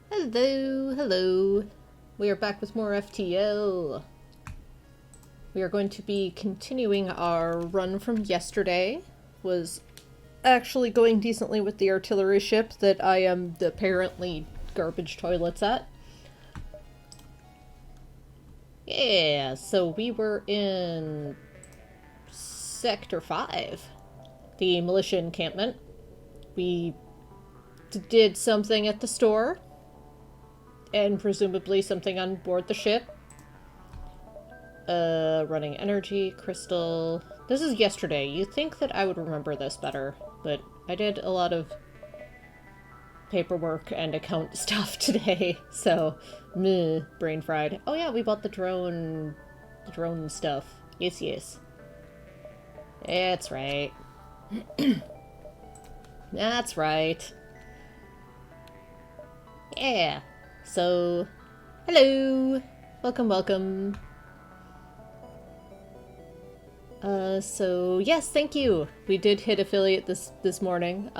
Hello, hello. We are back with more FTL. We are going to be continuing our run from yesterday. Was actually going decently with the artillery ship that I am the apparently garbage toilets at. Yeah, so we were in Sector 5, the militia encampment. We did something at the store, and presumably something on board the ship. Running energy, crystal. This is yesterday. You'd think that I would remember this better, but I did a lot of paperwork and account stuff today, so meh, brain fried. Oh yeah, we bought the drone stuff. Yes, yes. That's right. That's right. Yeah. So, hello! Welcome, welcome. So yes, thank you. We did hit affiliate this morning.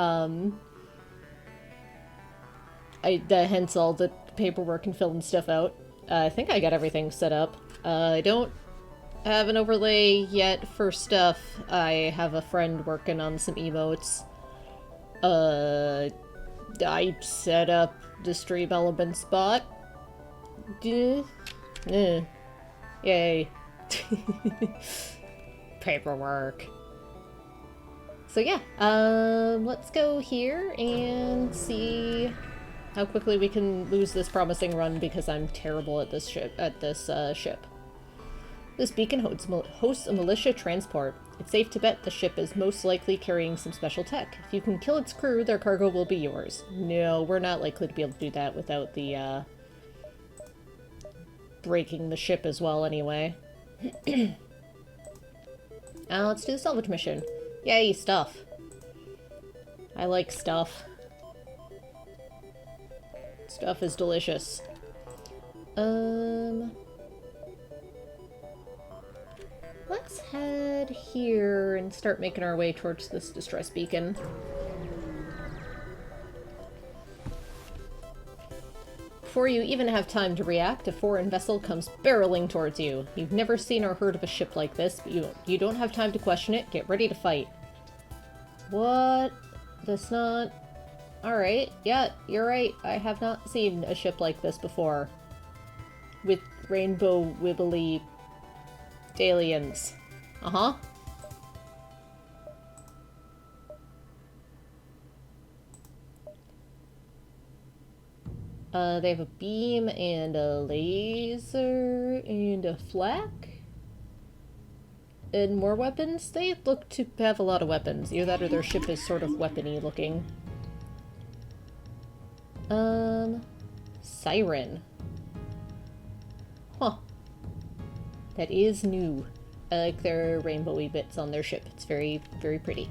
Hence all the paperwork and filling stuff out. I think I got everything set up. I don't have an overlay yet for stuff. I have a friend working on some emotes. I set up the stream element spot. Yay. Paperwork. So yeah, let's go here and see how quickly we can lose this promising run because I'm terrible at this ship. This beacon hosts a militia transport. It's safe to bet the ship is most likely carrying some special tech. If you can kill its crew, their cargo will be yours. No, we're not likely to be able to do that without the, breaking the ship as well anyway. Let's do the salvage mission. Yay, stuff. I like stuff. Stuff is delicious. Let's head here and start making our way towards this distress beacon. Before you even have time to react, a foreign vessel comes barreling towards you. You've never seen or heard of a ship like this, but you don't have time to question it. Get ready to fight. What? That's not... Alright, yeah, you're right. I have not seen a ship like this before. With rainbow wibbly aliens. Uh-huh. They have a beam and a laser and a flak. And more weapons? They look to have a lot of weapons. Either that or their ship is sort of weapony looking. Siren. Huh. That is new. I like their rainbowy bits on their ship. It's very, very pretty.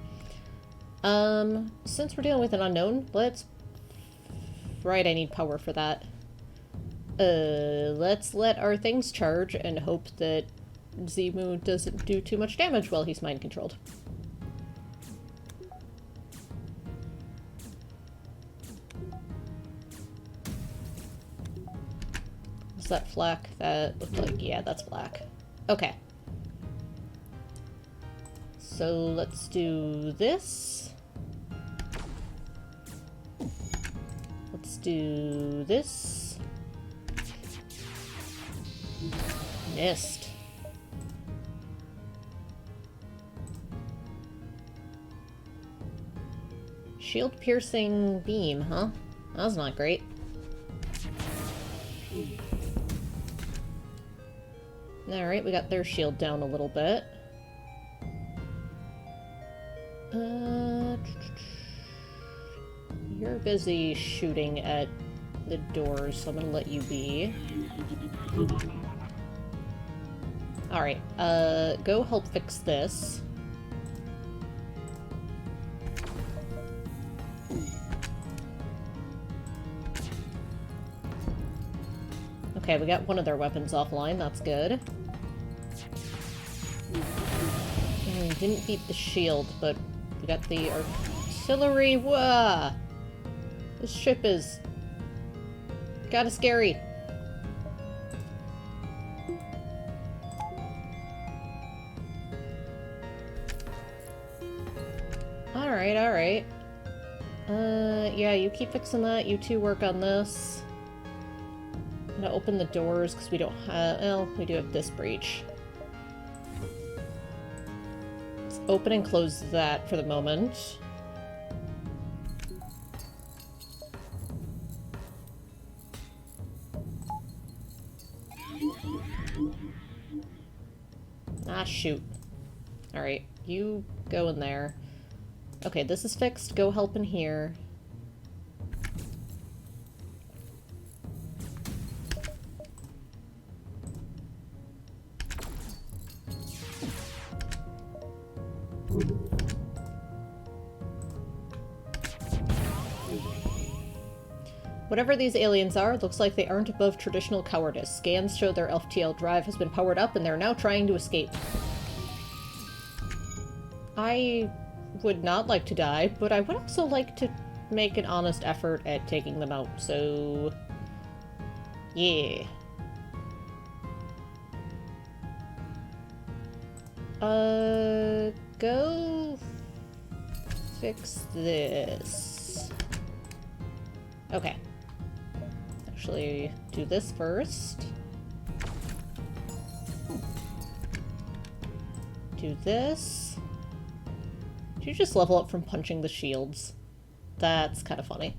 Since we're dealing with an unknown, let's... Right, I need power for that. Let's let our things charge and hope that Zimu doesn't do too much damage while he's mind-controlled. Is that flak? That looked like... Yeah, that's flak. Okay. So let's do this. Let's do this. Missed. Shield piercing beam, huh? That was not great. Alright, we got their shield down a little bit. You're busy shooting at the doors, so I'm gonna let you be. Alright, go help fix this. Okay, we got one of their weapons offline, that's good. Didn't beat the shield, but we got the artillery. Whoa! This ship is Kinda scary. Alright, alright. Yeah, you keep fixing that. You two work on this. I'm gonna open the doors because we don't have... Well, we do have this breach. Let's open and close that for the moment. Ah, shoot. Alright, you go in there. Okay, this is fixed. Go help in here. Whatever these aliens are, looks like they aren't above traditional cowardice. Scans show their FTL drive has been powered up and they're now trying to escape. I would not like to die, but I would also like to make an honest effort at taking them out, so... yeah. Go... fix this. Okay. Actually, do this first. Do this. Did you just level up from punching the shields? That's kind of funny.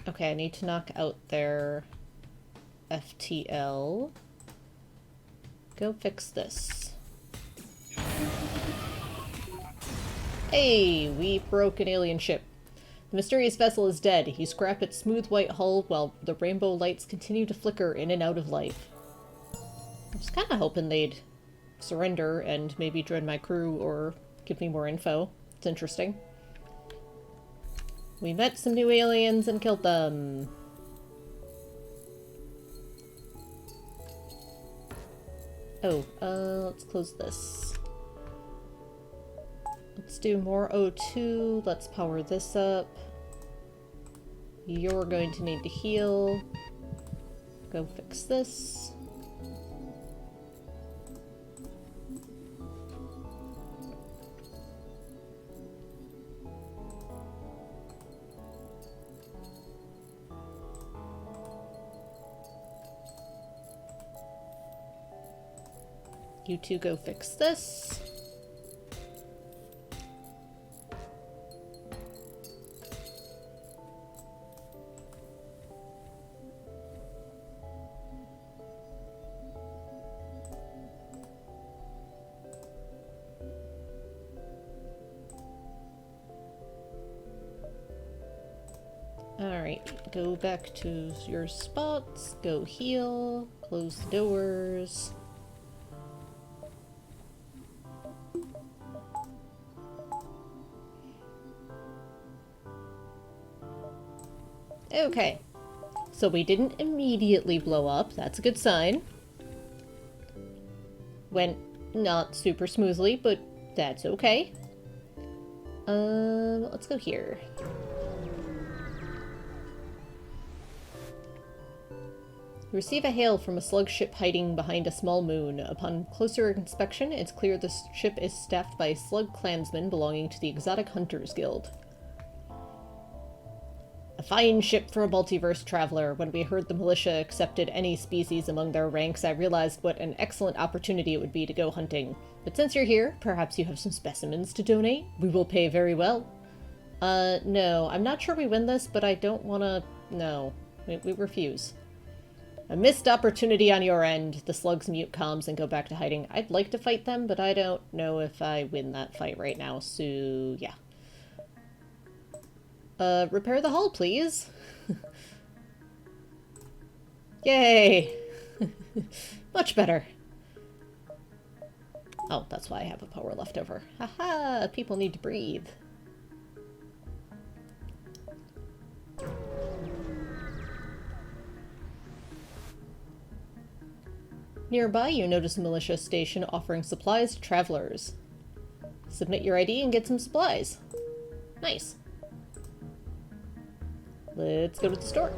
Okay, I need to knock out their FTL. Go fix this. Hey, we broke an alien ship. The mysterious vessel is dead. You scrap its smooth white hull while the rainbow lights continue to flicker in and out of life. I was kind of hoping they'd surrender and maybe join my crew or give me more info. It's interesting. We met some new aliens and killed them. Oh, let's close this. Let's do more O2. Let's power this up. You're going to need to heal. Go fix this. You two go fix this. Alright, go back to your spots, go heal, close the doors. Okay, so we didn't immediately blow up, that's a good sign. Went not super smoothly, but that's okay. Let's go here. Receive a hail from a slug ship hiding behind a small moon. Upon closer inspection, it's clear this ship is staffed by slug clansmen belonging to the Exotic Hunters Guild. A fine ship for a multiverse traveler. When we heard the militia accepted any species among their ranks, I realized what an excellent opportunity it would be to go hunting. But since you're here, perhaps you have some specimens to donate? We will pay very well. No. I'm not sure we win this, but I don't wanna... No. We refuse. A missed opportunity on your end. The slugs mute comms and go back to hiding. I'd like to fight them, but I don't know if I win that fight right now, so yeah. Repair the hull, please. Yay! Much better. Oh, that's why I have a power left over. Haha! People need to breathe. Nearby, you notice a militia station offering supplies to travelers. Submit your ID and get some supplies. Nice. Let's go to the store.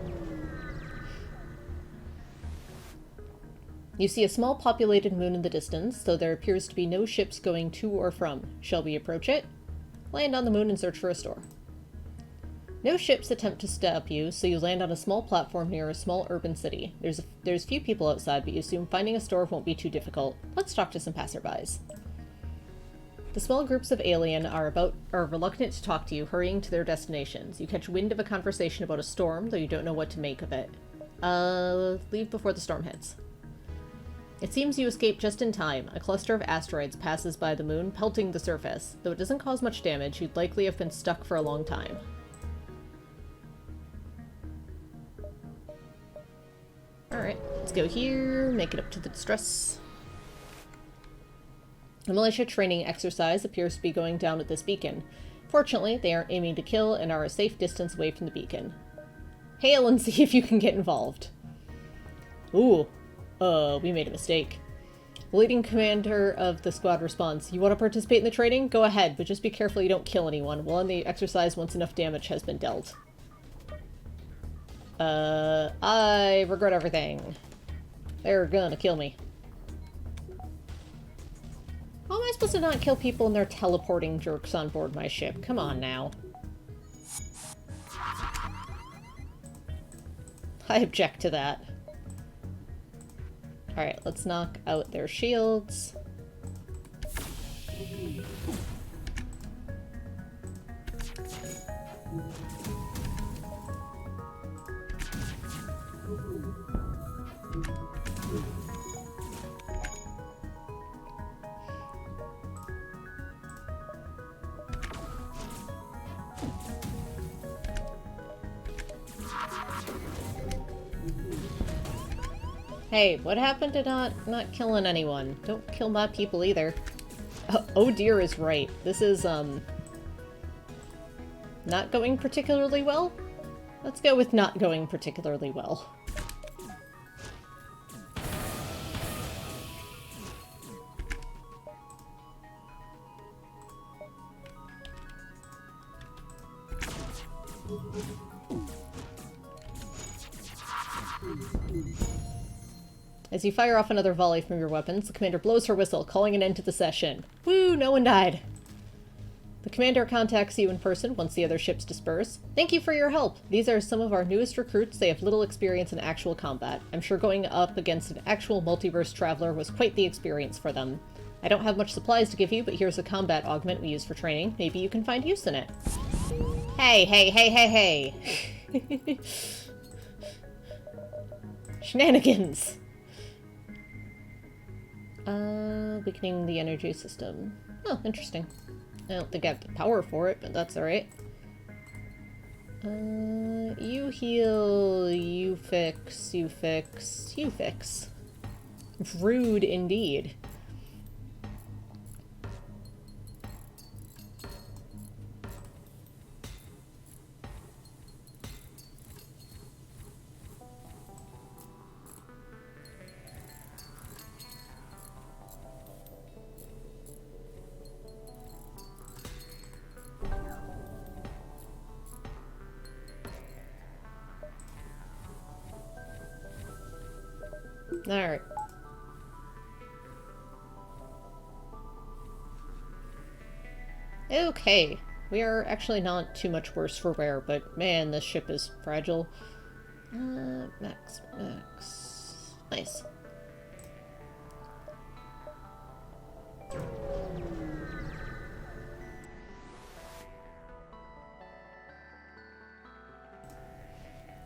You see a small populated moon in the distance, though there appears to be no ships going to or from. Shall we approach it? Land on the moon and search for a store. No ships attempt to stop you, so you land on a small platform near a small urban city. There's few people outside, but you assume finding a store won't be too difficult. Let's talk to some passerbys. The small groups of alien are reluctant to talk to you, hurrying to their destinations. You catch wind of a conversation about a storm, though you don't know what to make of it. Leave before the storm hits. It seems you escape just in time. A cluster of asteroids passes by the moon, pelting the surface. Though it doesn't cause much damage, you'd likely have been stuck for a long time. Alright, let's go here, make it up to the distress. A militia training exercise appears to be going down at this beacon. Fortunately, they aren't aiming to kill and are a safe distance away from the beacon. Hail and see if you can get involved. Ooh, we made a mistake. The leading commander of the squad responds, "You want to participate in the training? Go ahead, but just be careful you don't kill anyone. We'll end the exercise once enough damage has been dealt." I regret everything. They're gonna kill me. How am I supposed to not kill people and they're teleporting jerks on board my ship? Come on now. I object to that. Alright, let's knock out their shields. Hey, what happened to not killing anyone? Don't kill my people either. Oh dear is right. This is, not going particularly well? Let's go with not going particularly well. As you fire off another volley from your weapons, the commander blows her whistle, calling an end to the session. Woo! No one died! The commander contacts you in person once the other ships disperse. Thank you for your help! These are some of our newest recruits. They have little experience in actual combat. I'm sure going up against an actual multiverse traveler was quite the experience for them. I don't have much supplies to give you, but here's a combat augment we use for training. Maybe you can find use in it. Hey, hey, hey, hey, hey! Shenanigans! Weakening the energy system. Oh, interesting. I don't think I have the power for it, but that's alright. You heal, you fix, you fix, you fix. Rude indeed. Alright. Okay. We are actually not too much worse for wear, but man, this ship is fragile. Max. Nice.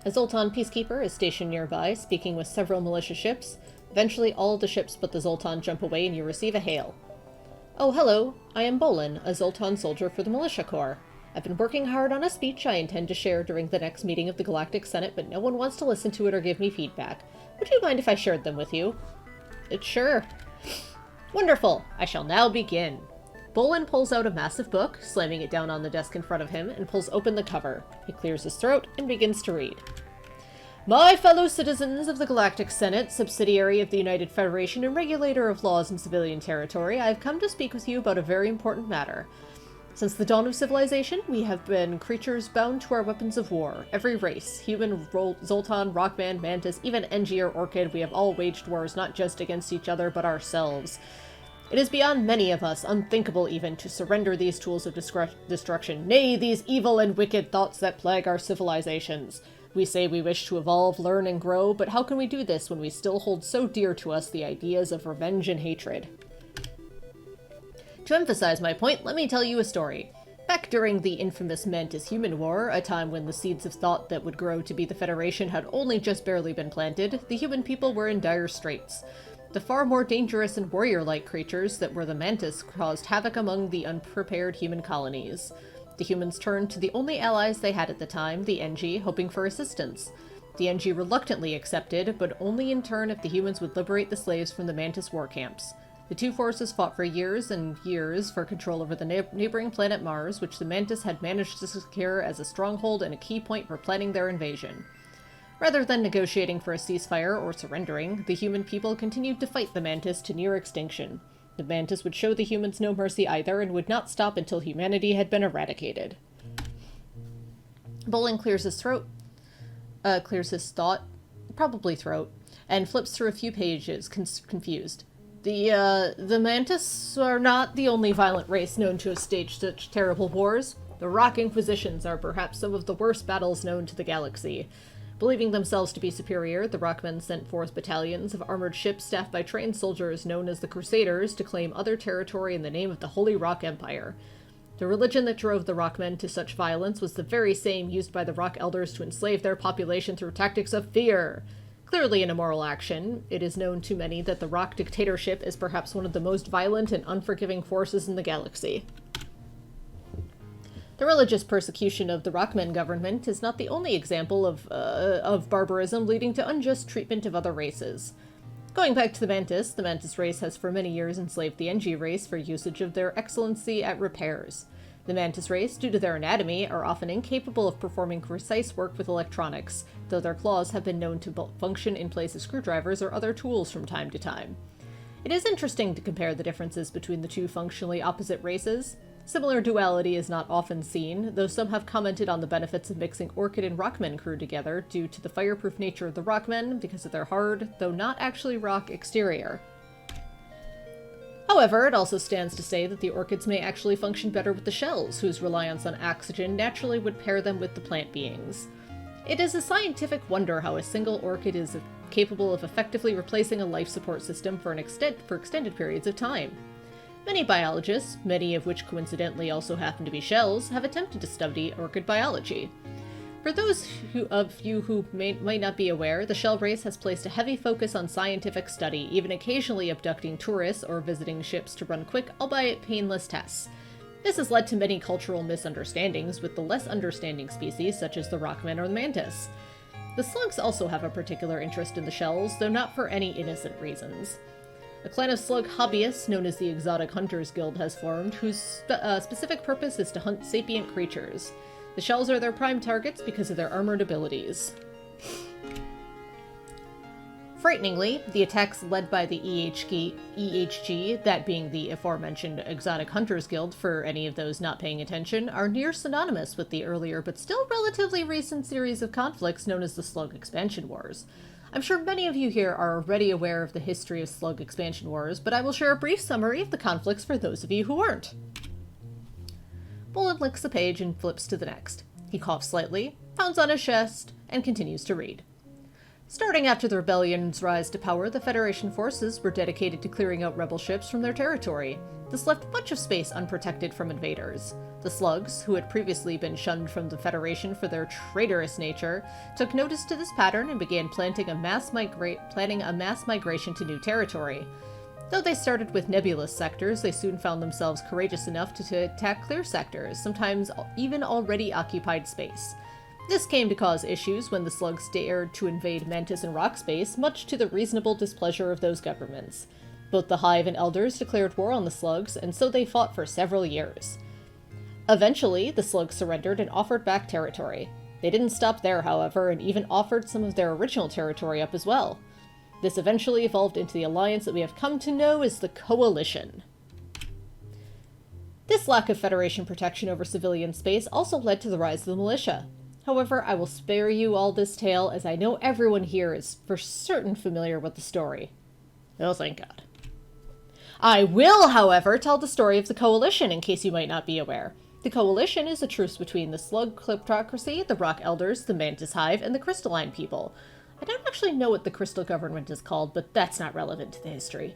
A Zoltan peacekeeper is stationed nearby, speaking with several militia ships. Eventually, all the ships but the Zoltan jump away and you receive a hail. Oh, hello. I am Bolin, a Zoltan soldier for the Militia Corps. I've been working hard on a speech I intend to share during the next meeting of the Galactic Senate, but no one wants to listen to it or give me feedback. Would you mind if I shared them with you? Sure. Wonderful. I shall now begin. Bolin pulls out a massive book, slamming it down on the desk in front of him, and pulls open the cover. He clears his throat and begins to read. My fellow citizens of the Galactic Senate, subsidiary of the United Federation and regulator of laws in civilian territory, I have come to speak with you about a very important matter. Since the dawn of civilization, we have been creatures bound to our weapons of war. Every race, human, Zoltan, Rockman, Mantis, even NG or Orchid, we have all waged wars not just against each other, but ourselves. It is beyond many of us, unthinkable even, to surrender these tools of destruction, nay, these evil and wicked thoughts that plague our civilizations. We say we wish to evolve, learn, and grow, but how can we do this when we still hold so dear to us the ideas of revenge and hatred? To emphasize my point, let me tell you a story. Back during the infamous Mantis Human War, a time when the seeds of thought that would grow to be the Federation had only just barely been planted, the human people were in dire straits. The far more dangerous and warrior-like creatures that were the Mantis caused havoc among the unprepared human colonies. The humans turned to the only allies they had at the time, the NG, hoping for assistance. The NG reluctantly accepted, but only in turn if the humans would liberate the slaves from the Mantis war camps. The two forces fought for years and years for control over the neighboring planet Mars, which the Mantis had managed to secure as a stronghold and a key point for planning their invasion. Rather than negotiating for a ceasefire or surrendering, the human people continued to fight the Mantis to near extinction. The Mantis would show the humans no mercy either, and would not stop until humanity had been eradicated. Bolin clears his throat, probably throat, and flips through a few pages, confused. The Mantis are not the only violent race known to have staged such terrible wars. The Rock Inquisitions are perhaps some of the worst battles known to the galaxy. Believing themselves to be superior, the Rockmen sent forth battalions of armored ships staffed by trained soldiers known as the Crusaders to claim other territory in the name of the Holy Rock Empire. The religion that drove the Rockmen to such violence was the very same used by the Rock Elders to enslave their population through tactics of fear. Clearly an immoral action, it is known to many that the Rock dictatorship is perhaps one of the most violent and unforgiving forces in the galaxy. The religious persecution of the Rockmen government is not the only example of barbarism leading to unjust treatment of other races. Going back to the Mantis race has for many years enslaved the NG race for usage of their excellency at repairs. The Mantis race, due to their anatomy, are often incapable of performing precise work with electronics, though their claws have been known to function in place as screwdrivers or other tools from time to time. It is interesting to compare the differences between the two functionally opposite races. Similar duality is not often seen, though some have commented on the benefits of mixing Orchid and Rockmen crew together due to the fireproof nature of the Rockmen because of their hard, though not actually rock, exterior. However, it also stands to say that the Orchids may actually function better with the shells, whose reliance on oxygen naturally would pair them with the plant beings. It is a scientific wonder how a single Orchid is capable of effectively replacing a life support system for extended periods of time. Many biologists, many of which coincidentally also happen to be shells, have attempted to study Orchid biology. For those of you who might not be aware, the shell race has placed a heavy focus on scientific study, even occasionally abducting tourists or visiting ships to run quick, albeit painless tests. This has led to many cultural misunderstandings with the less understanding species, such as the Rockmen or the Mantis. The Slugs also have a particular interest in the shells, though not for any innocent reasons. A clan of slug hobbyists known as the Exotic Hunters Guild has formed, whose specific purpose is to hunt sapient creatures. The shells are their prime targets because of their armored abilities. Frighteningly, the attacks led by the EHG, that being the aforementioned Exotic Hunters Guild for any of those not paying attention, are near synonymous with the earlier but still relatively recent series of conflicts known as the Slug Expansion Wars. I'm sure many of you here are already aware of the history of Slug Expansion Wars, but I will share a brief summary of the conflicts for those of you who aren't. Bolin licks the page and flips to the next. He coughs slightly, pounds on his chest, and continues to read. Starting after the rebellion's rise to power, the Federation forces were dedicated to clearing out rebel ships from their territory. This left much of space unprotected from invaders. The Slugs, who had previously been shunned from the Federation for their traitorous nature, took notice to this pattern and began planning a mass migration to new territory. Though they started with nebulous sectors, they soon found themselves courageous enough to attack clear sectors, sometimes even already occupied space. This came to cause issues when the Slugs dared to invade Mantis and Rock space, much to the reasonable displeasure of those governments. Both the Hive and Elders declared war on the Slugs, and so they fought for several years. Eventually, the Slugs surrendered and offered back territory. They didn't stop there, however, and even offered some of their original territory up as well. This eventually evolved into the alliance that we have come to know as the Coalition. This lack of Federation protection over civilian space also led to the rise of the militia. However, I will spare you all this tale, as I know everyone here is for certain familiar with the story. Oh, thank God. I will, however, tell the story of the Coalition, in case you might not be aware. The Coalition is a truce between the Slug Kleptocracy, the Rock Elders, the Mantis Hive, and the Crystalline people. I don't actually know what the Crystal Government is called, but that's not relevant to the history.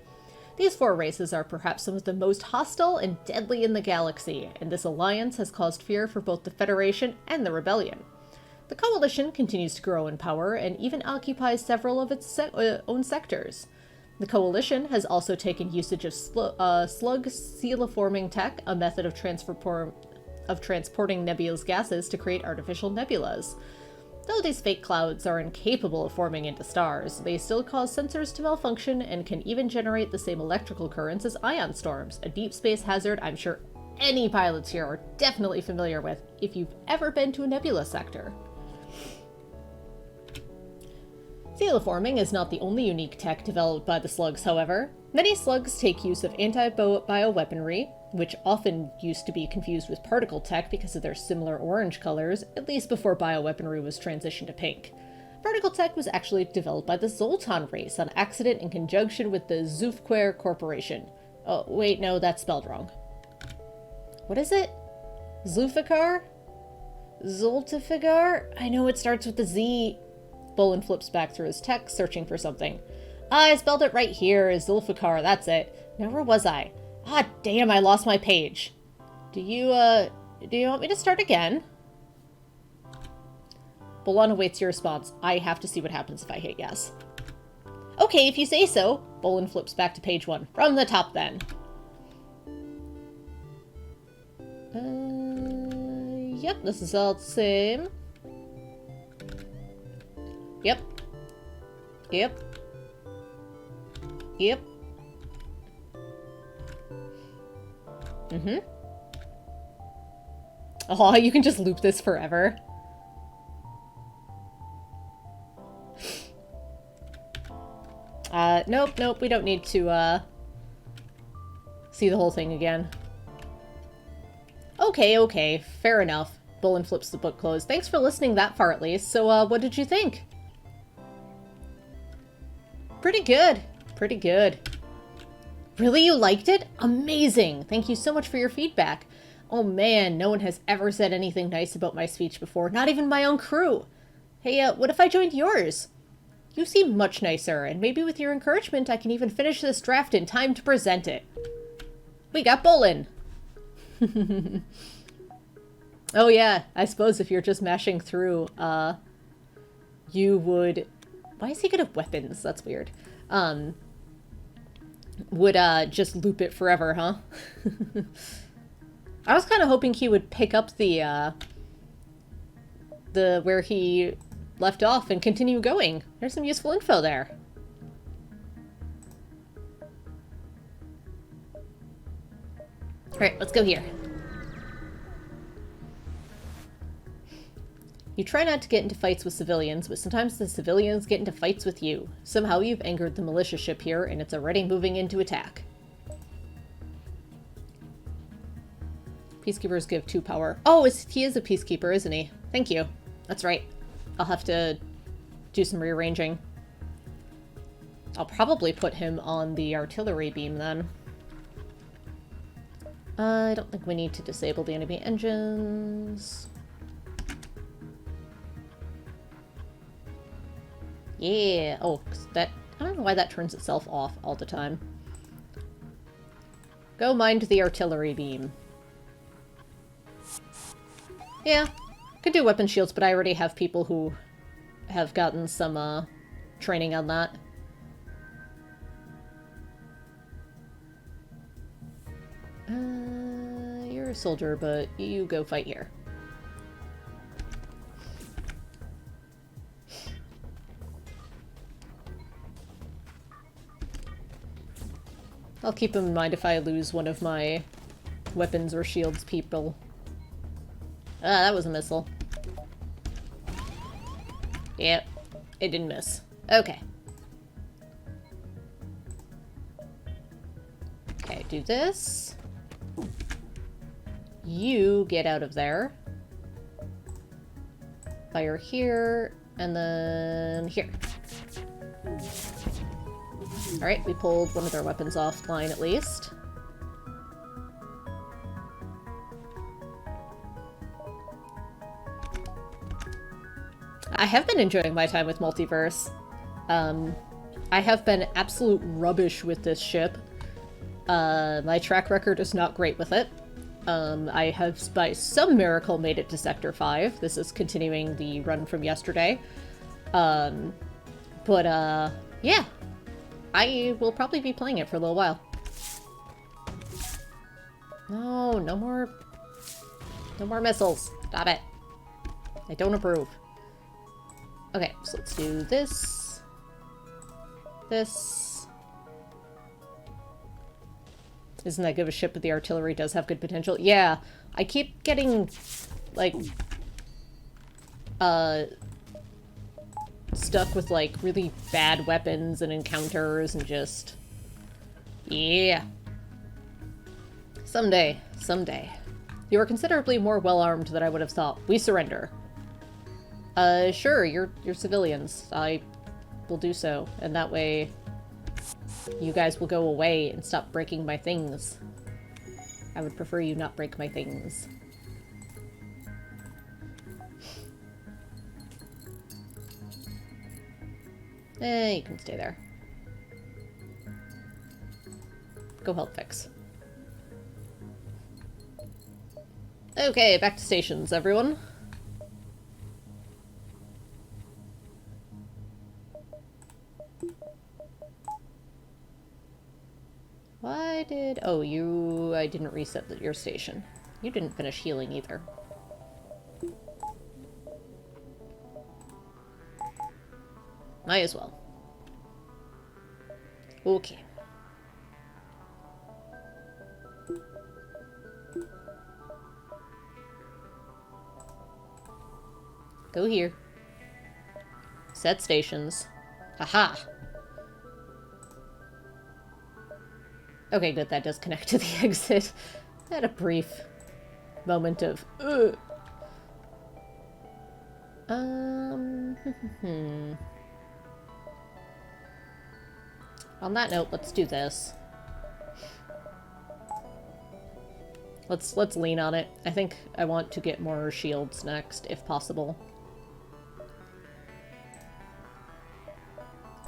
These four races are perhaps some of the most hostile and deadly in the galaxy, and this alliance has caused fear for both the Federation and the Rebellion. The Coalition continues to grow in power and even occupies several of its own sectors. The Coalition has also taken usage of slug celiforming tech, a method of transporting nebulous gases to create artificial nebulas. Though these fake clouds are incapable of forming into stars, they still cause sensors to malfunction and can even generate the same electrical currents as ion storms, a deep space hazard I'm sure any pilots here are definitely familiar with if you've ever been to a nebula sector. Celiforming is not the only unique tech developed by the slugs, however. Many slugs take use of anti-bioweaponry, which often used to be confused with particle tech because of their similar orange colors, at least before bioweaponry was transitioned to pink. Particle tech was actually developed by the Zoltan race on accident in conjunction with the Zufquare Corporation. Oh, wait, no, that's spelled wrong. What is it? Zulfikar? Zoltifigar? I know it starts with a Z. Bolin flips back through his text, searching for something. I spelled it right here, Zulfikar, that's it. Now where was I? Ah, damn, I lost my page. Do you want me to start again? Bolin awaits your response. I have to see what happens if I hit yes. Okay, if you say so. Bolin flips back to page 1. From the top, then. Yep, this is all the same. Yep. Yep. Yep. Mm-hmm. Oh, you can just loop this forever. Nope, we don't need to, see the whole thing again. Okay, fair enough. Bolin flips the book closed. Thanks for listening that far, at least. So, what did you think? Pretty good. Pretty good. Really? You liked it? Amazing! Thank you so much for your feedback. Oh man, no one has ever said anything nice about my speech before, not even my own crew. Hey, what if I joined yours? You seem much nicer, and maybe with your encouragement I can even finish this draft in time to present it. We got Bolin! Oh yeah, I suppose if you're just mashing through, you would... Why is he good at weapons? That's weird. Would, just loop it forever, huh? I was kind of hoping he would pick up the where he left off and continue going. There's some useful info there. Alright, let's go here. You try not to get into fights with civilians, but sometimes the civilians get into fights with you. Somehow you've angered the militia ship here, and it's already moving into attack. Peacekeepers give 2 power. Oh, he is a peacekeeper, isn't he? Thank you. That's right. I'll have to do some rearranging. I'll probably put him on the artillery beam, then. I don't think we need to disable the enemy engines. Yeah. Oh, that... I don't know why that turns itself off all the time. Go mind the artillery beam. Yeah. Could do weapon shields, but I already have people who have gotten some, training on that. You're a soldier, but you go fight here. I'll keep him in mind if I lose one of my weapons or shields people. Ah, that was a missile. Yep, it didn't miss. Okay. Okay, do this. You get out of there. Fire here, and then here. Alright, we pulled one of their weapons offline at least. I have been enjoying my time with Multiverse. I have been absolute rubbish with this ship. My track record is not great with it. I have, by some miracle, made it to Sector 5. This is continuing the run from yesterday. Yeah. I will probably be playing it for a little while. No, no more missiles. Stop it. I don't approve. Okay, so let's do this. This. Isn't that good of a ship, but the artillery does have good potential? Yeah, I keep getting, like, stuck with, like, really bad weapons and encounters and just... Yeah. Someday. Someday. You are considerably more well-armed than I would have thought. We surrender. Sure, you're civilians. I will do so, and that way... you guys will go away and stop breaking my things. I would prefer you not break my things. You can stay there. Go help fix. Okay, back to stations, everyone. Why did... oh, you... I didn't reset your station. You didn't finish healing either. Might as well. Okay. Go here. Set stations. Haha! Okay, good, that does connect to the exit. I had a brief moment of, ugh. On that note, let's do this. Let's lean on it. I think I want to get more shields next, if possible.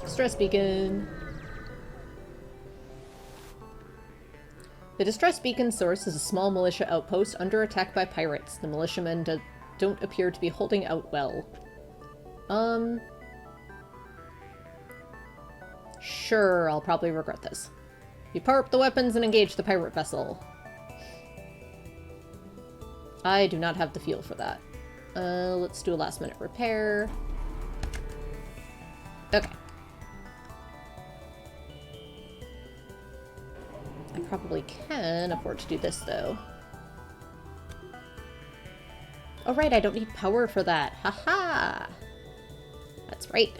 Distress beacon. The distress beacon source is a small militia outpost under attack by pirates. The militiamen don't appear to be holding out well. Sure, I'll probably regret this. You power up the weapons and engage the pirate vessel. I do not have the fuel for that. Let's do a last minute repair. Okay. I probably can afford to do this, though. Oh, right, I don't need power for that. Haha! That's right.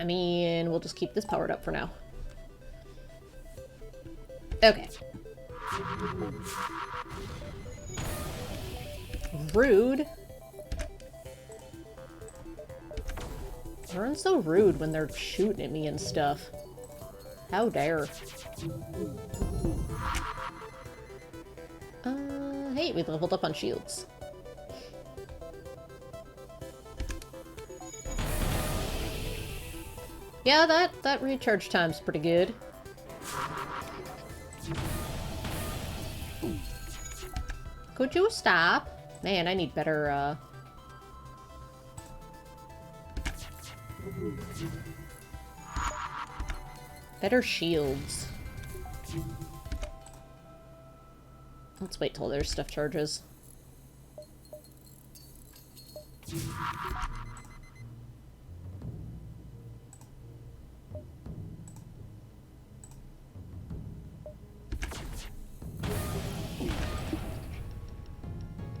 I mean, we'll just keep this powered up for now. Okay. Rude. Everyone's so rude when they're shooting at me and stuff. How dare. Hey, we leveled up on shields. Yeah, that recharge time's pretty good. Could you stop? Man, I need better, better shields. Let's wait till their stuff charges.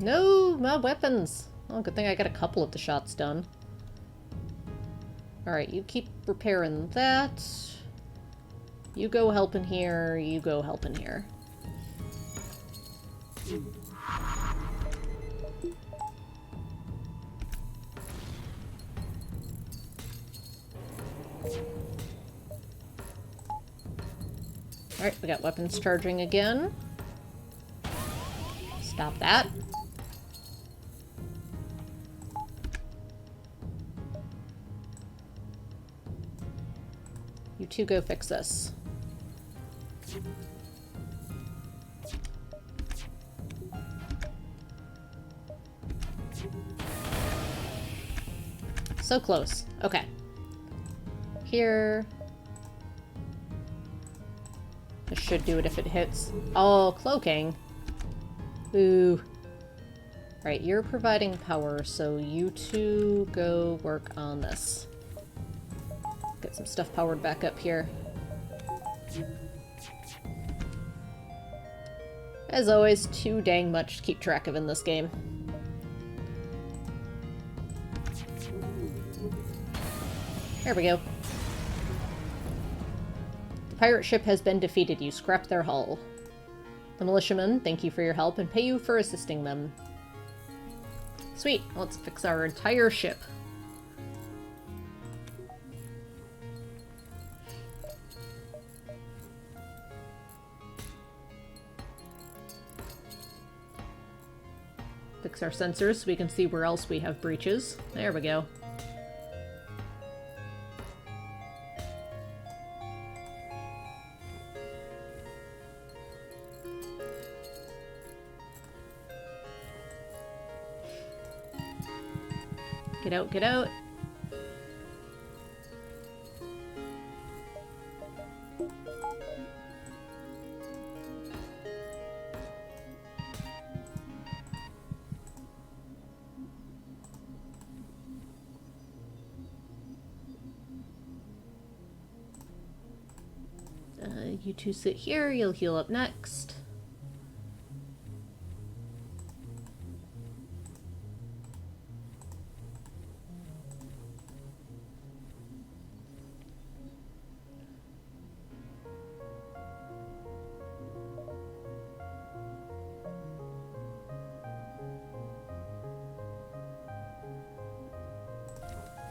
No, my weapons! Oh, good thing I got a couple of the shots done. Alright, you keep repairing that. You go help in here, you go help in here. Alright, we got weapons charging again. Stop that. You two go fix this. So close. Okay. Here. This should do it if it hits. Oh, cloaking. Ooh. Alright, you're providing power, so you two go work on this. Get some stuff powered back up here. As always, too dang much to keep track of in this game. There we go. The pirate ship has been defeated. You scrapped their hull. The militiamen thank you for your help and pay you for assisting them. Sweet. Let's fix our entire ship. Fix our sensors so we can see where else we have breaches. There we go. Get out, get out. You two sit here, you'll heal up next.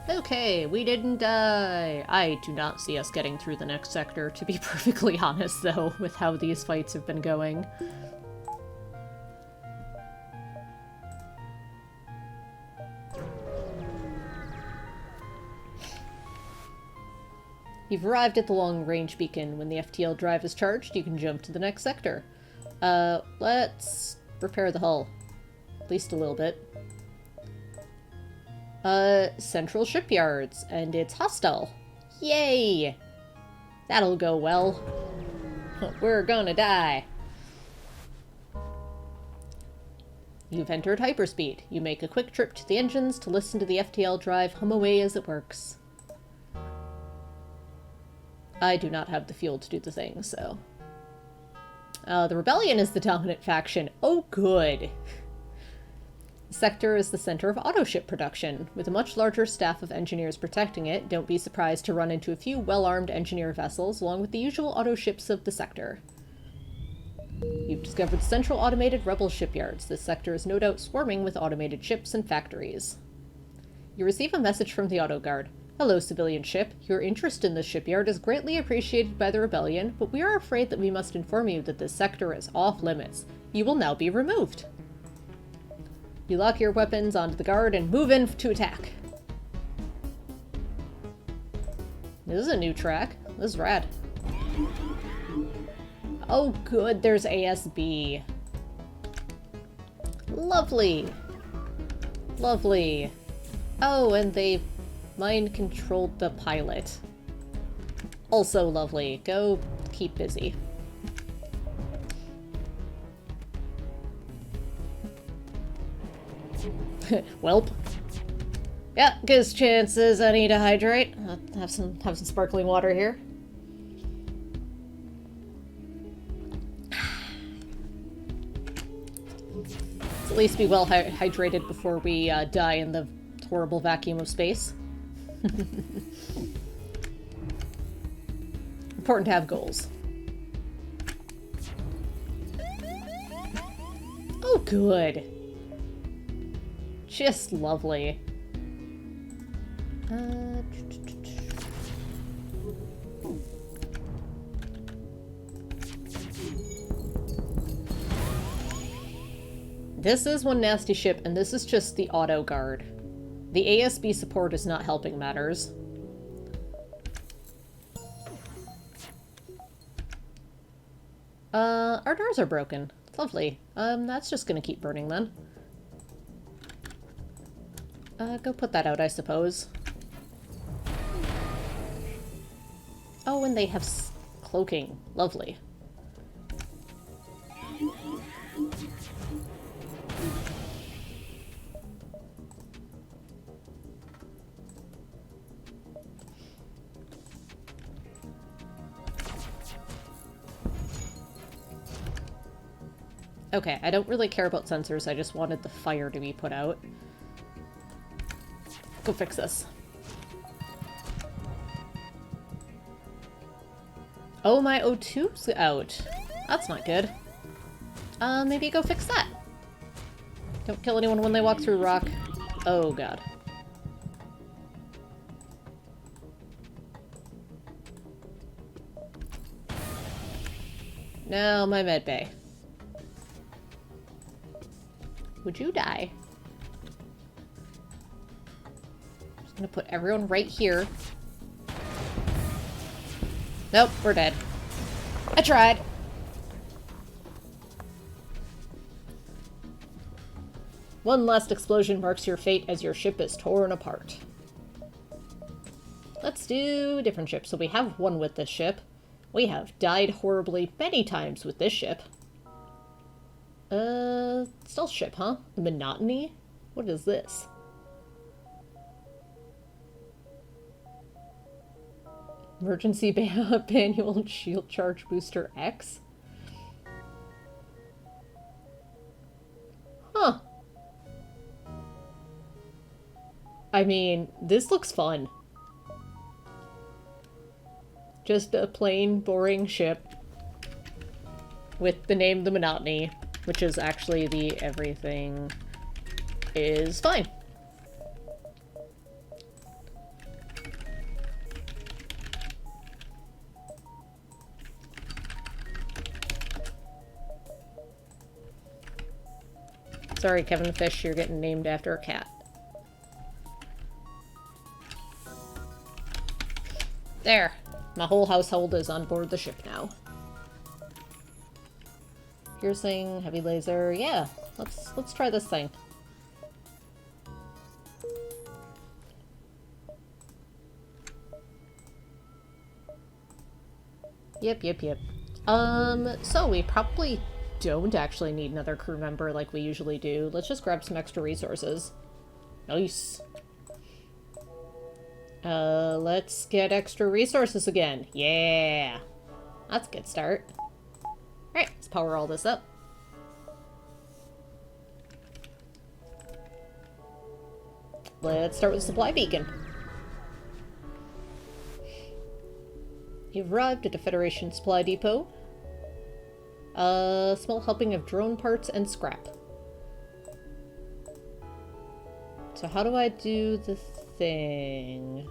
Okay, we didn't die. I do not see us getting through the next sector, to be perfectly honest, though, with how these fights have been going. You've arrived at the long-range beacon. When the FTL drive is charged, you can jump to the next sector. Let's repair the hull. At least a little bit. Central shipyards, and it's hostile. Yay! That'll go well. We're gonna die. You've entered hyperspeed. You make a quick trip to the engines to listen to the FTL drive hum away as it works. I do not have the fuel to do the thing, so... the Rebellion is the dominant faction. Oh, good! The sector is the center of autoship production. With a much larger staff of engineers protecting it, don't be surprised to run into a few well-armed engineer vessels, along with the usual autoships of the sector. You've discovered central automated rebel shipyards. This sector is no doubt swarming with automated ships and factories. You receive a message from the auto guard. Hello, civilian ship. Your interest in this shipyard is greatly appreciated by the Rebellion, but we are afraid that we must inform you that this sector is off-limits. You will now be removed. You lock your weapons onto the guard and move in to attack. This is a new track. This is rad. Oh good, there's ASB. Lovely. Lovely. Oh, and they mind-controlled the pilot. Also lovely. Go keep busy. Welp. Yeah, gives chances. I need to hydrate. I'll have some sparkling water here. at least be well hydrated before we die in the horrible vacuum of space. Important to have goals. Oh, good. Just lovely. This is one nasty ship, and this is just the auto guard. The ASB support is not helping matters. Our doors are broken. Lovely. That's just gonna keep burning then. Go put that out, I suppose. Oh, and they have cloaking. Lovely. Okay, I don't really care about sensors, I just wanted the fire to be put out. Go fix this. Oh, my O2's out. That's not good. Maybe go fix that. Don't kill anyone when they walk through rock. Oh, God. No, my med bay. Would you die? Just gonna put everyone right here. Nope, we're dead. I tried. One last explosion marks your fate as your ship is torn apart. Let's do a different ship. So we have one with this ship. We have died horribly many times with this ship. Stealth ship, huh? The Monotony? What is this? Emergency manual shield charge booster X? Huh. I mean, this looks fun. Just a plain, boring ship with the name The Monotony, which is actually the everything is fine. Sorry, Kevin Fish, you're getting named after a cat. There. My whole household is on board the ship now. Piercing, heavy laser, yeah. Let's try this thing. Yep. So we probably don't actually need another crew member like we usually do. Let's just grab some extra resources. Nice. Let's get extra resources again. Yeah. That's a good start. Alright, let's power all this up. Let's start with the supply beacon. You've arrived at the Federation Supply Depot. A small helping of drone parts and scrap. So how do I do the thing?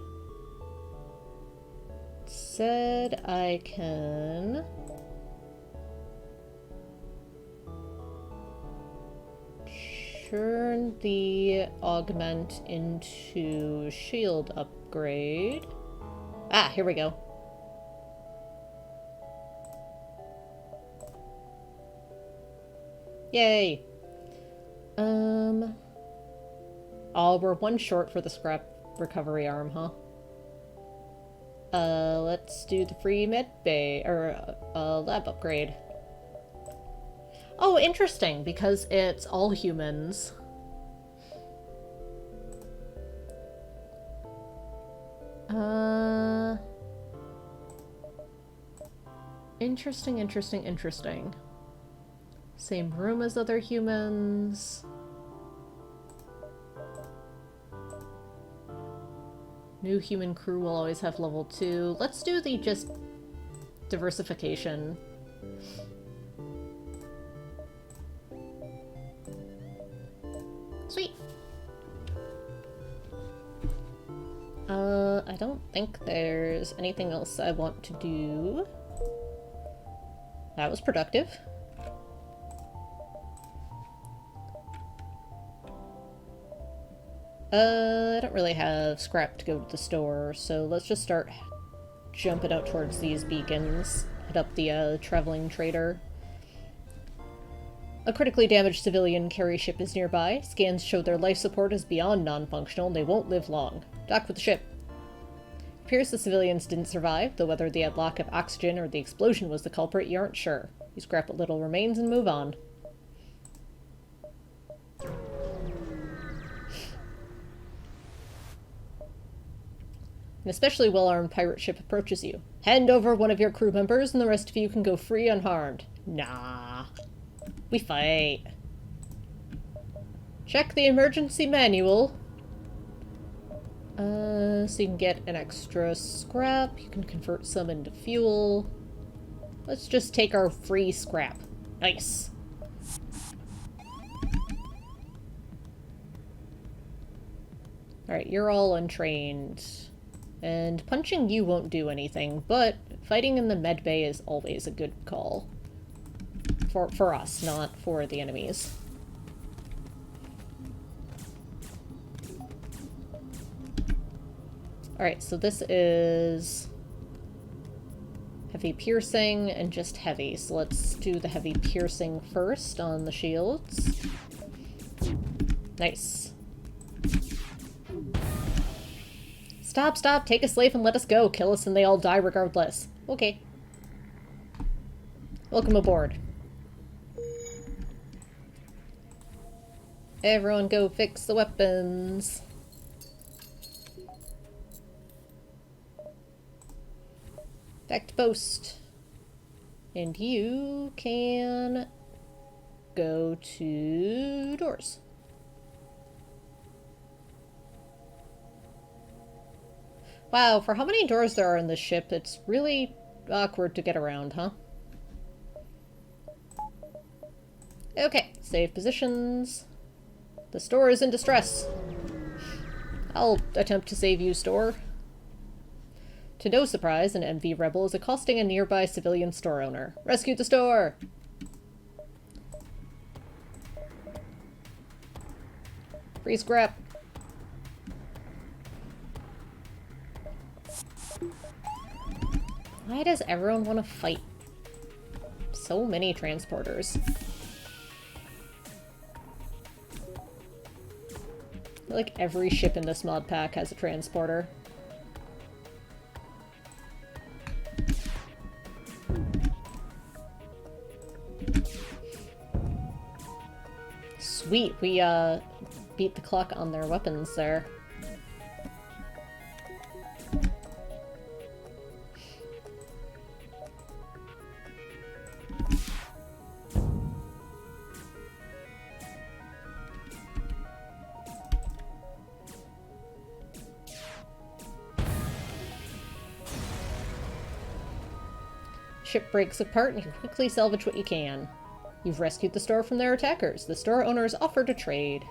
It said I can... turn the augment into shield upgrade. Ah, here we go. Yay! Oh, we're one short for the scrap recovery arm, huh? Let's do the free med bay, or, lab upgrade. Oh, interesting, because it's all humans. Interesting. Same room as other humans. New human crew will always have level 2. Let's do the just diversification. Sweet. I don't think there's anything else I want to do. That was productive. I don't really have scrap to go to the store, so let's just start jumping out towards these beacons. Hit up the traveling trader. A critically damaged civilian carry ship is nearby. Scans show their life support is beyond non-functional and they won't live long. Dock with the ship. It appears the civilians didn't survive, though whether the lack of oxygen or the explosion was the culprit, you aren't sure. You scrap what little remains and move on. An especially well-armed pirate ship approaches you. Hand over one of your crew members and the rest of you can go free unharmed. Nah. We fight. Check the emergency manual. So you can get an extra scrap. You can convert some into fuel. Let's just take our free scrap. Nice. Alright, you're all untrained. And punching you won't do anything, but fighting in the med bay is always a good call. For us, not for the enemies. Alright, so this is heavy piercing and just heavy. So let's do the heavy piercing first on the shields. Nice. Stop, stop, take a slave and let us go. Kill us and they all die regardless. Okay. Welcome aboard. Everyone go fix the weapons. Back to post. And you can go to doors. Wow, for how many doors there are in this ship, it's really awkward to get around, huh? Okay, save positions. The store is in distress. I'll attempt to save you, store. To no surprise, an MV rebel is accosting a nearby civilian store owner. Rescue the store! Free scrap. Why does everyone want to fight? So many transporters. I feel like every ship in this mod pack has a transporter. Sweet, we beat the clock on their weapons there. Ship breaks apart and you can quickly salvage what you can. You've rescued the store from their attackers. The store owners offer to trade.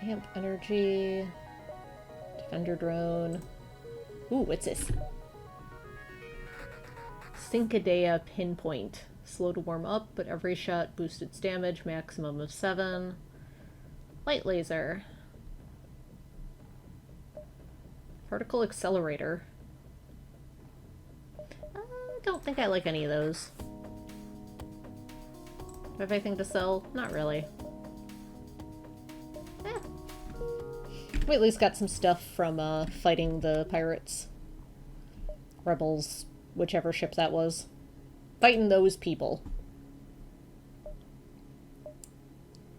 Amp energy. Defender drone. Ooh, what's this? Syncadea pinpoint. Slow to warm up, but every shot boosts its damage, maximum of 7. Light laser. Particle accelerator. I don't think I like any of those. Do I have anything to sell? Not really. We at least got some stuff from fighting the pirates. Rebels, whichever ship that was. Fighting those people.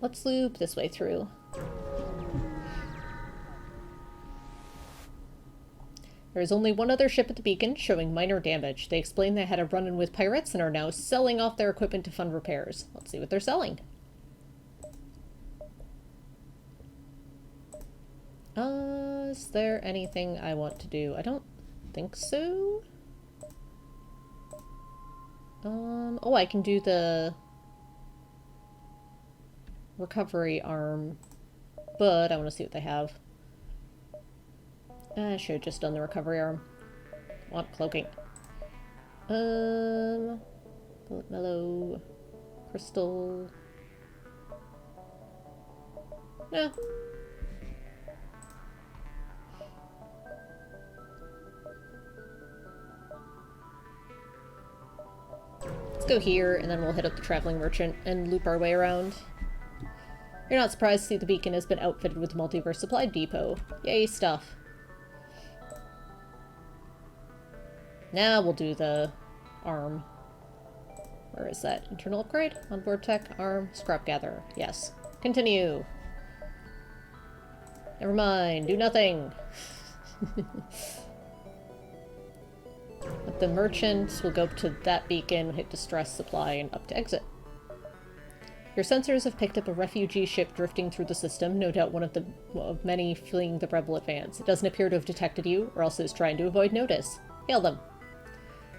Let's loop this way through. There is only one other ship at the beacon, showing minor damage. They explain they had a run-in with pirates and are now selling off their equipment to fund repairs. Let's see what they're selling. Is there anything I want to do? I don't think so. Oh, I can do the recovery arm, but I want to see what they have. I should have just done the recovery arm. Want cloaking. Bullet mellow. Crystal. Yeah. Let's go here, and then we'll hit up the traveling merchant and loop our way around. You're not surprised to see the beacon has been outfitted with the multiverse supply depot. Yay, stuff. Now we'll do the arm. Where is that? Internal upgrade? Onboard tech, arm, scrap gatherer. Yes. Continue. Never mind. Do nothing. But the merchant will go up to that beacon, hit distress supply, and up to exit. Your sensors have picked up a refugee ship drifting through the system, no doubt one of many fleeing the rebel advance. It doesn't appear to have detected you, or else it is trying to avoid notice. Hail them.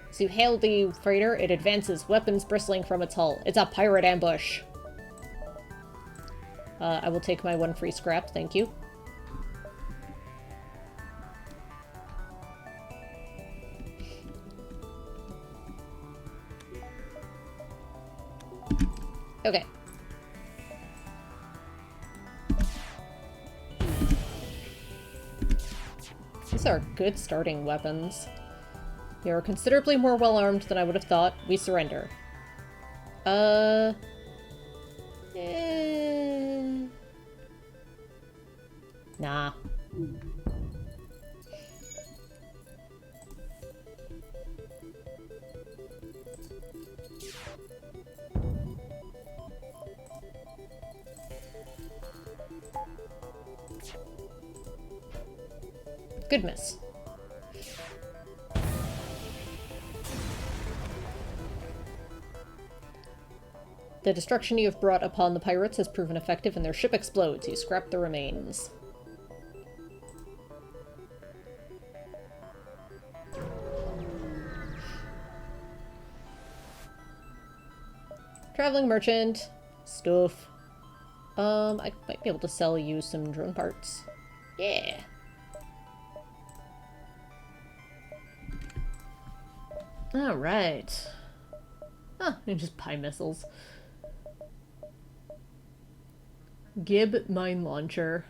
As you hail the freighter, it advances, weapons bristling from its hull. It's a pirate ambush! I will take my one free scrap, thank you. Okay. These are good starting weapons. You are considerably more well-armed than I would have thought. We surrender. Nah. Good miss. The destruction you have brought upon the pirates has proven effective and their ship explodes. You scrap the remains. Traveling merchant. Stuff. I might be able to sell you some drone parts. Yeah. Alright. Huh, and just pie missiles. Gib mine launcher.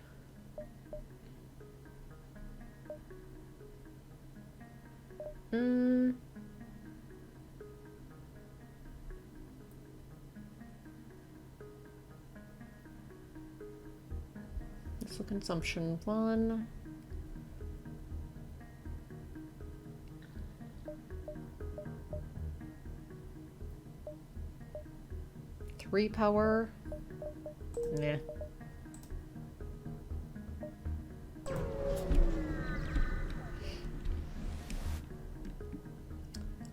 Missile consumption 1. Three power. Nah.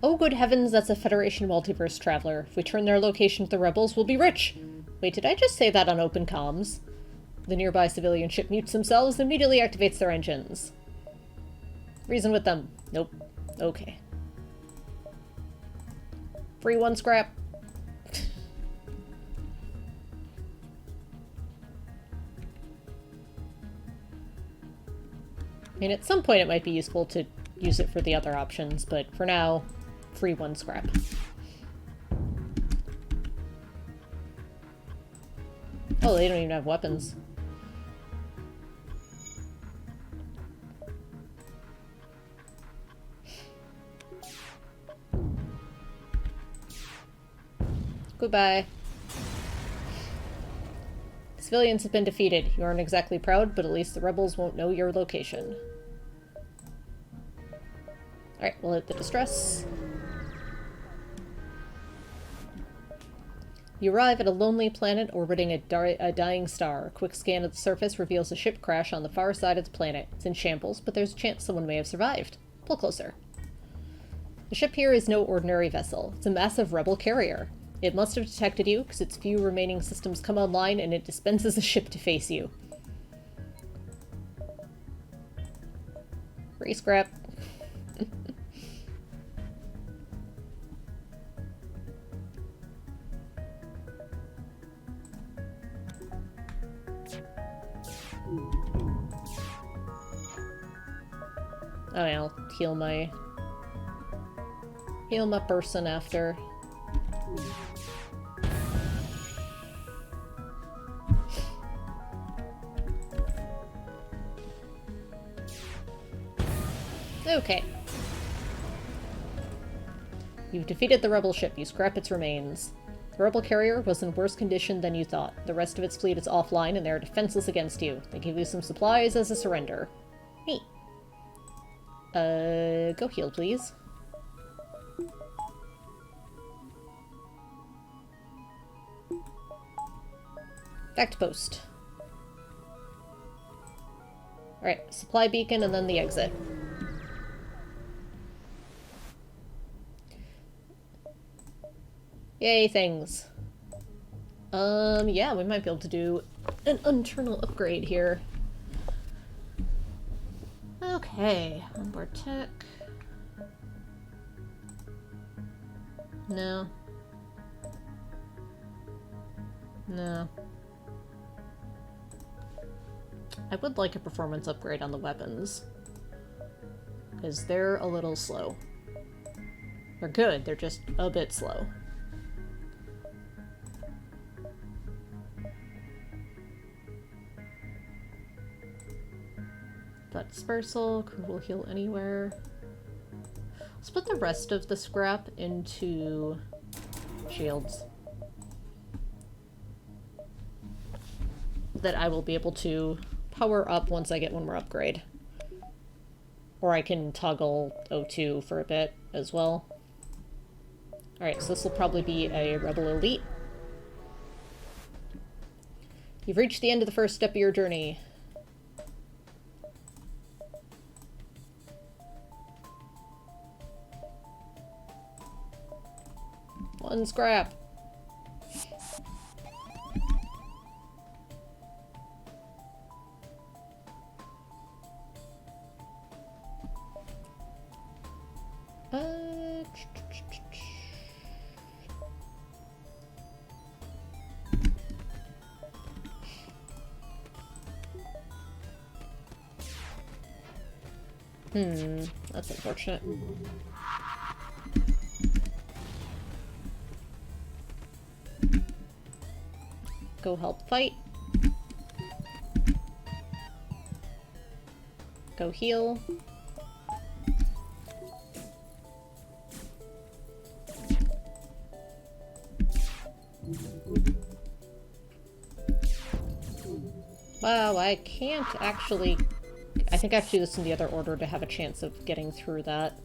Oh, good heavens, that's a Federation multiverse traveler. If we turn their location to the rebels, we'll be rich. Wait, did I just say that on open comms? The nearby civilian ship mutes themselves and immediately activates their engines. Reason with them. Nope. Okay. Free one scrap. I mean, at some point it might be useful to use it for the other options, but for now, free one scrap. Oh, they don't even have weapons. Goodbye. Civilians have been defeated. You aren't exactly proud, but at least the rebels won't know your location. Alright, we'll hit the distress. You arrive at a lonely planet orbiting a dying star. A quick scan of the surface reveals a ship crash on the far side of the planet. It's in shambles, but there's a chance someone may have survived. Pull closer. The ship here is no ordinary vessel. It's a massive rebel carrier. It must have detected you, because its few remaining systems come online and it dispenses a ship to face you. Free scrap. Oh yeah, I'll heal my person after. Okay. You've defeated the rebel ship. You scrap its remains. The rebel carrier was in worse condition than you thought. The rest of its fleet is offline and they are defenseless against you. They give you some supplies as a surrender. Neat. Go heal, please. Back to post. Alright, supply beacon and then the exit. Yay, things. Yeah, we might be able to do an internal upgrade here. Okay, onboard tech. No. No. I would like a performance upgrade on the weapons. Because they're a little slow. They're good, they're just a bit slow. But dispersal, crew will heal anywhere. Let's put the rest of the scrap into shields. That I will be able to power up once I get one more upgrade. Or I can toggle O2 for a bit as well. Alright, so this will probably be a Rebel Elite. You've reached the end of the first step of your journey. One scrap. That's unfortunate. Go help fight. Go heal. Wow, I can't actually... I think I have to do this in the other order to have a chance of getting through that.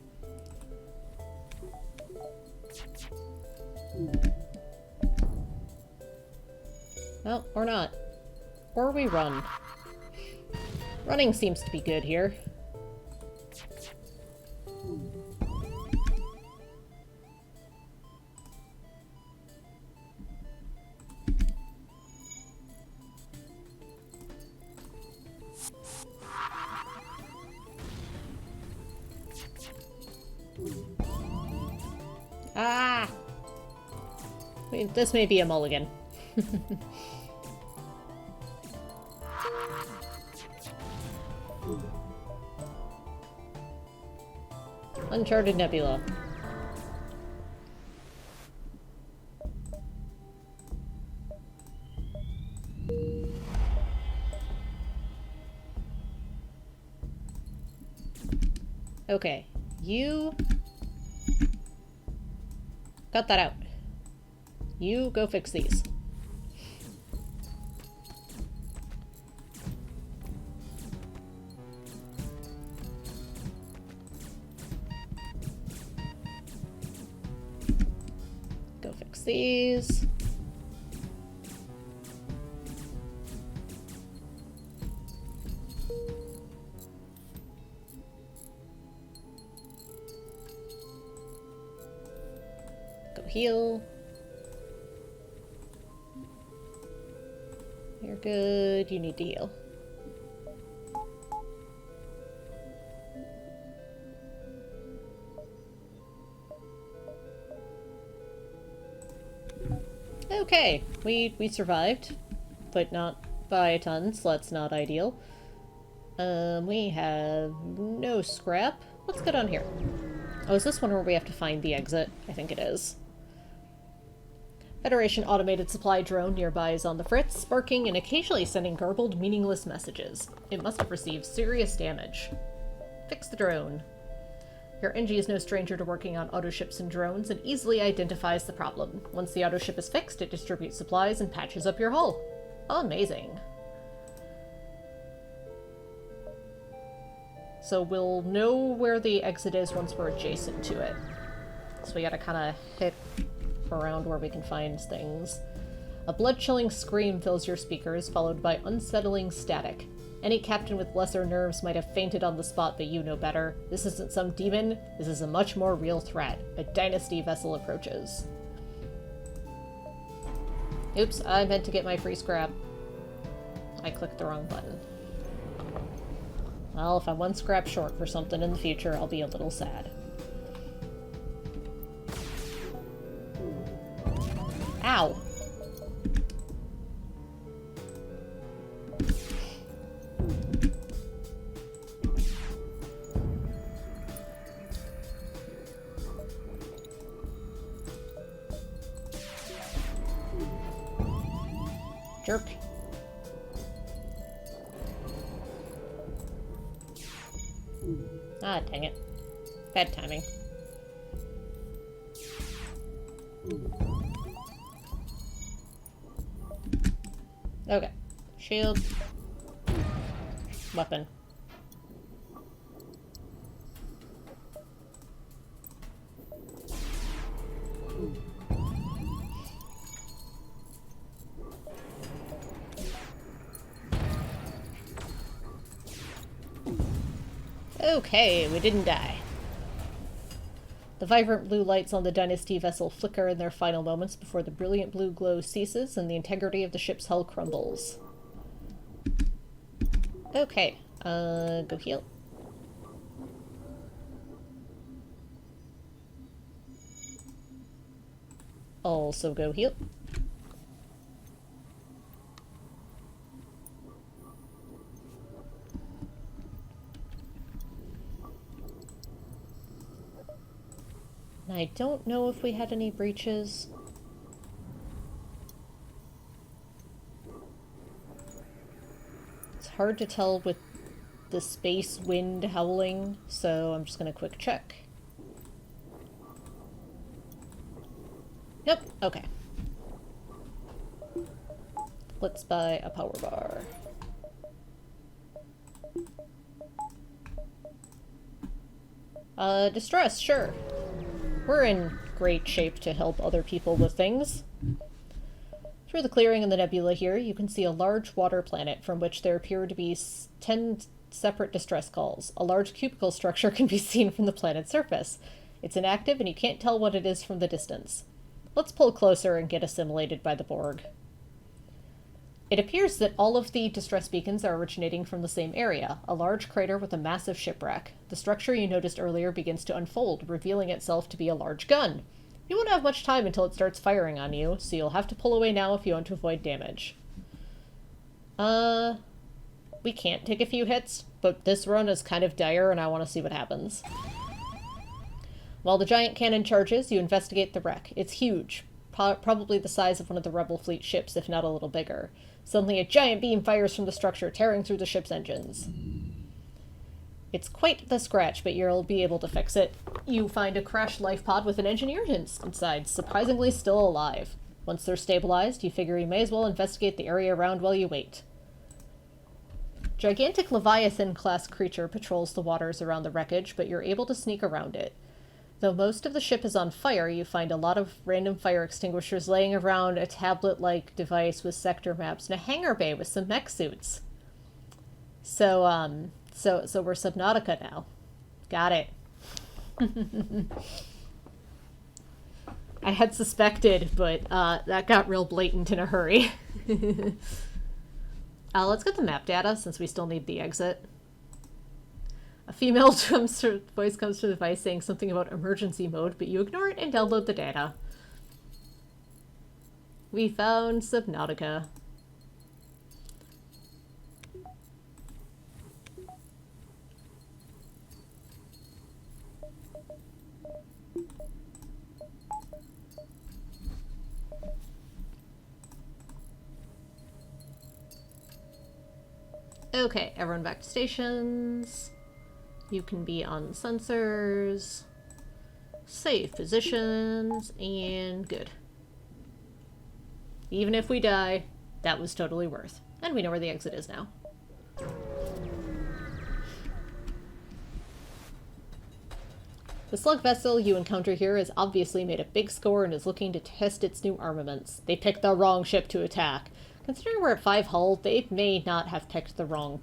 Well, or not. Or we run. Running seems to be good here. Ah! Wait, this may be a mulligan. Uncharted Nebula. Okay, you... cut that out. You go fix these. Go fix these. Go heal. You're good. You need to heal. Okay, we survived, but not by a ton, so that's not ideal. We have no scrap. Let's go down here. Oh, is this one where we have to find the exit? I think it is. Federation automated supply drone nearby is on the fritz, sparking and occasionally sending garbled, meaningless messages. It must have received serious damage. Fix the drone. Your NG is no stranger to working on autoships and drones and easily identifies the problem. Once the autoship is fixed, it distributes supplies and patches up your hull. Amazing. So we'll know where the exit is once we're adjacent to it. So we gotta kinda hit around where we can find things. A blood-chilling scream fills your speakers, followed by unsettling static. Any captain with lesser nerves might have fainted on the spot, but you know better. This isn't some demon, this is a much more real threat. A dynasty vessel approaches. Oops, I meant to get my free scrap. I clicked the wrong button. Well, if I'm one scrap short for something in the future, I'll be a little sad. Ow! Jerk. Ah, dang it. Bad timing. Okay. Shield. Weapon. Okay, we didn't die. The vibrant blue lights on the Dynasty vessel flicker in their final moments before the brilliant blue glow ceases and the integrity of the ship's hull crumbles. Okay, go heal. Also go heal. I don't know if we had any breaches. It's hard to tell with the space wind howling, so I'm just gonna quick check. Nope, okay. Let's buy a power bar. Distress, sure. We're in great shape to help other people with things. Through the clearing in the nebula here, you can see a large water planet from which there appear to be 10 separate distress calls. A large cubicle structure can be seen from the planet's surface. It's inactive and you can't tell what it is from the distance. Let's pull closer and get assimilated by the Borg. It appears that all of the distress beacons are originating from the same area, a large crater with a massive shipwreck. The structure you noticed earlier begins to unfold, revealing itself to be a large gun. You won't have much time until it starts firing on you, so you'll have to pull away now if you want to avoid damage. We can't take a few hits, but this run is kind of dire and I want to see what happens. While the giant cannon charges, you investigate the wreck. It's huge, probably the size of one of the Rebel fleet ships, if not a little bigger. Suddenly a giant beam fires from the structure, tearing through the ship's engines. It's quite the scratch, but you'll be able to fix it. You find a crashed life pod with an engineer inside, surprisingly still alive. Once they're stabilized, you figure you may as well investigate the area around while you wait. Gigantic Leviathan-class creature patrols the waters around the wreckage, but you're able to sneak around it. Though most of the ship is on fire, you find a lot of random fire extinguishers laying around, a tablet-like device with sector maps, and a hangar bay with some mech suits. So we're Subnautica now. Got it. I had suspected, but that got real blatant in a hurry. Let's get the map data, since we still need the exit. A female voice comes to the device saying something about emergency mode, but you ignore it and download the data. We found Subnautica. Okay, everyone back to stations. You can be on sensors. Save positions, and good. Even if we die, that was totally worth. And we know where the exit is now. The Slug vessel you encounter here has obviously made a big score and is looking to test its new armaments. They picked the wrong ship to attack. Considering we're at 5 hull, they may not have picked the wrong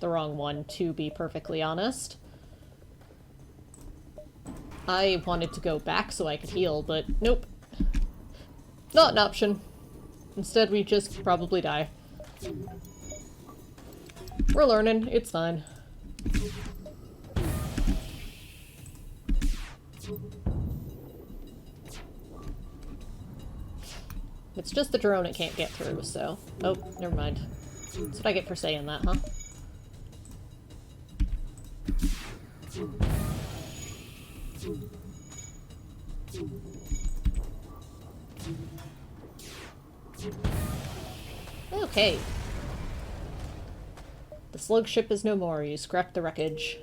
one, to be perfectly honest. I wanted to go back so I could heal, but nope. Not an option. Instead, we just probably die. We're learning. It's fine. It's just the drone it can't get through, so... Oh, never mind. That's what I get for saying that, huh? Okay. The Slug ship is no more. You scrapped the wreckage.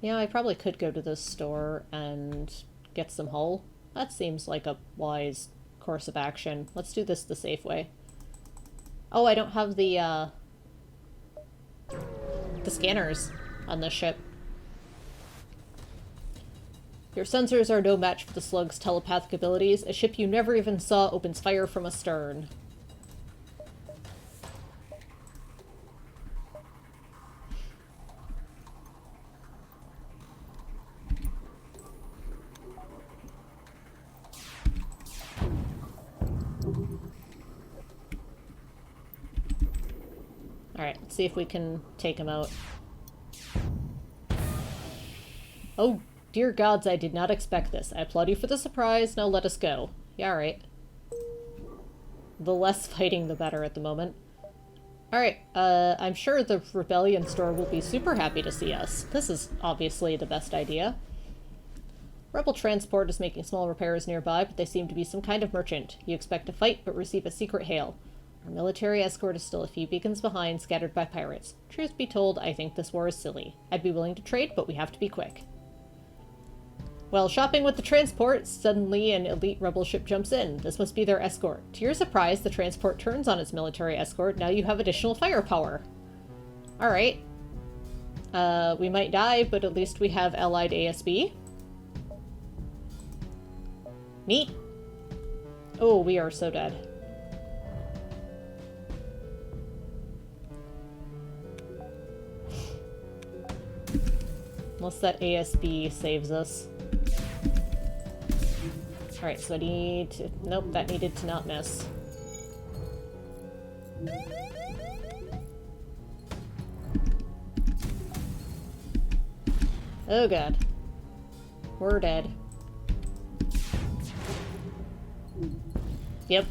Yeah, I probably could go to this store and get some hull. That seems like a wise course of action. Let's do this the safe way. Oh, I don't have the scanners on this ship. Your sensors are no match for the Slug's telepathic abilities. A ship you never even saw opens fire from astern. Alright, let's see if we can take him out. Oh, dear gods, I did not expect this. I applaud you for the surprise. Now let us go. Yeah, alright. The less fighting, the better at the moment. Alright, I'm sure the Rebellion store will be super happy to see us. This is obviously the best idea. Rebel transport is making small repairs nearby, but they seem to be some kind of merchant. You expect to fight, but receive a secret hail. Our military escort is still a few beacons behind, scattered by pirates. Truth be told, I think this war is silly. I'd be willing to trade, but we have to be quick. While shopping with the transport, suddenly an elite rebel ship jumps in. This must be their escort. To your surprise, the transport turns on its military escort. Now you have additional firepower. Alright. We might die, but at least we have allied ASB. Neat. Oh, we are so dead. Unless that ASB saves us. Alright, so I need to... Nope, that needed to not miss. Oh god. We're dead. Yep.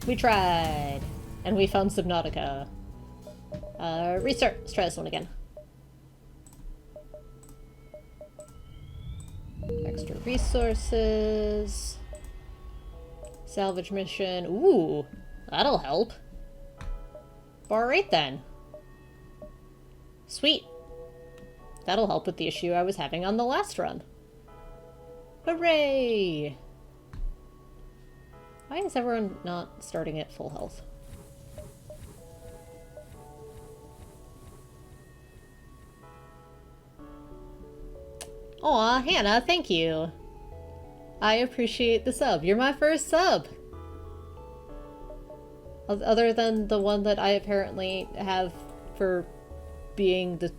We tried! And we found Subnautica. Restart. Let's try this one again. Extra resources. Salvage mission. Ooh, that'll help. Alright then. Sweet. That'll help with the issue I was having on the last run. Hooray! Why is everyone not starting at full health? Aw, Hannah, thank you. I appreciate the sub. You're my first sub! Other than the one that I apparently have for being the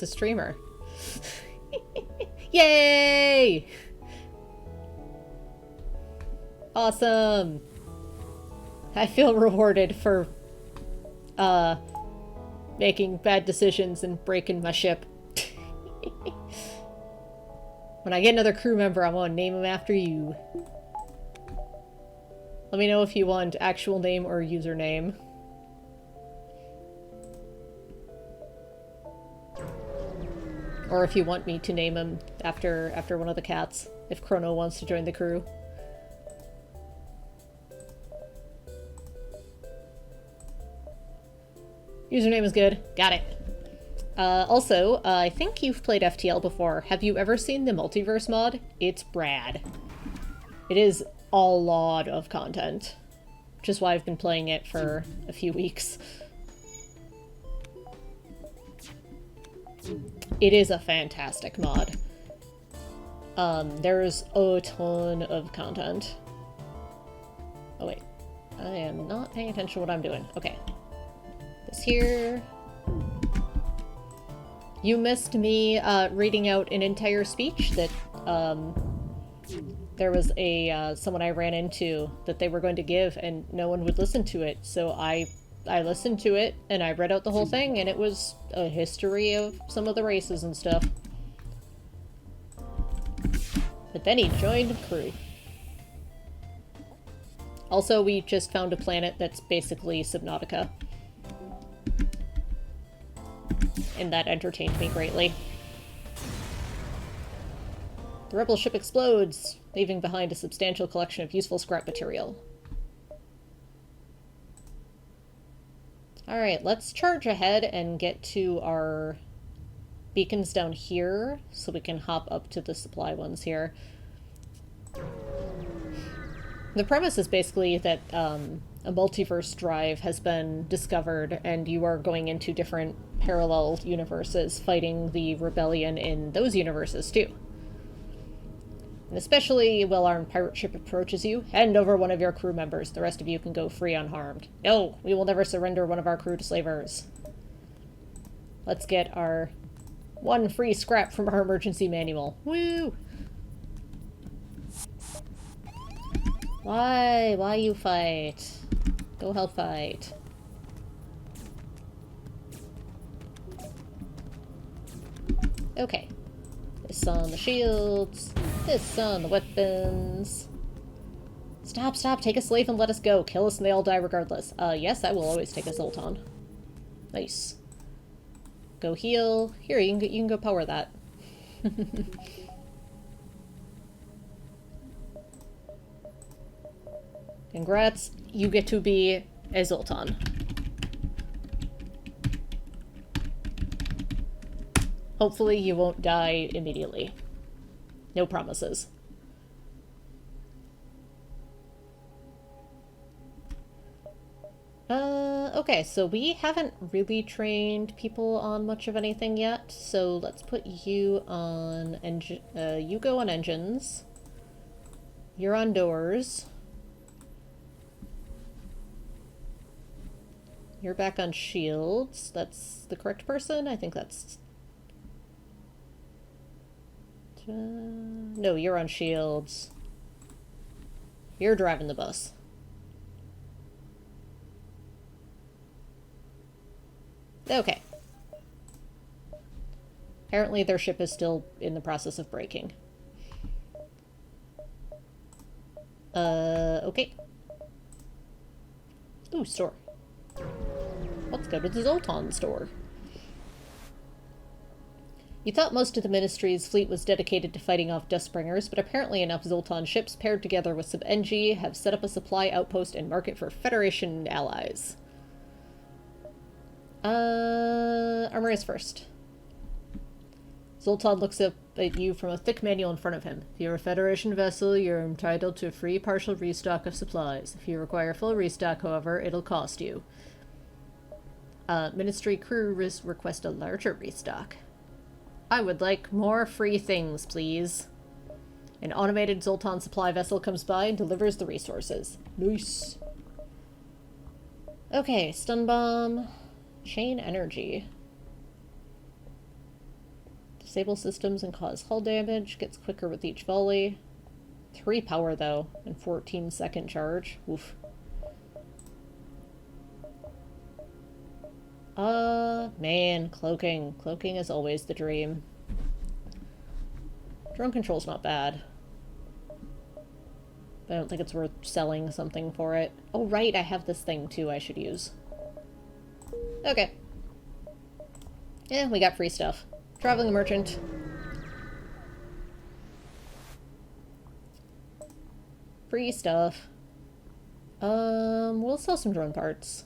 streamer. Yay! Awesome! I feel rewarded for, making bad decisions and breaking my ship. When I get another crew member, I'm gonna name him after you. Let me know if you want actual name or username. Or if you want me to name him after one of the cats, if Chrono wants to join the crew. Username is good. Got it. Also, I think you've played FTL before. Have you ever seen the Multiverse Mod? It's rad. It is a lot of content, which is why I've been playing it for a few weeks. It is a fantastic mod. There's a ton of content. Oh wait, I am not paying attention to what I'm doing. Okay. This here. You missed me reading out an entire speech that there was a someone I ran into that they were going to give and no one would listen to it, so I listened to it and I read out the whole thing, and it was a history of some of the races and stuff. But then he joined the crew. Also, we just found a planet that's basically Subnautica. And that entertained me greatly. The rebel ship explodes, leaving behind a substantial collection of useful scrap material. Alright, let's charge ahead and get to our beacons down here, so we can hop up to the supply ones here. The premise is basically that a multiverse drive has been discovered, and you are going into different parallel universes, fighting the rebellion in those universes too. And especially a well-armed pirate ship approaches you, hand over one of your crew members. The rest of you can go free unharmed. No, we will never surrender one of our crew to slavers. Let's get our one free scrap from our emergency manual. Woo! Why? Why you fight? Go help fight. Okay. This on the shields. This on the weapons. Stop, stop, take a slave and let us go. Kill us and they all die regardless. Yes, I will always take a Zoltan. Nice. Go heal. Here, you can go power that. Congrats, you get to be a Zoltan. Hopefully you won't die immediately. No promises. Okay, so we haven't really trained people on much of anything yet, so let's put you on engine. You go on engines. You're on doors. You're back on shields. That's the correct person? I think that's... no, you're on shields. You're driving the bus. Okay. Apparently their ship is still in the process of breaking. Okay. Ooh, store. Let's go to the Zoltan store. You thought most of the Ministry's fleet was dedicated to fighting off Dustbringers, but apparently enough Zoltan ships paired together with some NG have set up a supply outpost and market for Federation allies. Armor is first. Zoltan looks up at you from a thick manual in front of him. If you're a Federation vessel, you're entitled to a free partial restock of supplies. If you require full restock, however, it'll cost you. Ministry crew request a larger restock. I would like more free things, please. An automated Zoltan supply vessel comes by and delivers the resources. Nice. Okay, stun bomb. Chain energy. Disable systems and cause hull damage. Gets quicker with each volley. 3 power though, and 14-second charge. Oof. Man, cloaking. Cloaking is always the dream. Drone control's not bad. But I don't think it's worth selling something for it. Oh, right, I have this thing, too, I should use. Okay. Yeah, we got free stuff. Traveling merchant. Free stuff. We'll sell some drone parts.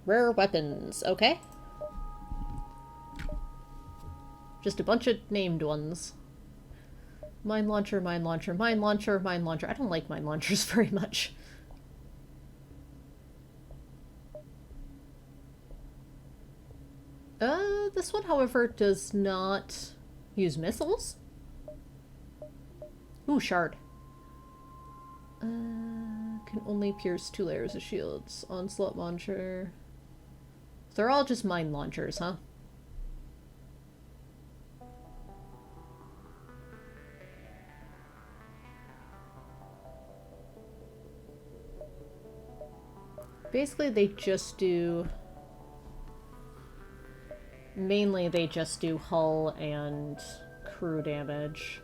Rare weapons, okay. Just a bunch of named ones. Mine launcher, mine launcher, mine launcher, mine launcher. I don't like mine launchers very much. This one, however, does not use missiles. Ooh, shard. Can only pierce 2 layers of shields. Onslaught launcher. They're all just mine launchers, huh? Basically, they just do... Mainly, they just do hull and crew damage.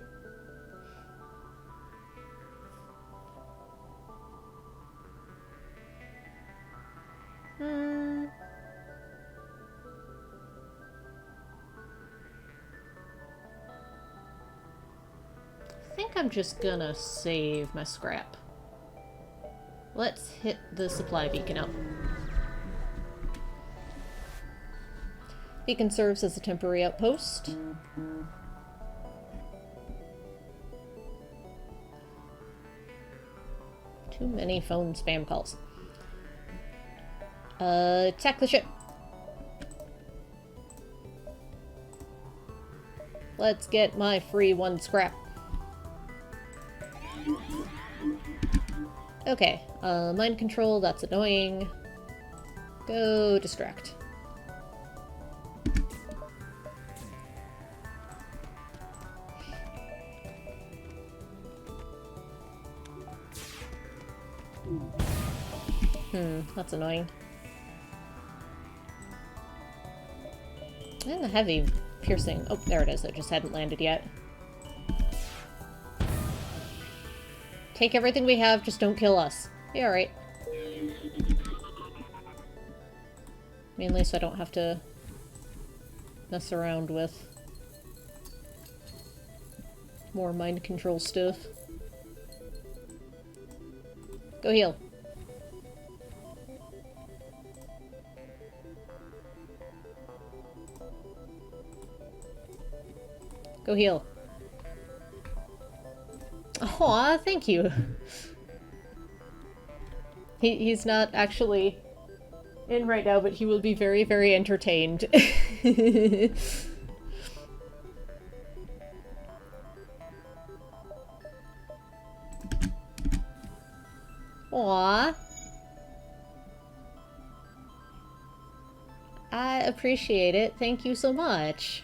I think I'm just gonna save my scrap. Let's hit the supply beacon out. Beacon serves as a temporary outpost. Too many phone spam calls. Attack the ship. Let's get my free 1 scrap. Okay, mind control, that's annoying. Go distract. That's annoying. And the heavy piercing. Oh, there it is. It just hadn't landed yet. Take everything we have, just don't kill us. Be alright. Mainly so I don't have to mess around with more mind control stuff. Go heal. Go heal. Aw, thank you. He's not actually in right now, but he will be very, very entertained. Aw. I appreciate it. Thank you so much.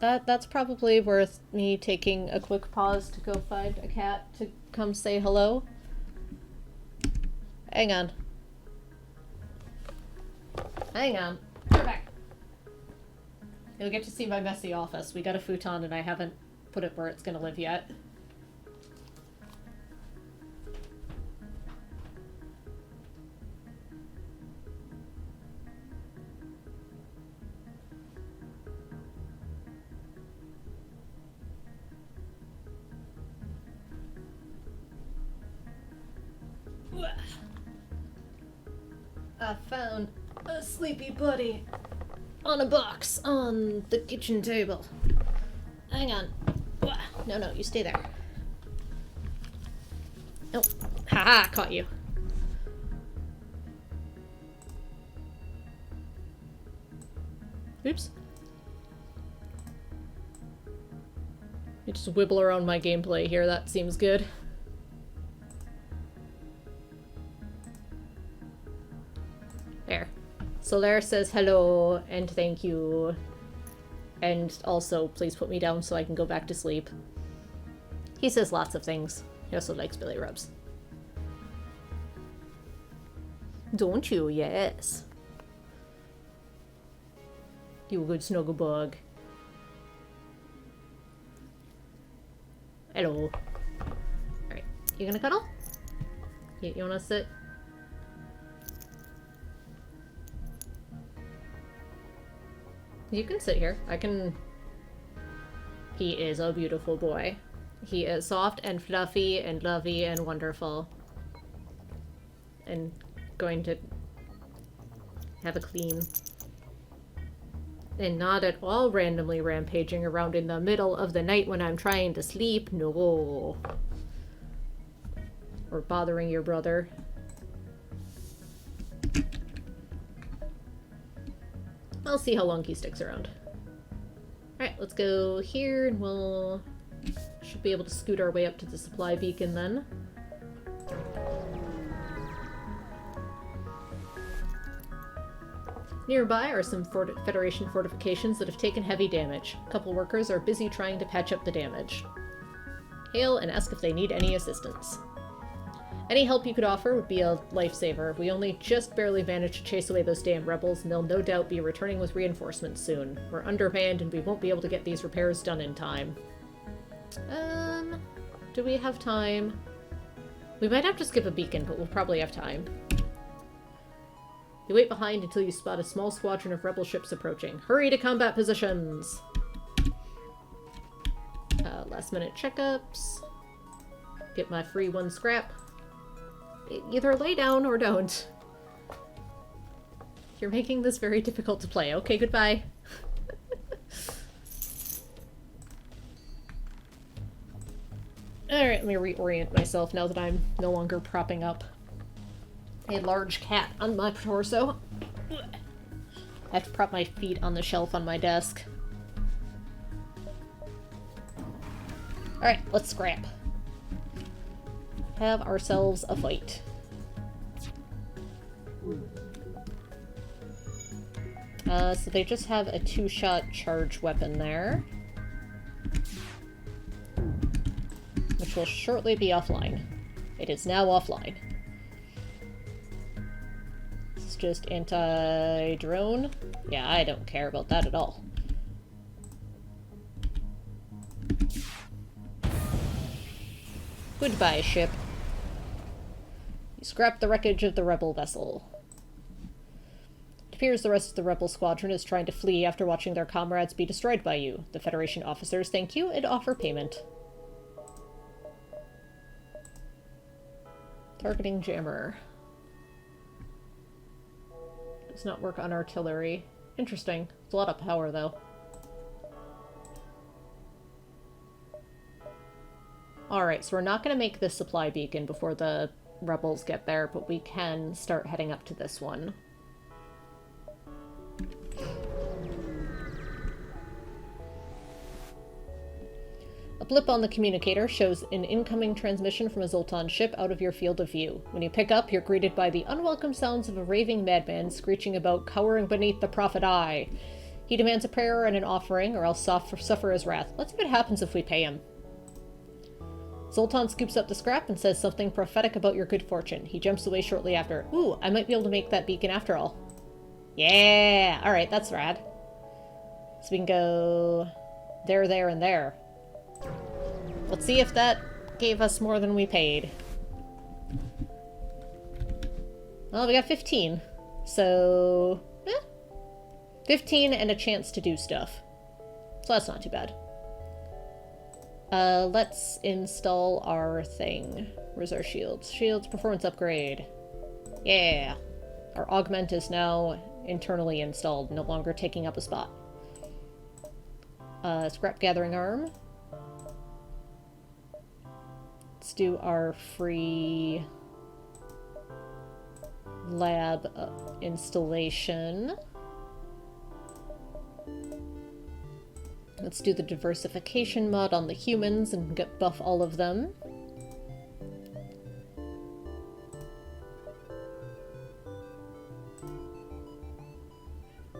That's probably worth me taking a quick pause to go find a cat to come say hello. Hang on. Hang on. Come back. You'll get to see my messy office. We got a futon and I haven't put it where it's gonna live yet. I found a sleepy buddy on a box on the kitchen table. Hang on. No, you stay there. Oh, haha, caught you. Oops. You just wibble around my gameplay here, that seems good. There. Solaire says hello and thank you. And also, please put me down so I can go back to sleep. He says lots of things. He also likes Billy Rubs. Don't you? Yes. You a good snuggle bug. Hello. Alright. You gonna cuddle? You wanna sit? You can sit here. I can... He is a beautiful boy. He is soft and fluffy and lovey and wonderful. And going to have a clean. And not at all randomly rampaging around in the middle of the night when I'm trying to sleep. No. Or bothering your brother. I'll see how long he sticks around. Alright, let's go here and we'll... should be able to scoot our way up to the supply beacon then. Nearby are some Federation fortifications that have taken heavy damage. A couple workers are busy trying to patch up the damage. Hail and ask if they need any assistance. Any help you could offer would be a lifesaver. We only just barely managed to chase away those damn rebels, and they'll no doubt be returning with reinforcements soon. We're undermanned and we won't be able to get these repairs done in time. Do we have time? We might have to skip a beacon, but we'll probably have time. You wait behind until you spot a small squadron of rebel ships approaching. Hurry to combat positions! Last minute checkups. Get my free 1 scrap. Either lay down or don't. You're making this very difficult to play. Okay, goodbye. Alright, let me reorient myself now that I'm no longer propping up a large cat on my torso. I have to prop my feet on the shelf on my desk. Alright, let's scrap. Have ourselves a fight. So they just have a 2-shot charge weapon there. Which will shortly be offline. It is now offline. It's just anti-drone. Yeah, I don't care about that at all. Goodbye, ship. You scrapped the wreckage of the rebel vessel. It appears the rest of the rebel squadron is trying to flee after watching their comrades be destroyed by you. The Federation officers thank you and offer payment. Targeting jammer. Does not work on artillery. Interesting. It's a lot of power, though. Alright, so we're not going to make this supply beacon before the rebels get there, but we can start heading up to this one. A blip on the communicator shows an incoming transmission from a Zoltan ship out of your field of view. When you pick up, you're greeted by the unwelcome sounds of a raving madman screeching about cowering beneath the prophet eye. He demands a prayer and an offering, or else suffer his wrath. Let's see what happens if we pay him. Zoltan scoops up the scrap and says something prophetic about your good fortune. He jumps away shortly after. Ooh, I might be able to make that beacon after all. Yeah! Alright, that's rad. So we can go there, there, and there. Let's see if that gave us more than we paid. Well, we got 15. So, 15 and a chance to do stuff. So that's not too bad. Let's install our thing. Where's our shields? Shields, performance upgrade. Yeah! Our augment is now internally installed, no longer taking up a spot. Scrap gathering arm. Let's do our free lab installation. Let's do the diversification mod on the humans and buff all of them.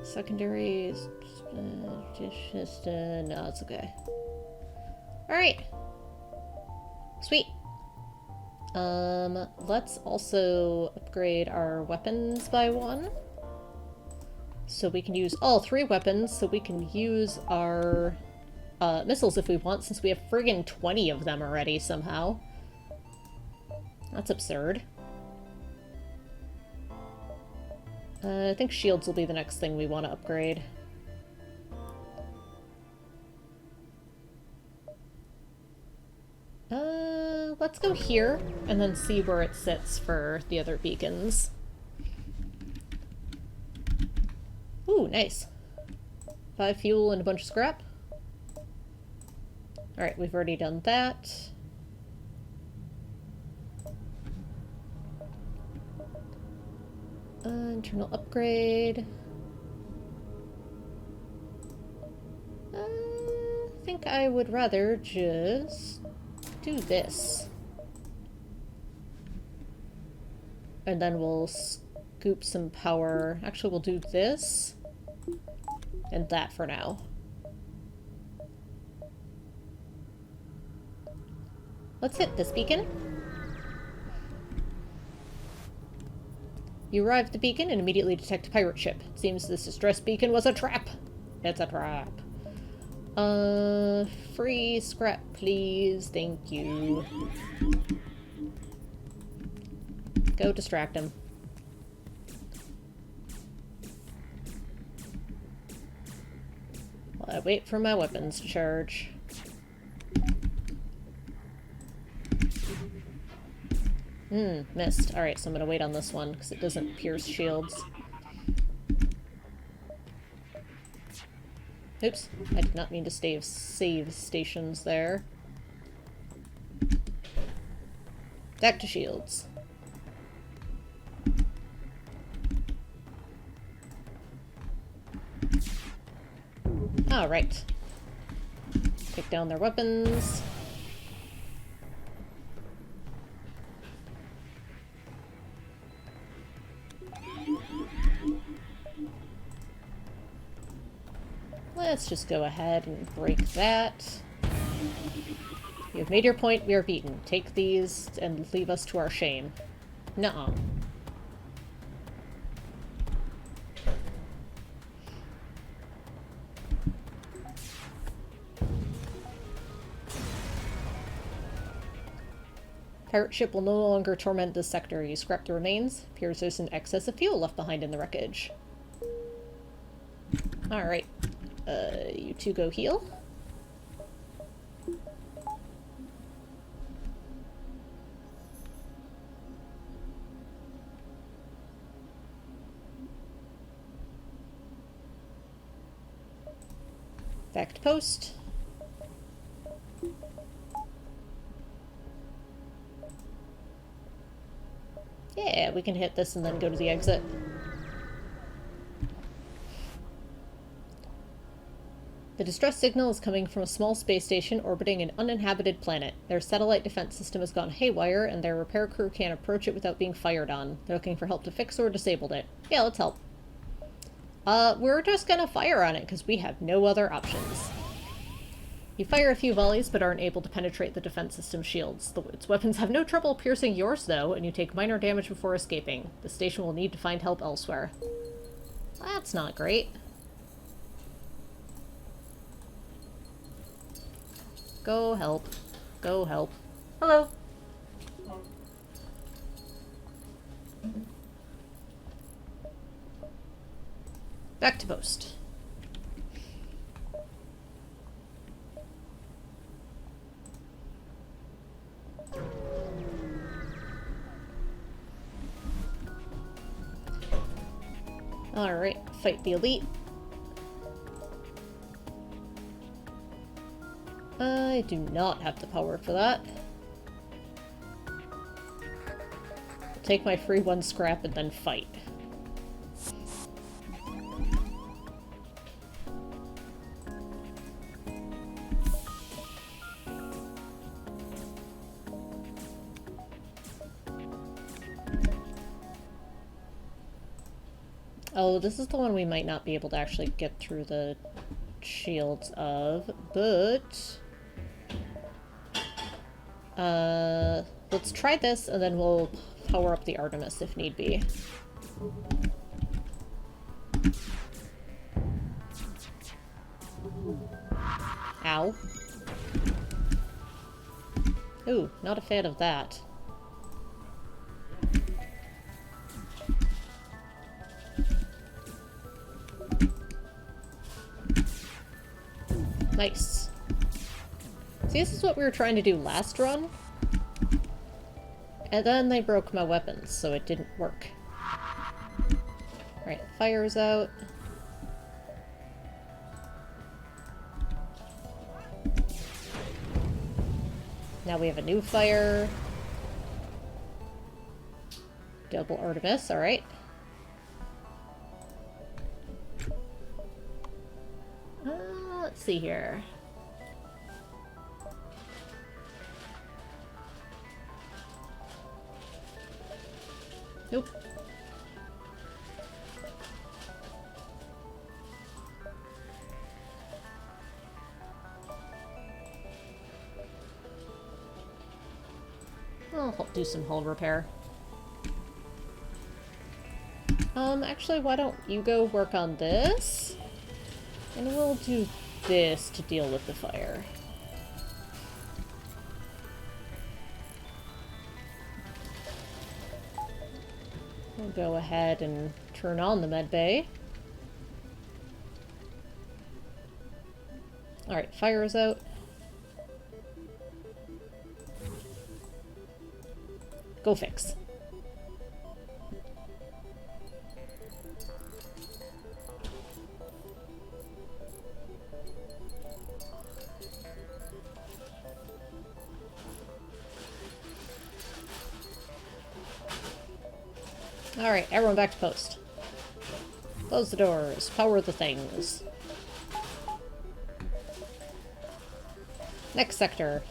Secondaries. No, it's okay. Alright. Sweet. Let's also upgrade our weapons by 1. So we can use all 3 weapons, so we can use our missiles if we want, since we have friggin' 20 of them already somehow. That's absurd. I think shields will be the next thing we want to upgrade. Let's go here, and then see where it sits for the other beacons. Ooh, nice. 5 fuel and a bunch of scrap. Alright, we've already done that. Internal upgrade. I think I would rather just do this. And then we'll scoop some power. Actually, we'll do this and that for now. Let's hit this beacon. You arrive at the beacon and immediately detect a pirate ship. It seems this distress beacon was a trap. It's a trap. Free scrap, please. Thank you. Go distract him. While I wait for my weapons to charge. Missed. Alright, so I'm gonna wait on this one, because it doesn't pierce shields. Oops, I did not mean to save stations there. Back to shields. Alright. Take down their weapons. Let's just go ahead and break that. You've made your point, we are beaten. Take these and leave us to our shame. Nuh-uh. Pirate ship will no longer torment this sector. You scrap the remains. Appears there's an excess of fuel left behind in the wreckage. Alright. You two go heal. Back to post. Yeah, we can hit this and then go to the exit. The distress signal is coming from a small space station orbiting an uninhabited planet. Their satellite defense system has gone haywire, and their repair crew can't approach it without being fired on. They're looking for help to fix or disable it. Yeah, let's help. We're just gonna fire on it, because we have no other options. You fire a few volleys, but aren't able to penetrate the defense system's shields. Its weapons have no trouble piercing yours, though, and you take minor damage before escaping. The station will need to find help elsewhere. That's not great. Go help. Go help. Hello. Back to post. Alright, fight the elite. I do not have the power for that. I'll take my free 1 scrap and then fight. Oh, this is the one we might not be able to actually get through the shields of, but let's try this, and then we'll power up the Artemis if need be. Ow. Ooh, not a fan of that. Nice. See, this is what we were trying to do last run. And then they broke my weapons, so it didn't work. Alright, fire's out. Now we have a new fire. Double Artemis, alright. Let's see here. Nope. I'll do some hull repair. Actually, why don't you go work on this? And we'll do this to deal with the fire. We'll go ahead and turn on the medbay. Alright, fire is out. Go fix. Alright, everyone back to post. Close the doors. Power the things. Next sector.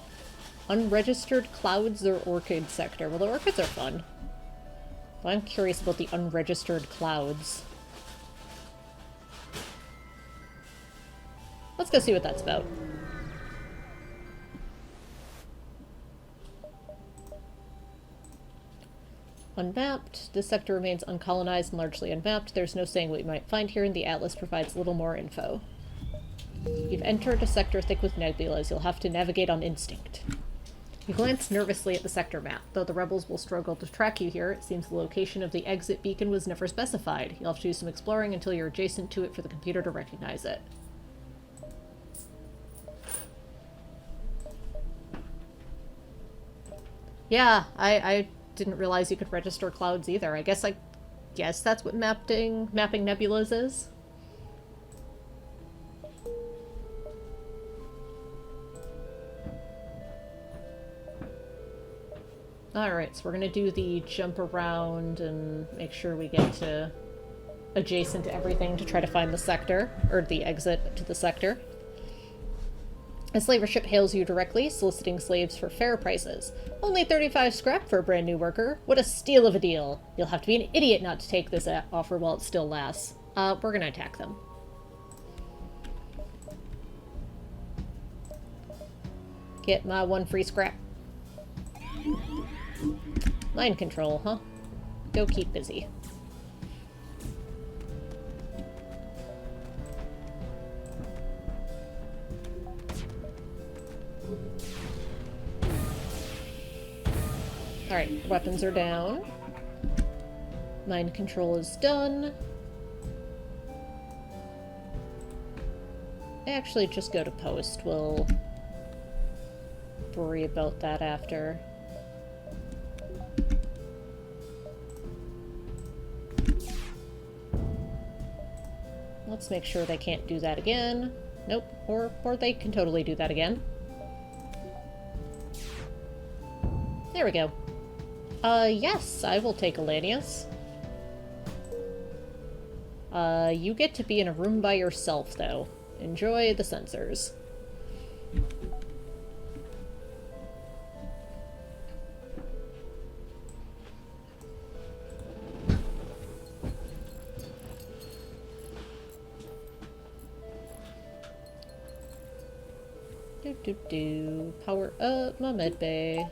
Unregistered clouds or orchid sector. Well, the orchids are fun. But I'm curious about the unregistered clouds. Let's go see what that's about. Unmapped. This sector remains uncolonized and largely unmapped. There's no saying what you might find here, and the atlas provides little more info. You've entered a sector thick with nebulas. You'll have to navigate on instinct. You glance nervously at the sector map. Though the rebels will struggle to track you here, it seems the location of the exit beacon was never specified. You'll have to do some exploring until you're adjacent to it for the computer to recognize it. Yeah, I didn't realize you could register clouds either. I guess that's what mapping nebulas is. Alright, so we're gonna do the jump around and make sure we get to adjacent to everything to try to find the sector, or the exit to the sector. A slaver ship hails you directly, soliciting slaves for fair prices. Only 35 scrap for a brand new worker. What a steal of a deal. You'll have to be an idiot not to take this offer while it still lasts. We're gonna attack them. Get my one free scrap. Mind control, huh? Go keep busy. Alright, weapons are down. Mind control is done. Actually, just go to post. We'll worry about that after. Let's make sure they can't do that again. Nope, or they can totally do that again. There we go. Yes, I will take Alanius. You get to be in a room by yourself, though. Enjoy the sensors. Power up my medbay.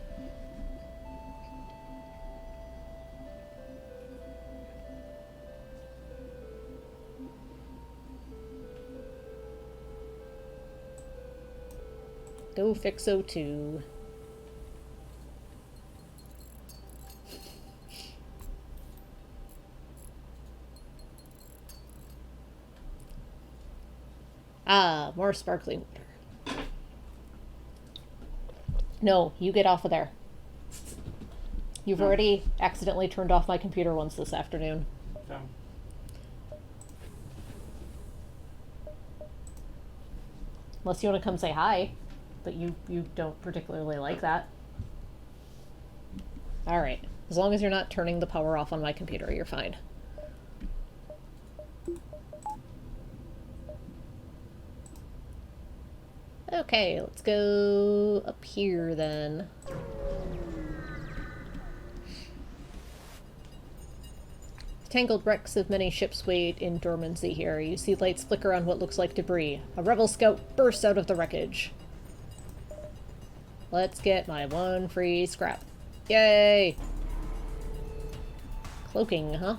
Go fix O2. Ah, more sparkling water. No, you get off of there. You've already accidentally turned off my computer once this afternoon. Yeah. Unless you want to come say hi, but you don't particularly like that. Alright, as long as you're not turning the power off on my computer, you're fine. Okay, let's go up here then. Tangled wrecks of many ships wait in dormancy here. You see lights flicker on what looks like debris. A rebel scout bursts out of the wreckage. Let's get my one free scrap. Yay! Cloaking, huh?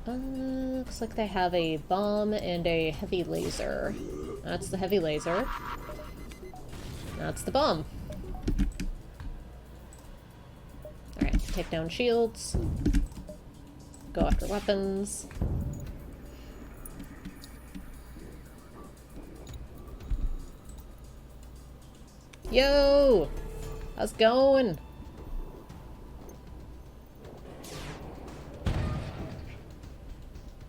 Looks like they have a bomb and a heavy laser. That's the heavy laser. That's the bomb. Alright, take down shields. Go after weapons. Yo! How's it going?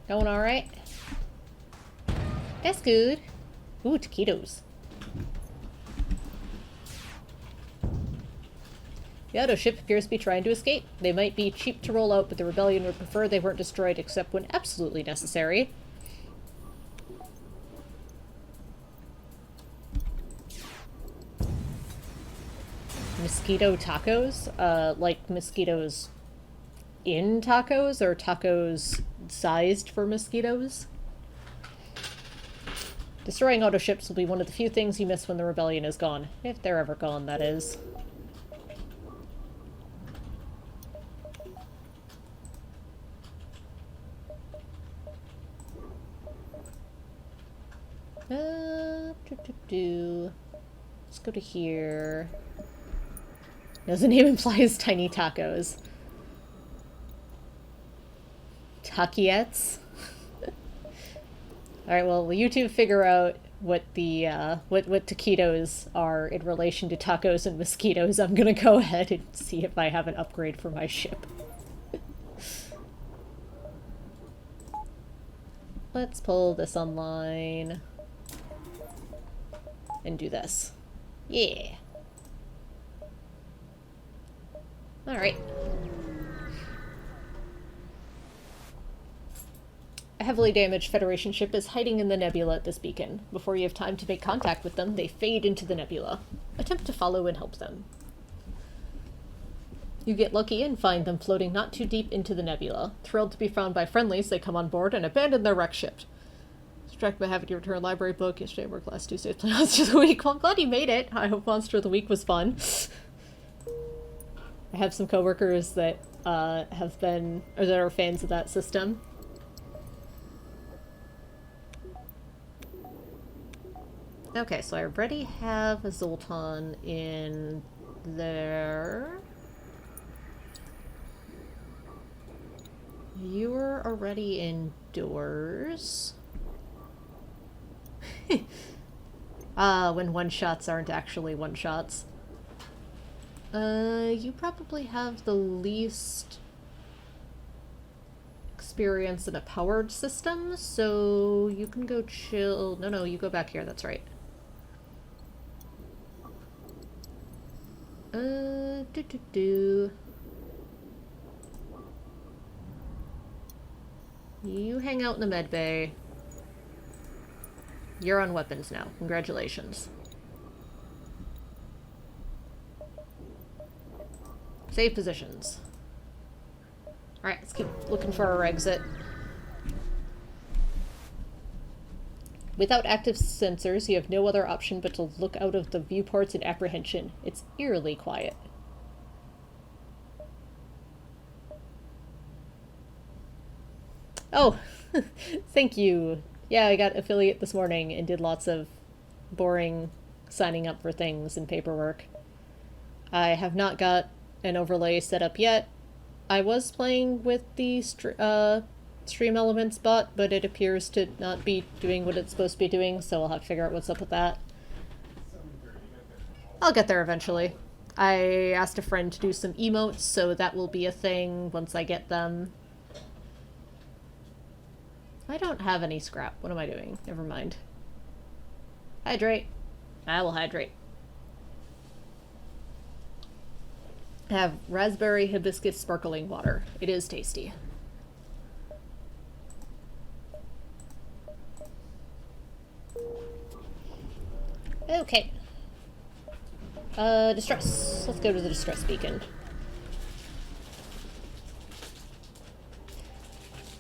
Going alright? That's good. Ooh, taquitos. The auto ship appears to be trying to escape. They might be cheap to roll out, but the rebellion would prefer they weren't destroyed except when absolutely necessary. Mosquito tacos? Like mosquitoes in tacos, or tacos sized for mosquitoes? Destroying auto ships will be one of the few things you miss when the rebellion is gone. If they're ever gone, that is. Let's go to here. As the name implies, tiny tacos. Takiettes? Alright, well, you two figure out what the, what taquitos are in relation to tacos and mosquitoes. I'm gonna go ahead and see if I have an upgrade for my ship. Let's pull this online. And do this. Yeah. Alright. A heavily damaged Federation ship is hiding in the nebula at this beacon. Before you have time to make contact with them, they fade into the nebula. Attempt to follow and help them. You get lucky and find them floating not too deep into the nebula. Thrilled to be found by friendlies, they come on board and abandon their wreck ship. Distracted by having to return a library book. Yesterday I worked last Tuesday playing Monster of the Week. Well, I'm glad you made it. I hope Monster of the Week was fun. I have some coworkers that have been, or that are fans of that system. Okay, so I already have a Zoltan in there. You were already indoors. When one-shots aren't actually one-shots. You probably have the least experience in a powered system, so you can go chill. No, you go back here, that's right. You hang out in the med bay. You're on weapons now. Congratulations. Save positions. Alright, let's keep looking for our exit. Without active sensors, you have no other option but to look out of the viewports in apprehension. It's eerily quiet. Oh, thank you, Yeah, I got affiliate this morning and did lots of boring signing up for things and paperwork. I have not got an overlay set up yet. I was playing with the stream elements bot, but it appears to not be doing what it's supposed to be doing, so I'll have to figure out what's up with that. I'll get there eventually. I asked a friend to do some emotes, so that will be a thing once I get them. I don't have any scrap. What am I doing? Never mind. Hydrate. I will hydrate. I have raspberry hibiscus sparkling water. It is tasty. Okay. Distress. Let's go to the distress beacon.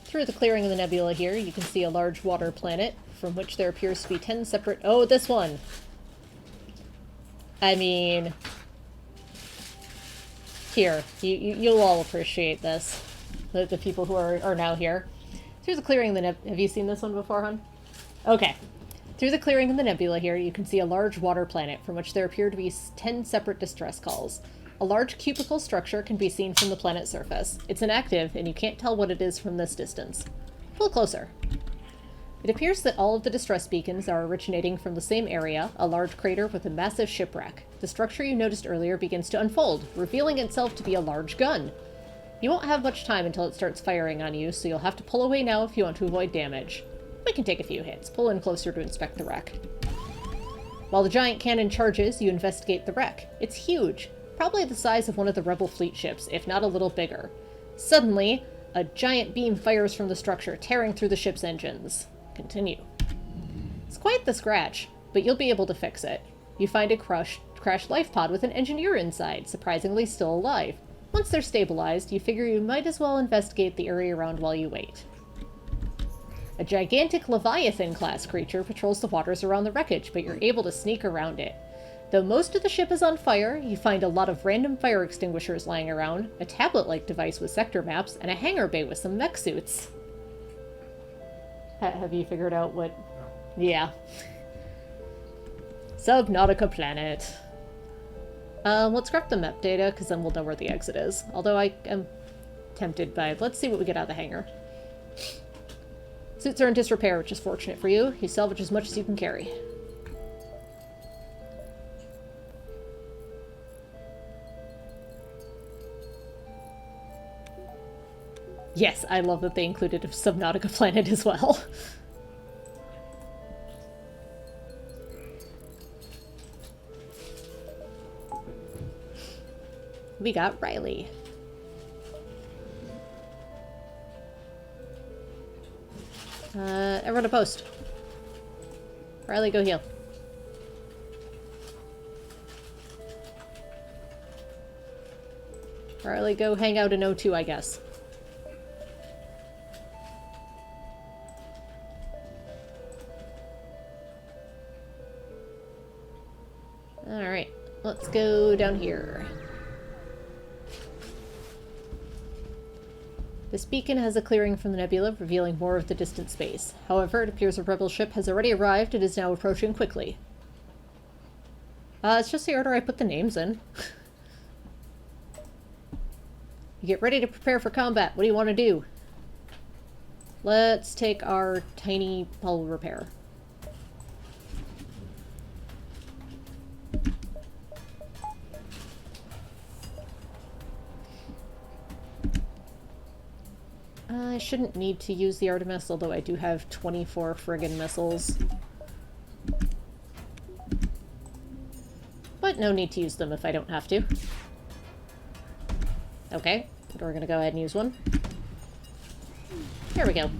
Through the clearing of the nebula here, you can see a large water planet, from which there appears to be 10 separate... Oh, this one! I mean... Here. You'll all appreciate this. The people who are now here. Through the clearing of the nebula... Have you seen this one before, hon? Okay. Through the clearing of the nebula here, you can see a large water planet, from which there appear to be 10 separate distress calls. A large cubicle structure can be seen from the planet's surface. It's inactive, and you can't tell what it is from this distance. Pull closer. It appears that all of the distress beacons are originating from the same area, a large crater with a massive shipwreck. The structure you noticed earlier begins to unfold, revealing itself to be a large gun. You won't have much time until it starts firing on you, so you'll have to pull away now if you want to avoid damage. We can take a few hits. Pull in closer to inspect the wreck. While the giant cannon charges, you investigate the wreck. It's huge. Probably the size of one of the rebel fleet ships, if not a little bigger. Suddenly, a giant beam fires from the structure, tearing through the ship's engines. Continue. It's quite the scratch, but you'll be able to fix it. You find a crashed life pod with an engineer inside, surprisingly still alive. Once they're stabilized, you figure you might as well investigate the area around while you wait. A gigantic Leviathan-class creature patrols the waters around the wreckage, but you're able to sneak around it. Though most of the ship is on fire, you find a lot of random fire extinguishers lying around, a tablet-like device with sector maps, and a hangar bay with some mech suits. Have you figured out what... Yeah. Subnautica Planet. Let's grab the map data, because then we'll know where the exit is. Although I am tempted by... Let's see what we get out of the hangar. Suits are in disrepair, which is fortunate for you. You salvage as much as you can carry. Yes, I love that they included a Subnautica Planet as well. We got Riley. Everyone to post. Riley, go heal. Riley, go hang out in O2, I guess. Alright, let's go down here. This beacon has a clearing from the nebula, revealing more of the distant space. However, it appears a rebel ship has already arrived and is now approaching quickly. It's just the order I put the names in. You get ready to prepare for combat. What do you want to do? Let's take our tiny hull repair. I shouldn't need to use the Artemis, although I do have 24 friggin' missiles. But no need to use them if I don't have to. Okay, we're gonna go ahead and use one. There we go.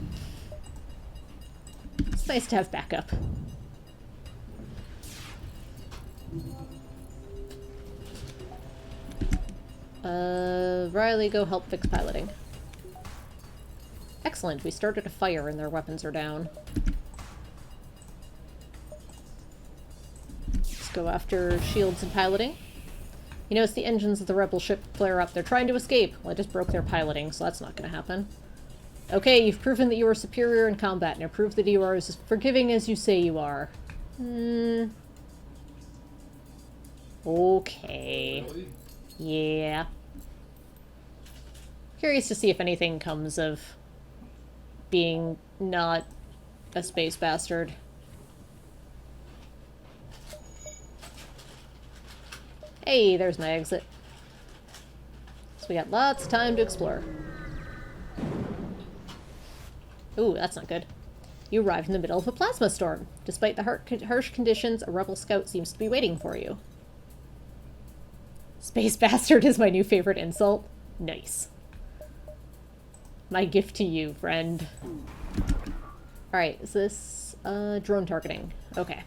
It's nice to have backup. Riley, go help fix piloting. Excellent, we started a fire and their weapons are down. Let's go after shields and piloting. You notice the engines of the rebel ship flare up. They're trying to escape. Well, I just broke their piloting, so that's not gonna happen. Okay, you've proven that you are superior in combat. Now prove that you are as forgiving as you say you are. Okay. Really? Yeah. Curious to see if anything comes of being not a space bastard. Hey, there's my exit. So we got lots of time to explore. Ooh, that's not good. You arrived in the middle of a plasma storm. Despite the harsh conditions, a rebel scout seems to be waiting for you. Space bastard is my new favorite insult. Nice. My gift to you, friend. Alright, is this drone targeting? Okay.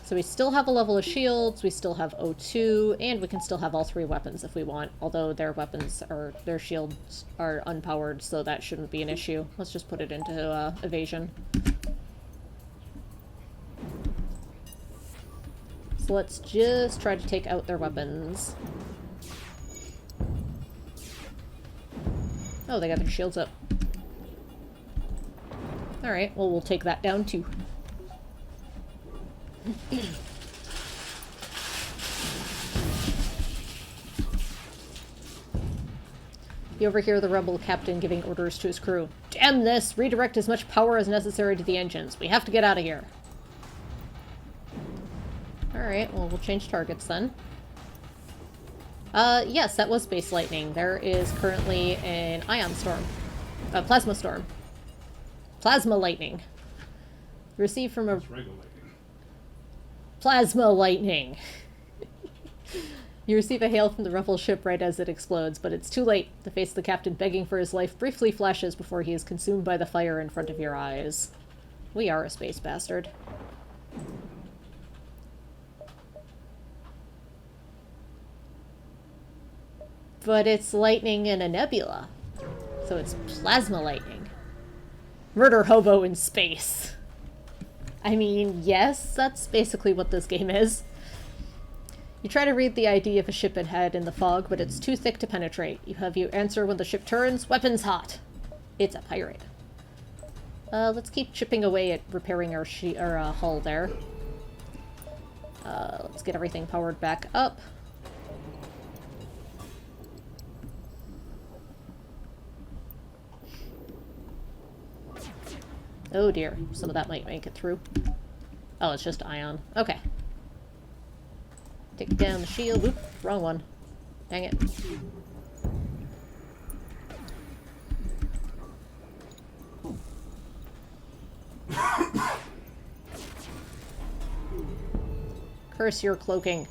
So we still have a level of shields, we still have O2, and we can still have all 3 weapons if we want, although their weapons or their shields are unpowered, so that shouldn't be an issue. Let's just put it into evasion. So let's just try to take out their weapons. Oh, they got their shields up. Alright, well, we'll take that down too. You overhear the rebel captain giving orders to his crew. Damn this! Redirect as much power as necessary to the engines. We have to get out of here. Alright, well, we'll change targets then. Yes, that was space lightning. There is currently an ion storm. A plasma storm. Plasma lightning. Received from a... It's regular lightning. Plasma lightning. You receive a hail from the rebel ship right as it explodes, but it's too late. The face of the captain begging for his life briefly flashes before he is consumed by the fire in front of your eyes. We are a space bastard. But it's lightning in a nebula. So it's plasma lightning. Murder hobo in space. I mean, yes, that's basically what this game is. You try to read the ID of a ship ahead in the fog, but it's too thick to penetrate. You have your answer when the ship turns. Weapons hot. It's a pirate. Let's keep chipping away at repairing our hull there. Let's get everything powered back up. Oh dear, some of that might make it through. Oh, it's just ion. Okay. Take down the shield. Oop, wrong one. Dang it. Curse your cloaking.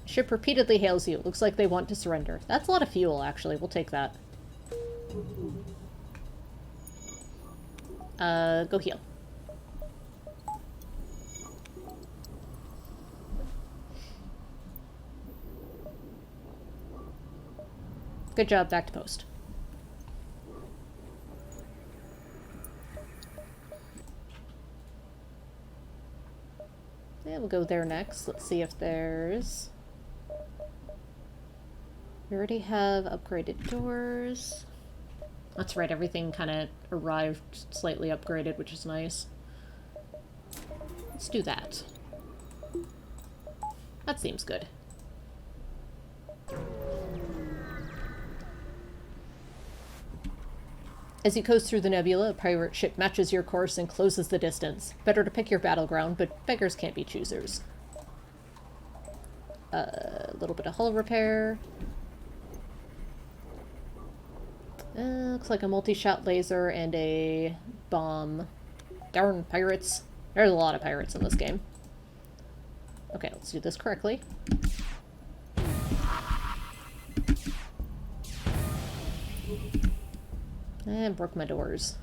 Ship repeatedly hails you. Looks like they want to surrender. That's a lot of fuel, actually. We'll take that. Go heal. Good job, back to post. Yeah, we'll go there next. Let's see if there's... We already have upgraded doors. That's right, everything kind of arrived slightly upgraded, which is nice. Let's do that. That seems good. As you coast through the nebula, a pirate ship matches your course and closes the distance. Better to pick your battleground, but beggars can't be choosers. A little bit of hull repair. Looks like a multi-shot laser and a bomb. Darn pirates. There's a lot of pirates in this game. Okay, let's do this correctly. And broke my doors.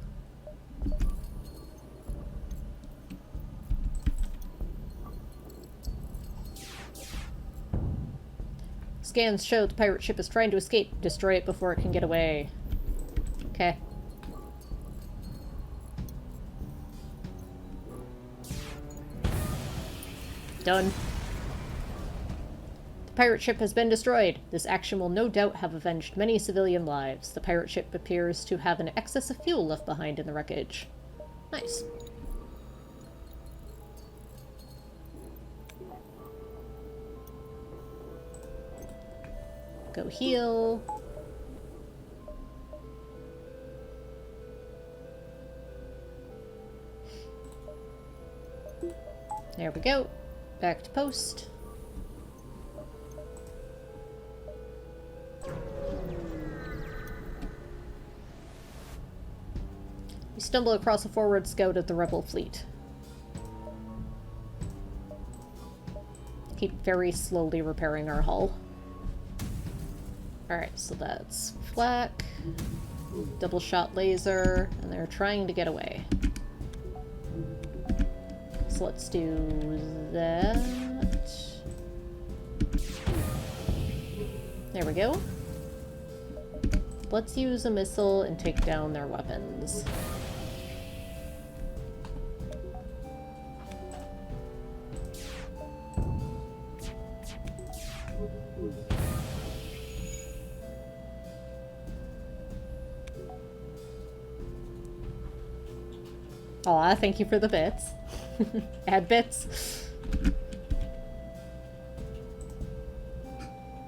Scans show the pirate ship is trying to escape. Destroy it before it can get away. Okay. Done. The pirate ship has been destroyed. This action will no doubt have avenged many civilian lives. The pirate ship appears to have an excess of fuel left behind in the wreckage. Nice. Go heal. There we go. Back to post. We stumble across a forward scout of the rebel fleet. Keep very slowly repairing our hull. Alright, so that's flak, double shot laser, and they're trying to get away. So let's do that. There we go. Let's use a missile and take down their weapons. Aw, thank you for the bits. Add bits.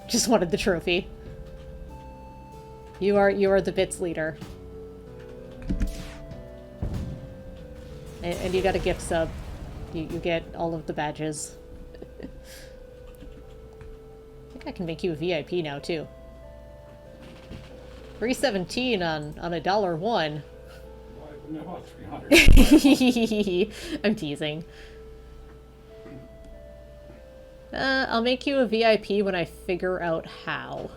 Just wanted the trophy. You are the bits leader. And you got a gift sub. You get all of the badges. I think I can make you a VIP now too. $3.17 on $1.01. No, 300. I'm teasing. I'll make you a VIP when I figure out how.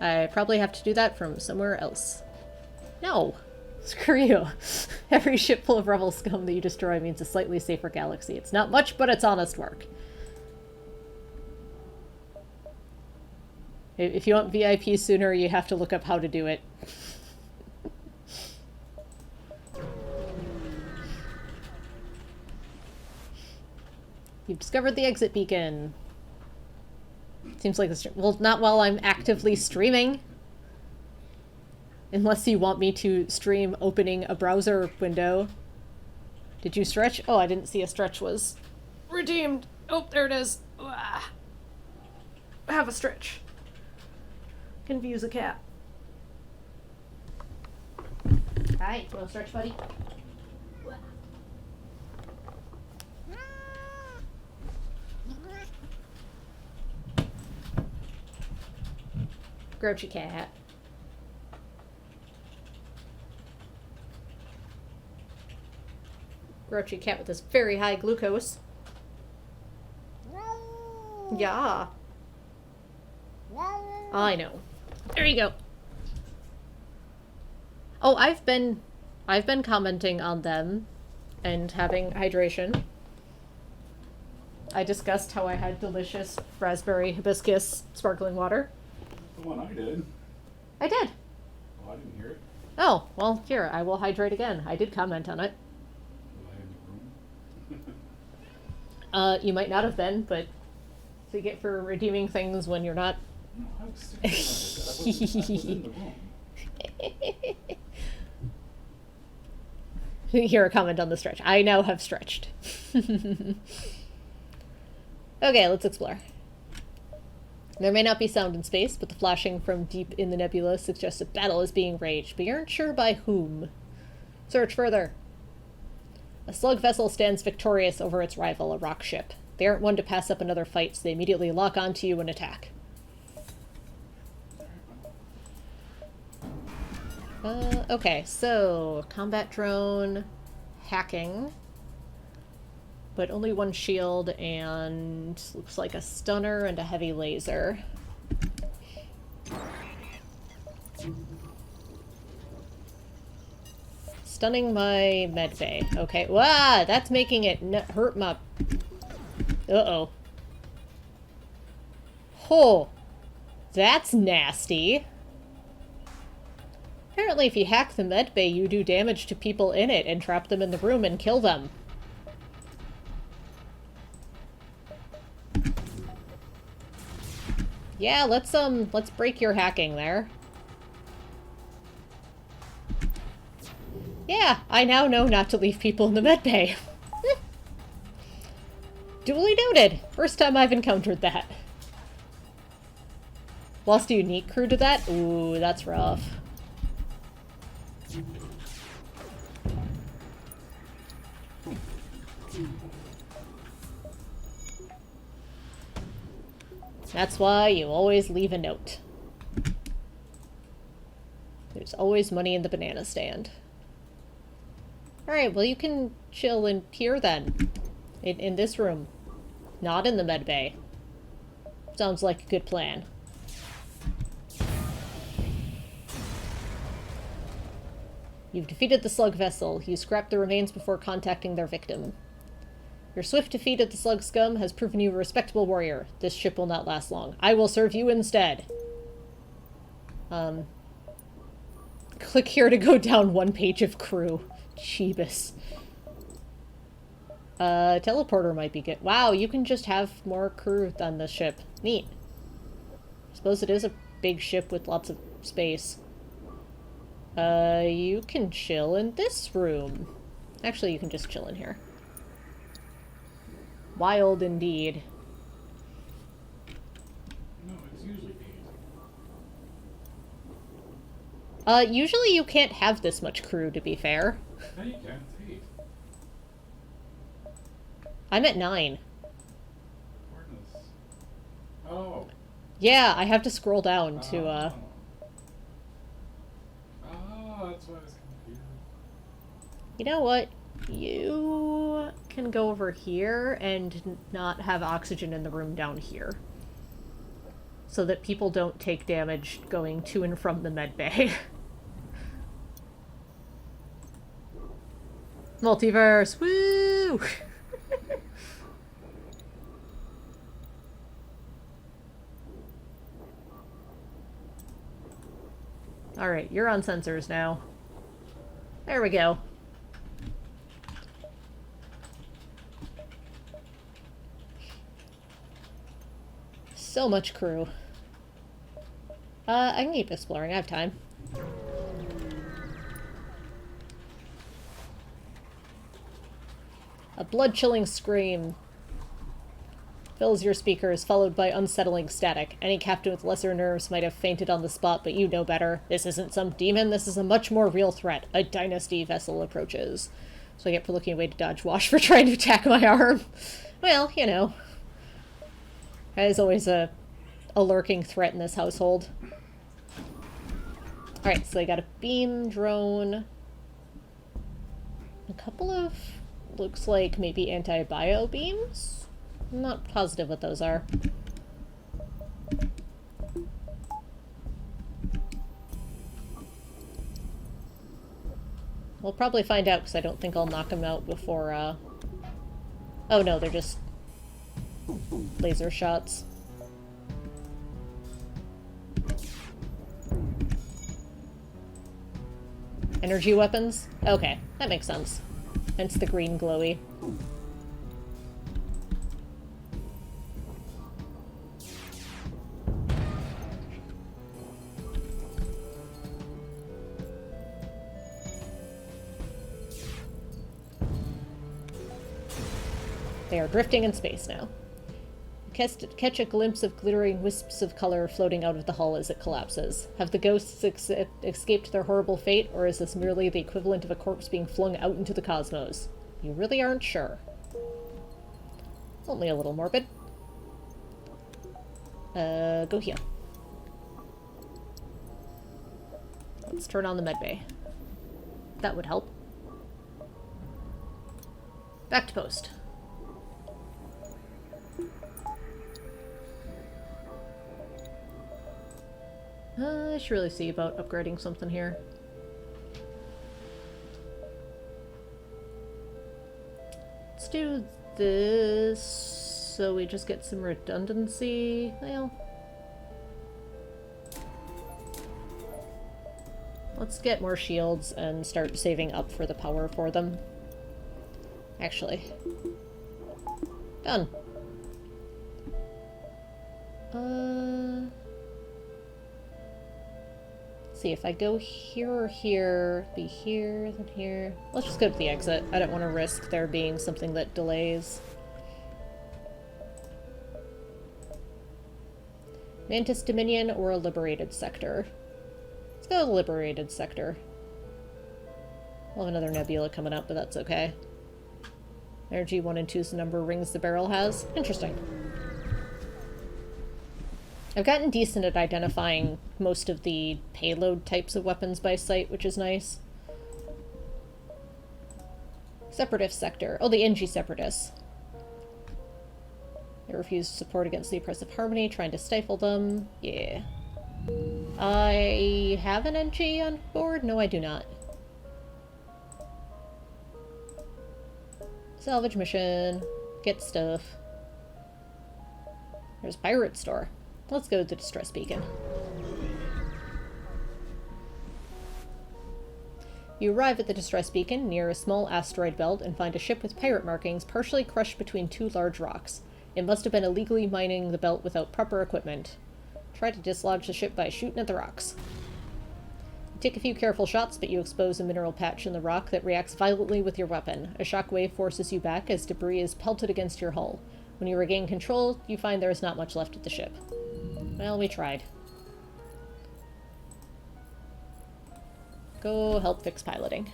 I probably have to do that from somewhere else. No! Screw you. Every ship full of rebel scum that you destroy means a slightly safer galaxy. It's not much, but it's honest work. If you want VIP sooner, you have to look up how to do it. You've discovered the exit beacon. Seems like this. Well, not while I'm actively streaming. Unless you want me to stream opening a browser window. Did you stretch? Oh, I didn't see a stretch was redeemed. Oh, there it is. Ah. Have a stretch. Confuse a cat. Hi, you want to stretch, buddy? Grouchy cat. Grouchy cat with this very high glucose. Yeah. I know. There you go. Oh, I've been commenting on them and having hydration. I discussed how I had delicious raspberry hibiscus sparkling water. The one I did. I did. Oh, I didn't hear it. Oh, well, here, I will hydrate again. I did comment on it. Was I in the room? You might not have been, but so you get for redeeming things when you're not. No, I was sitting there. I was in the room. Here, a comment on the stretch. I now have stretched. Okay, let's explore. There may not be sound in space, but the flashing from deep in the nebula suggests a battle is being waged, but you aren't sure by whom. Search further. A slug vessel stands victorious over its rival, a rock ship. They aren't one to pass up another fight, so they immediately lock onto you and attack. Okay, so combat drone, hacking, but only one shield and looks like a stunner and a heavy laser. Stunning my medbay. Okay, wow, that's making it hurt my... Uh-oh. Oh, that's nasty. Apparently if you hack the medbay, you do damage to people in it and trap them in the room and kill them. Yeah, let's break your hacking there. Yeah, I now know not to leave people in the medbay. Duly noted. First time I've encountered that. Lost a unique crew to that? Ooh, that's rough. That's why you always leave a note. There's always money in the banana stand. Alright, well you can chill in here then. In this room. Not in the med bay. Sounds like a good plan. You've defeated the Slug vessel. You scrapped the remains before contacting their victim. Your swift defeat of the Slug scum has proven you a respectable warrior. This ship will not last long. I will serve you instead. Click here to go down one page of crew. Jeebus. Teleporter might be good. Wow, you can just have more crew on the ship. Neat. I suppose it is a big ship with lots of space. You can chill in this room. Actually, you can just chill in here. Wild indeed. No, it's usually 8. Usually you can't have this much crew, to be fair. No, you can't. It's 8. I'm at 9. Goodness. Oh. Yeah, I have to scroll down to, Oh, that's why I was confused. You know what? You can go over here and not have oxygen in the room down here. So that people don't take damage going to and from the med bay. Multiverse! Woo! Alright, you're on sensors now. There we go. So much crew. I can keep exploring, I have time. A blood-chilling scream fills your speakers, followed by unsettling static. Any captain with lesser nerves might have fainted on the spot, but you know better. This isn't some demon, this is a much more real threat. A dynasty vessel approaches. So I get for looking away to dodge Wash for trying to attack my arm. Well, you know. There's always a lurking threat in this household. Alright, so I got a beam drone. A couple of, looks like maybe anti-bio beams? I'm not positive what those are. We'll probably find out, because I don't think I'll knock them out before, Oh no, they're just laser shots. Energy weapons? Okay, that makes sense. Hence the green glowy. They are drifting in space now. Catch a glimpse of glittering wisps of color floating out of the hull as it collapses. Have the ghosts escaped their horrible fate, or is this merely the equivalent of a corpse being flung out into the cosmos? You really aren't sure. Only a little morbid. Go here. Let's turn on the medbay. That would help. Back to post. I should really see about upgrading something here. Let's do this so we just get some redundancy. Well, let's get more shields and start saving up for the power for them. Actually. Done. See, if I go here or here, be here, then here. Let's just go to the exit. I don't want to risk there being something that delays. Mantis Dominion or a liberated sector? Let's go to the liberated sector. We'll have another nebula coming up, but that's okay. Energy 1 and 2 is the number of rings the barrel has. Interesting. I've gotten decent at identifying most of the payload types of weapons by sight, which is nice. Separatist sector. Oh, the NG Separatists. They refuse support against the oppressive harmony, trying to stifle them. Yeah. I have an NG on board? No, I do not. Salvage mission. Get stuff. There's a pirate store. Let's go to the distress beacon. You arrive at the distress beacon near a small asteroid belt and find a ship with pirate markings partially crushed between two large rocks. It must have been illegally mining the belt without proper equipment. Try to dislodge the ship by shooting at the rocks. You take a few careful shots, but you expose a mineral patch in the rock that reacts violently with your weapon. A shockwave forces you back as debris is pelted against your hull. When you regain control, you find there is not much left of the ship. Well, we tried. Go help fix piloting.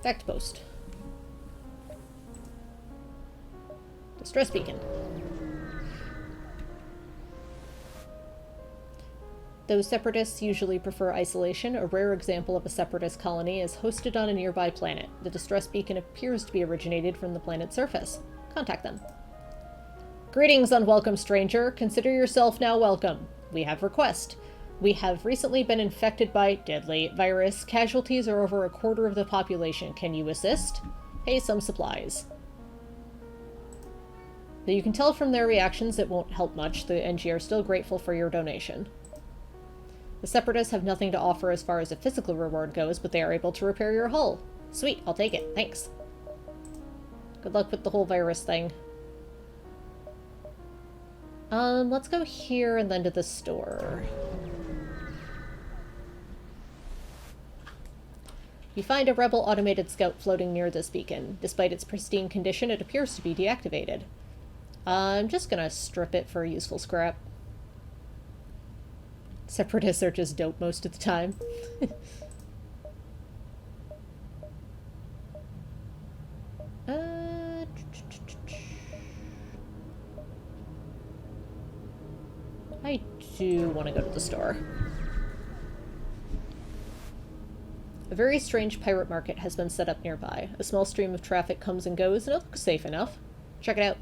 Back to post. Distress beacon. Though separatists usually prefer isolation, a rare example of a separatist colony is hosted on a nearby planet. The distress beacon appears to be originated from the planet's surface. Contact them. Greetings, unwelcome stranger. Consider yourself now welcome. We have request. We have recently been infected by deadly virus. Casualties are over a quarter of the population. Can you assist? Pay some supplies. Though you can tell from their reactions it won't help much, the NG are still grateful for your donation. The Separatists have nothing to offer as far as a physical reward goes, but they are able to repair your hull. Sweet, I'll take it. Thanks. Good luck with the whole virus thing. Let's go here and then to the store. You find a rebel automated scout floating near this beacon. Despite its pristine condition, it appears to be deactivated. I'm just gonna strip it for useful scrap. Separatists are just dope most of the time. I do want to go to the store. A very strange pirate market has been set up nearby. A small stream of traffic comes and goes, and it looks safe enough. Check it out.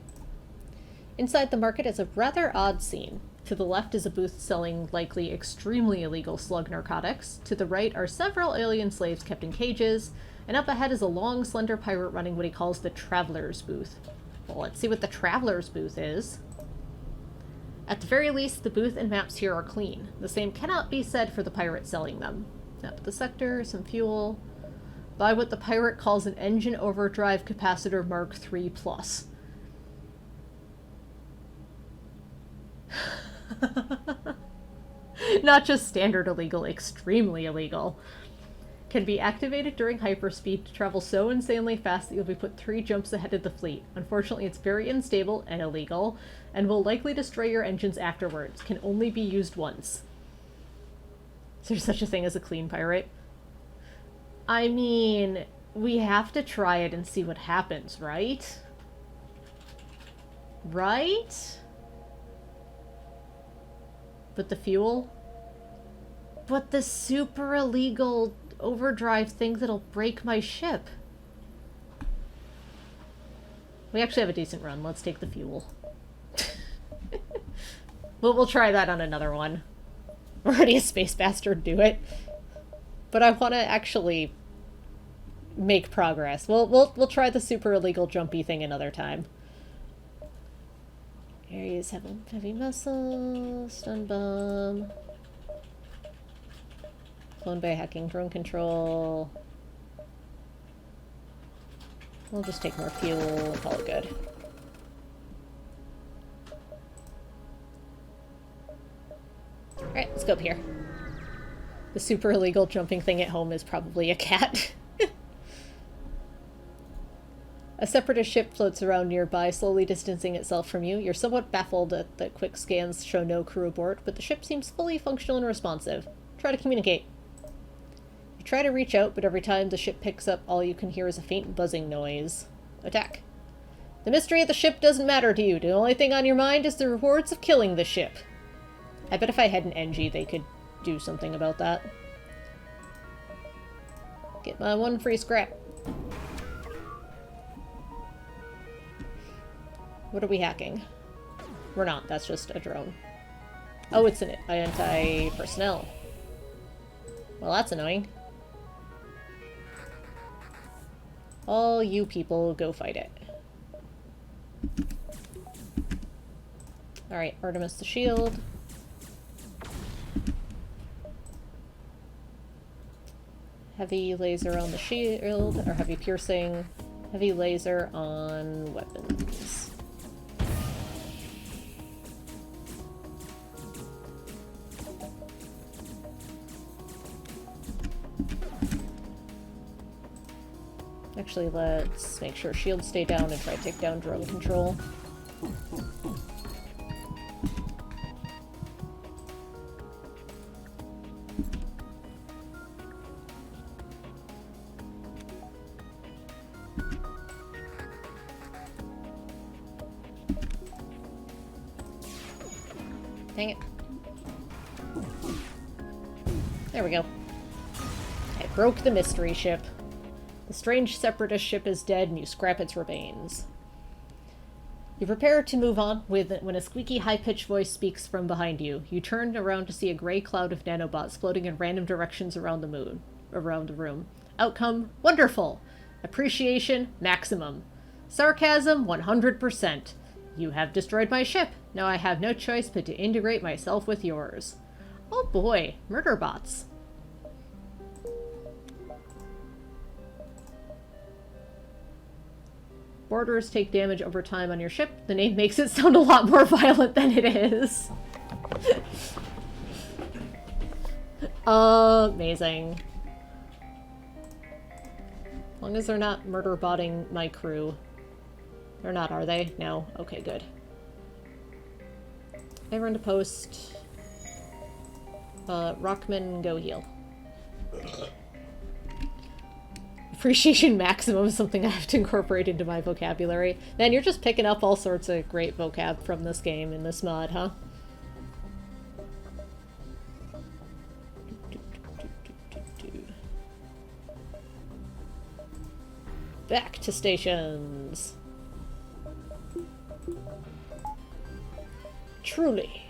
Inside the market is a rather odd scene. To the left is a booth selling likely extremely illegal slug narcotics. To the right are several alien slaves kept in cages. And up ahead is a long, slender pirate running what he calls the Traveler's Booth. Well, let's see what the Traveler's Booth is. At the very least, the booth and maps here are clean. The same cannot be said for the pirate selling them. Up the sector, some fuel. Buy what the pirate calls an engine overdrive capacitor Mark III Plus. Not just standard illegal, extremely illegal. Can be activated during hyperspeed to travel so insanely fast that you'll be put 3 jumps ahead of the fleet. Unfortunately, it's very unstable and illegal, and will likely destroy your engines afterwards. Can only be used once. Is there such a thing as a clean pirate? I mean, we have to try it and see what happens, right? Right? But the fuel? But the super illegal overdrive thing that'll break my ship. We actually have a decent run. Let's take the fuel. We'll try that on another one. We're already a space bastard, do it. But I want to actually make progress. We'll try the super illegal jumpy thing another time. Areas have heavy muscle, stun bomb. Flown by hacking drone control. We'll just take more fuel and call it good. Alright, let's go up here. The super illegal jumping thing at home is probably a cat. A separatist ship floats around nearby, slowly distancing itself from you. You're somewhat baffled that the quick scans show no crew aboard, but the ship seems fully functional and responsive. Try to communicate. You try to reach out, but every time the ship picks up, all you can hear is a faint buzzing noise. Attack. The mystery of the ship doesn't matter to you. The only thing on your mind is the rewards of killing the ship. I bet if I had an NG, they could do something about that. Get my one free scrap. What are we hacking? We're not, that's just a drone. Oh, it's an anti-personnel. Well, that's annoying. All you people, go fight it. Alright, Artemis the shield. Heavy laser on the shield, or heavy piercing. Heavy laser on weapons. Actually, let's make sure shields stay down and try to take down drone control. Dang it. There we go. I broke the mystery ship. The strange separatist ship is dead, and you scrap its remains. You prepare to move on when a squeaky, high-pitched voice speaks from behind you. You turn around to see a gray cloud of nanobots floating in random directions around the room. Outcome, wonderful. Appreciation, maximum. Sarcasm, 100%. You have destroyed my ship. Now I have no choice but to integrate myself with yours. Oh boy, murder bots. Boarders take damage over time on your ship. The name makes it sound a lot more violent than it is. Amazing. As long as they're not murder botting my crew. They're not, are they? No? Okay, good. I run to post. Rockman, go heal. Appreciation maximum is something I have to incorporate into my vocabulary. Man, you're just picking up all sorts of great vocab from this game in this mod, huh? Back to stations. Truly.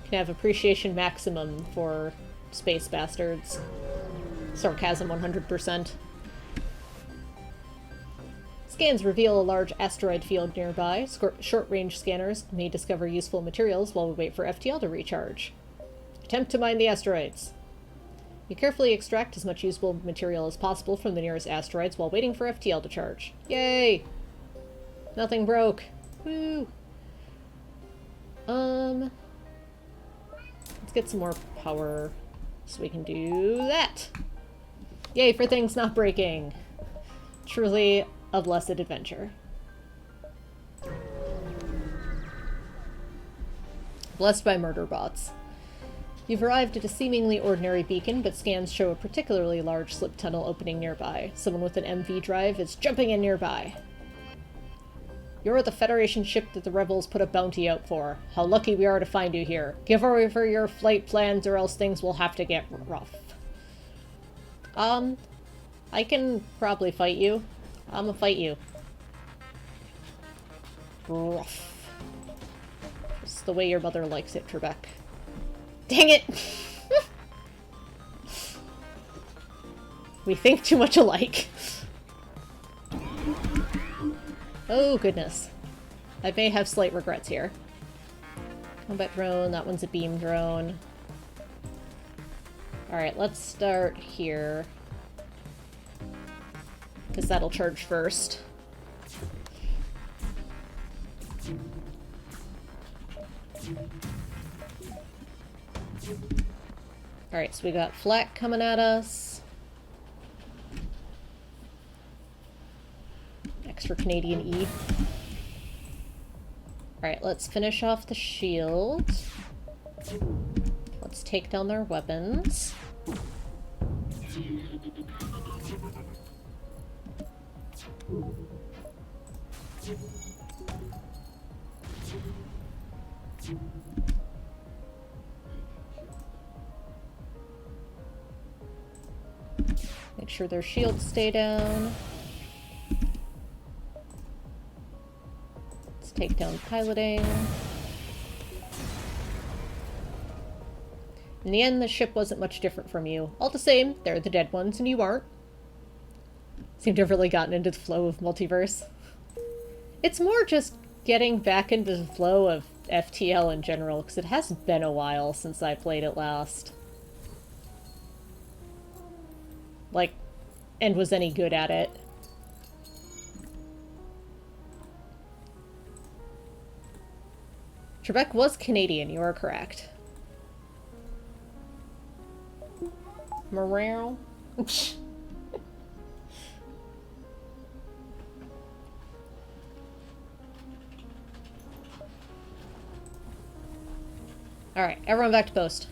Can have appreciation maximum for space bastards. Sarcasm 100%. Scans reveal a large asteroid field nearby. Short-range scanners may discover useful materials while we wait for FTL to recharge. Attempt to mine the asteroids. You carefully extract as much usable material as possible from the nearest asteroids while waiting for FTL to charge. Yay! Nothing broke. Woo! Let's get some more power so we can do that. Yay for things not breaking. Truly a blessed adventure. Blessed by murder bots. You've arrived at a seemingly ordinary beacon, but scans show a particularly large slip tunnel opening nearby. Someone with an MV drive is jumping in nearby. You're the Federation ship that the rebels put a bounty out for. How lucky we are to find you here. Give over your flight plans or else things will have to get rough. I can probably fight you. I'm gonna fight you. Rough. It's the way your mother likes it, Trebek. Dang it! We think too much alike. Oh, goodness. I may have slight regrets here. Combat drone, that one's a beam drone. Alright, let's start here. because that'll charge first. Alright, so we got flak coming at us. Extra Canadian E. Alright, let's finish off the shield. Let's take down their weapons. Make sure their shields stay down. Let's take down piloting. In the end, the ship wasn't much different from you. All the same, they're the dead ones and you aren't. Seem to have really gotten into the flow of multiverse. It's more just getting back into the flow of FTL in general, because it has been a while since I played it last. Like, and was any good at it. Trebek was Canadian, you are correct. Morale. Alright, everyone back to post.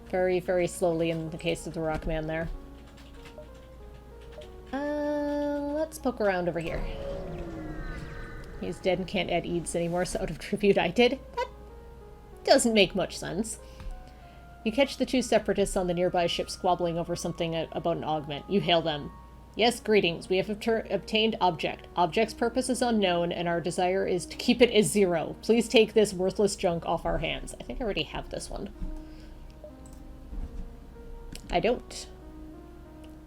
Very, very slowly in the case of the Rockman there. Let's poke around over here. He's dead and can't add eads anymore, so out of tribute I did. That doesn't make much sense. You catch the two separatists on the nearby ship squabbling over something about an augment. You hail them. Yes, greetings. We have obtained object. Object's purpose is unknown, and our desire is to keep it as 0. Please take this worthless junk off our hands. I think I already have this one. I don't.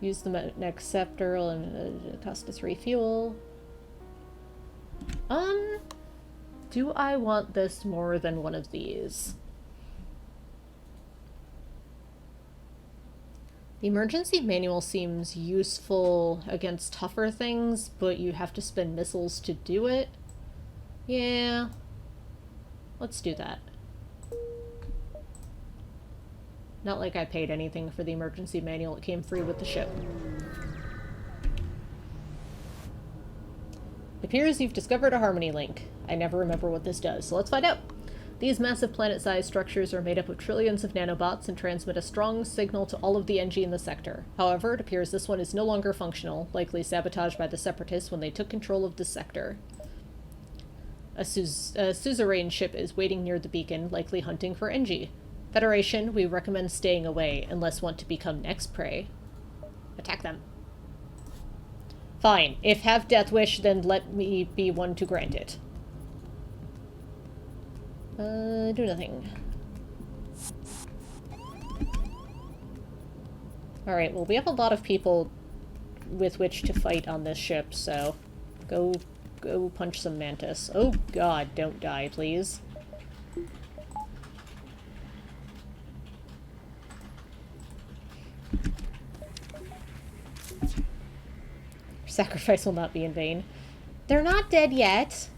Use the next scepter and cost us refuel. Do I want this more than one of these? The emergency manual seems useful against tougher things, but you have to spend missiles to do it. Yeah. Let's do that. Not like I paid anything for the emergency manual, it came free with the ship. It appears you've discovered a harmony link. I never remember what this does, so let's find out. These massive planet-sized structures are made up of trillions of nanobots and transmit a strong signal to all of the NG in the sector. However, it appears this one is no longer functional, likely sabotaged by the Separatists when they took control of the sector. A suzerain ship is waiting near the beacon, likely hunting for NG. Federation, we recommend staying away, unless want to become next prey. Attack them. Fine. If have death wish, then let me be one to grant it. Do nothing. Alright, well we have a lot of people with which to fight on this ship, so go punch some Mantis. Oh god, don't die, please. Sacrifice will not be in vain. They're not dead yet.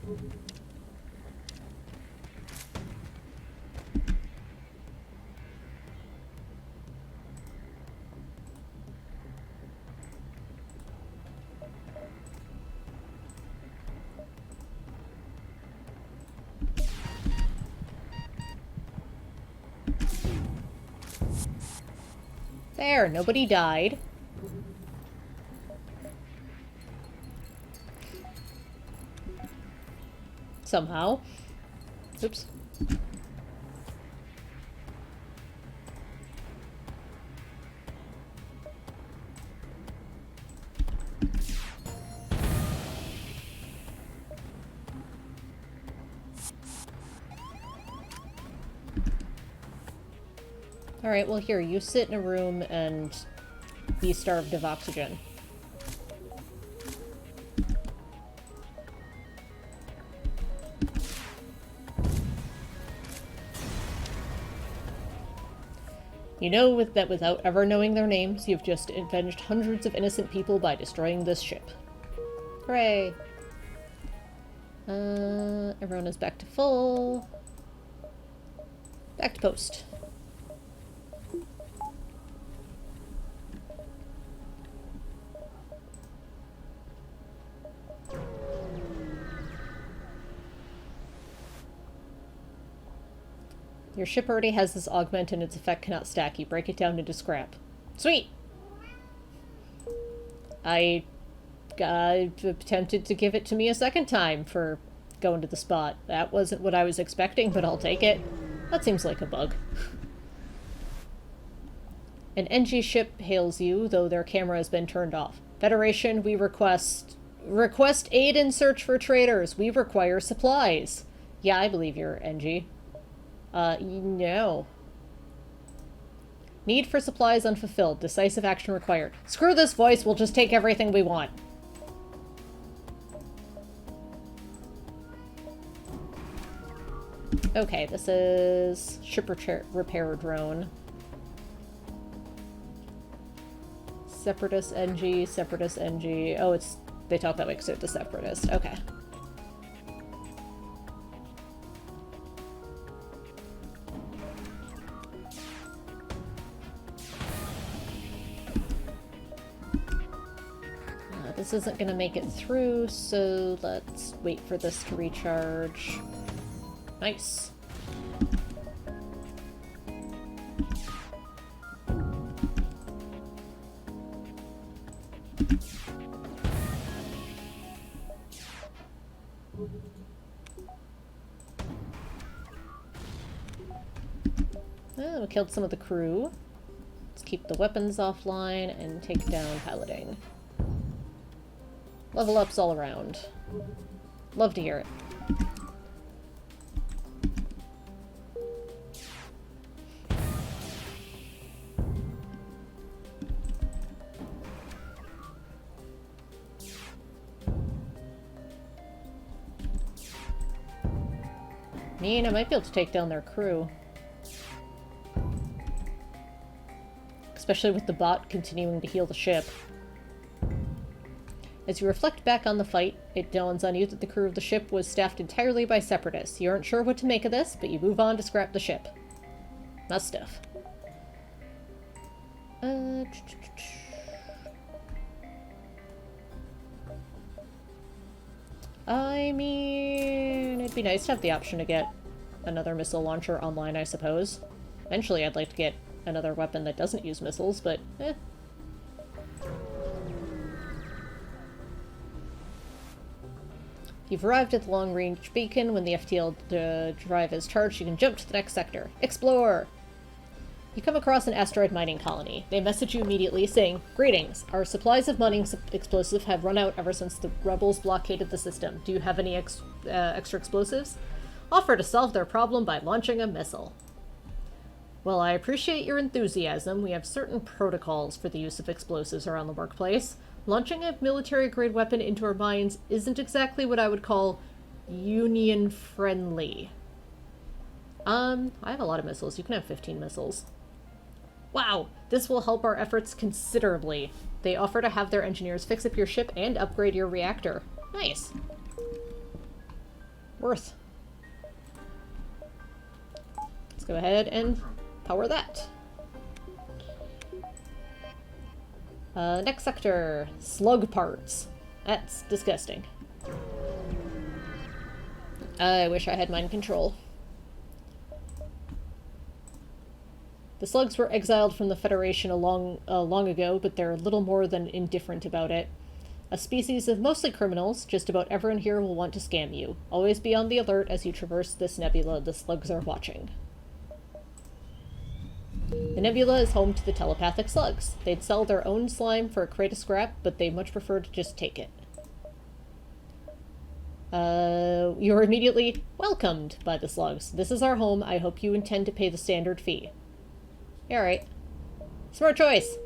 There, nobody died. Somehow. Oops. Alright, well here, you sit in a room and be starved of oxygen. You know that without ever knowing their names, you've just avenged hundreds of innocent people by destroying this ship. Hooray! Everyone is back to full. Back to post. Your ship already has this augment and its effect cannot stack. You break it down into scrap. Sweet! I attempted to give it to me a second time for going to the spot. That wasn't what I was expecting, but I'll take it. That seems like a bug. An NG ship hails you, though their camera has been turned off. Federation, we request aid and search for traitors. We require supplies. Yeah, I believe you're NG. No. Need for supplies unfulfilled. Decisive action required. Screw this voice, we'll just take everything we want. Okay, this is ship repair drone. Separatist NG, Separatist NG. Oh, they talk that way because it's the Separatist. Okay. This isn't gonna make it through, so let's wait for this to recharge. Nice. Oh, we killed some of the crew. Let's keep the weapons offline and take down piloting. Level ups all around. Love to hear it. I might be able to take down their crew. Especially with the bot continuing to heal the ship. As you reflect back on the fight, it dawns on you that the crew of the ship was staffed entirely by separatists. You aren't sure what to make of this, but you move on to scrap the ship. Not stuff. I mean, it'd be nice to have the option to get another missile launcher online, I suppose. Eventually, I'd like to get another weapon that doesn't use missiles, but eh. You've arrived at the long-range beacon. When the FTL drive is charged, you can jump to the next sector. Explore! You come across an asteroid mining colony. They message you immediately, saying, "Greetings. Our supplies of mining explosive have run out ever since the rebels blockaded the system. Do you have any extra explosives? Offer to solve their problem by launching a missile." Well, I appreciate your enthusiasm. We have certain protocols for the use of explosives around the workplace. Launching a military-grade weapon into our mines isn't exactly what I would call union-friendly. I have a lot of missiles. You can have 15 missiles. Wow, this will help our efforts considerably. They offer to have their engineers fix up your ship and upgrade your reactor. Nice. Worth. Let's go ahead and power that. Next sector. Slug parts. That's disgusting. I wish I had mind control. The slugs were exiled from the Federation long ago, but they're little more than indifferent about it. A species of mostly criminals, just about everyone here will want to scam you. Always be on the alert as you traverse this nebula. The slugs are watching. The nebula is home to the telepathic slugs. They'd sell their own slime for a crate of scrap, but they much prefer to just take it. You're immediately welcomed by the slugs. This is our home. I hope you intend to pay the standard fee. Alright. Smart choice!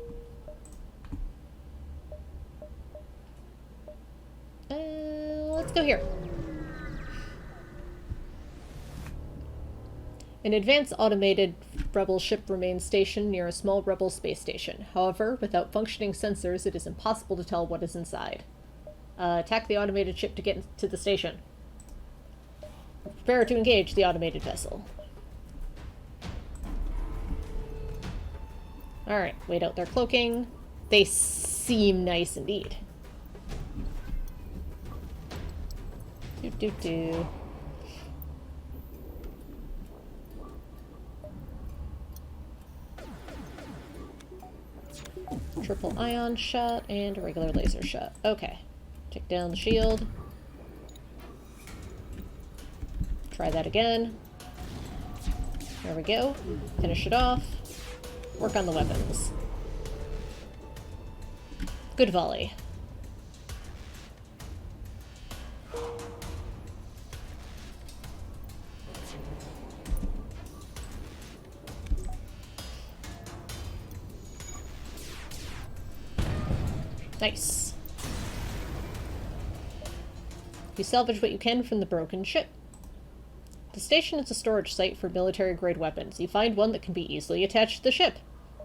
Let's go here. An advanced automated rebel ship remains stationed near a small rebel space station. However, without functioning sensors, it is impossible to tell what is inside. Attack the automated ship to get to the station. Prepare to engage the automated vessel. Alright, wait out their cloaking. They seem nice indeed. Do. Triple ion shot and a regular laser shot. Okay. Take down the shield. Try that again. There we go. Finish it off. Work on the weapons. Good volley. Nice. You salvage what you can from the broken ship. The station is a storage site for military-grade weapons. You find one that can be easily attached to the ship.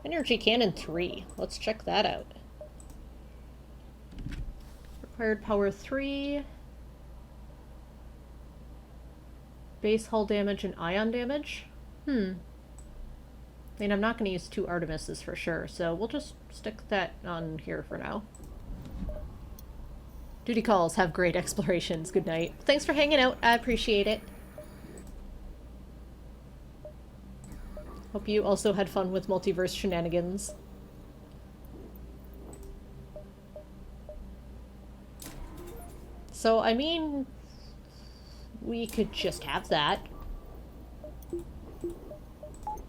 Energy cannon 3. Let's check that out. Required power 3. Base hull damage and ion damage? I mean, I'm not going to use 2 Artemises for sure, so we'll just stick that on here for now. Duty calls have great explorations. Good night. Thanks for hanging out. I appreciate it. Hope you also had fun with multiverse shenanigans. So, I mean, we could just have that.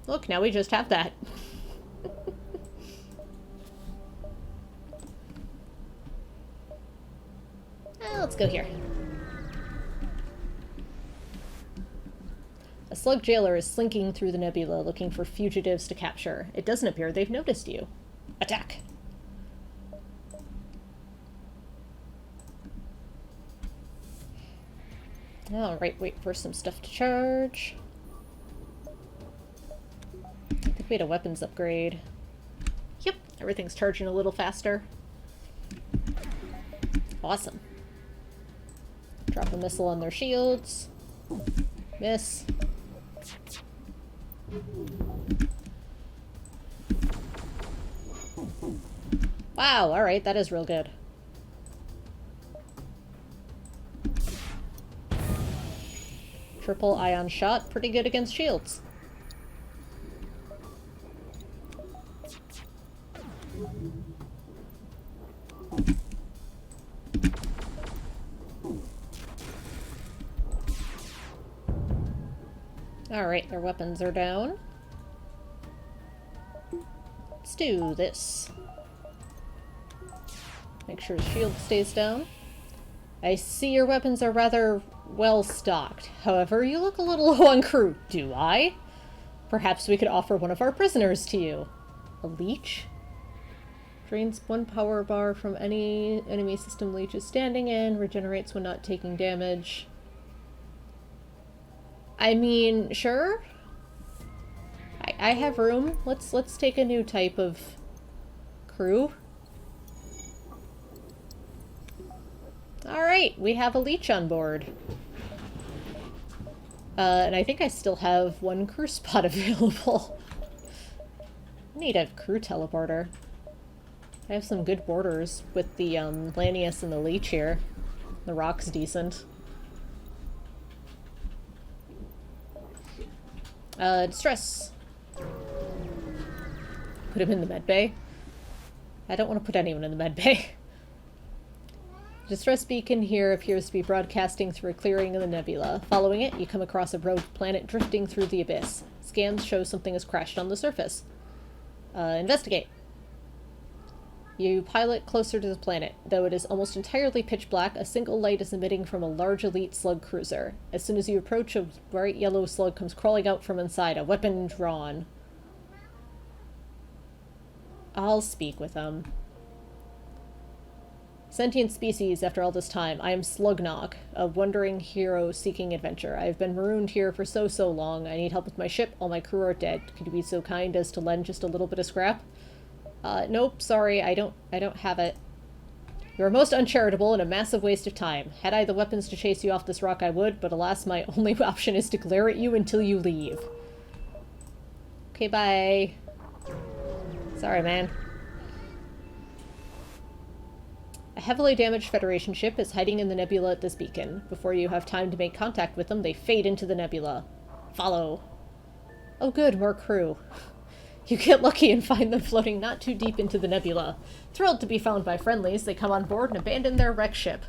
Look, now we just have that. Let's go here. A Slug jailer is slinking through the nebula looking for fugitives to capture. It doesn't appear they've noticed you. Attack! Alright, wait for some stuff to charge. I think we had a weapons upgrade. Yep, everything's charging a little faster. Awesome. Drop a missile on their shields. Miss. Wow, alright, that is real good. Triple ion shot, pretty good against shields. Alright, their weapons are down. Let's do this. Make sure the shield stays down. I see your weapons are rather well stocked. However, you look a little low on crew. Do I? Perhaps we could offer one of our prisoners to you. A leech? Drains 1 power bar from any enemy system leech is standing in. Regenerates when not taking damage. I mean, sure. I have room. Let's take a new type of crew. Alright, we have a leech on board. And I think I still have 1 crew spot available. I need a crew teleporter. I have some good borders with the Lanius and the leech here. The rock's decent. Distress. Put him in the medbay. I don't want to put anyone in the medbay. Distress beacon here appears to be broadcasting through a clearing in the nebula. Following it, you come across a rogue planet drifting through the abyss. Scans show something has crashed on the surface. Investigate. You pilot closer to the planet. Though it is almost entirely pitch black, a single light is emitting from a large elite slug cruiser. As soon as you approach, a bright yellow slug comes crawling out from inside, a weapon drawn. I'll speak with them. Sentient species after all this time. I am Slugnog, a wandering hero seeking adventure. I have been marooned here for so long. I need help with my ship. All my crew are dead. Could you be so kind as to lend just a little bit of scrap? Nope, sorry, I don't have it. You are most uncharitable and a massive waste of time. Had I the weapons to chase you off this rock, I would, but alas, my only option is to glare at you until you leave. Okay, bye. Sorry, man. A heavily damaged Federation ship is hiding in the nebula at this beacon. Before you have time to make contact with them, they fade into the nebula. Follow. Oh good, more crew. You get lucky and find them floating not too deep into the nebula. Thrilled to be found by friendlies, they come on board and abandon their wreck ship.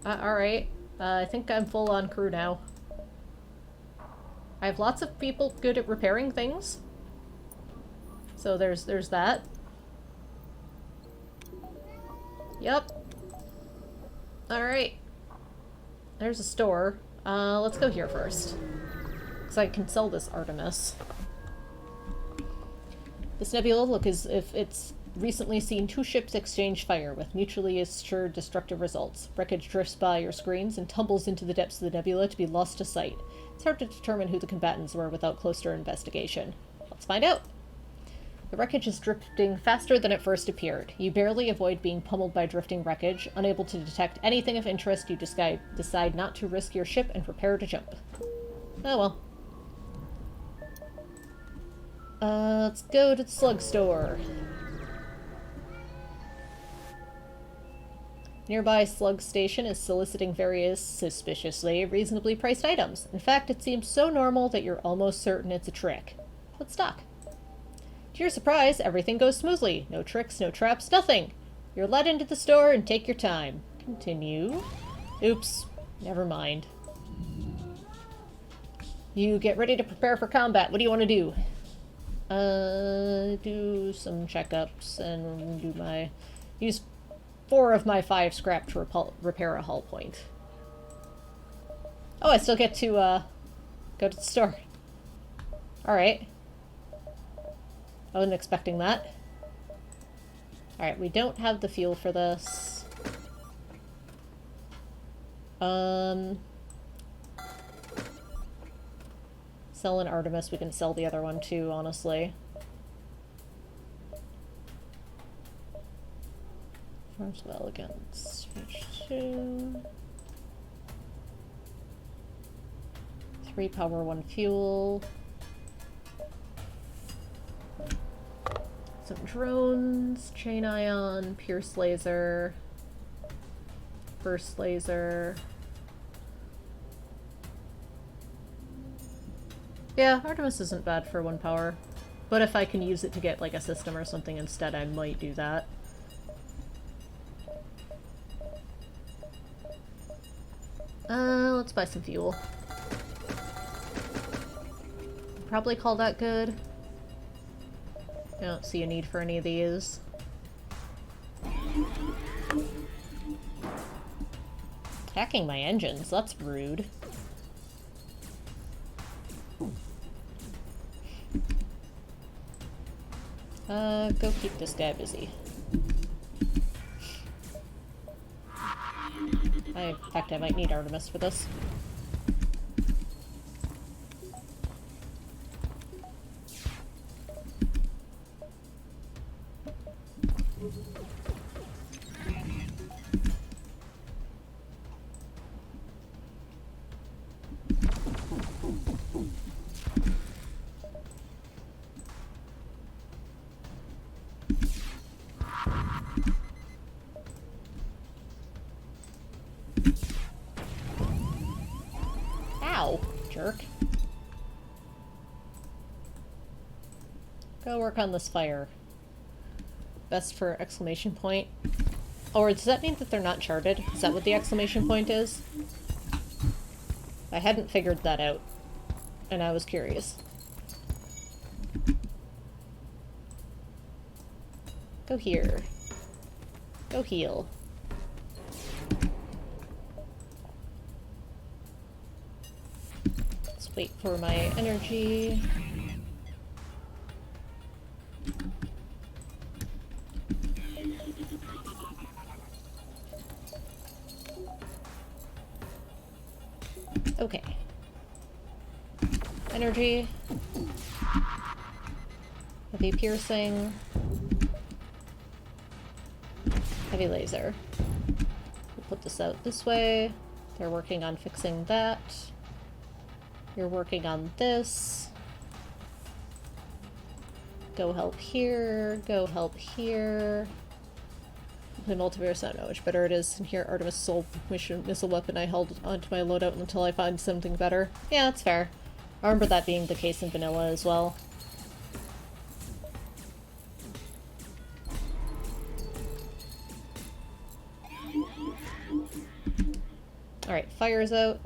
Alright. I think I'm full on crew now. I have lots of people good at repairing things. So there's that. Yep. Alright. There's a store. Let's go here first. Because I can sell this Artemis. This nebula look as if it's recently seen two ships exchange fire with mutually assured destructive results. Wreckage drifts by your screens and tumbles into the depths of the nebula to be lost to sight. It's hard to determine who the combatants were without closer investigation. Let's find out. The wreckage is drifting faster than it first appeared. You barely avoid being pummeled by drifting wreckage. Unable to detect anything of interest, you decide not to risk your ship and prepare to jump. Oh well. Let's go to the Slug store. Nearby Slug station is soliciting various suspiciously reasonably priced items. In fact, it seems so normal that you're almost certain it's a trick. Let's talk. To your surprise, everything goes smoothly. No tricks, no traps, nothing. You're led into the store and take your time. Continue. Oops. Never mind. You get ready to prepare for combat. What do you want to do? Do some checkups and use 4 of my 5 scrap to repair a hull point. Oh, I still get to, go to the store. Alright. I wasn't expecting that. Alright, we don't have the fuel for this. Sell an Artemis, we can sell the other one too, honestly. Forms of Elegance, switch to 3 power, 1 fuel. Some drones, chain ion, pierce laser, burst laser. Yeah, Artemis isn't bad for 1 power. But if I can use it to get like a system or something instead, I might do that. Let's buy some fuel. Probably call that good. I don't see a need for any of these. Attacking my engines, that's rude. Go keep this guy busy. In fact, I might need Artemis for this. Jerk. Go work on this fire. Best for exclamation point. Or does that mean that they're not charted? Is that what the exclamation point is? I hadn't figured that out, and I was curious. Go here. Go heal. Wait for my energy. Okay. Energy. Heavy piercing. Heavy laser. We'll put this out this way. They're working on fixing that. You're working on this. Go help here. Go help here. The multiverse, I don't know which better it is. And here, Artemis Soul missile weapon. I held onto my loadout until I find something better. Yeah, that's fair. I remember that being the case in vanilla as well. Alright, fire's out.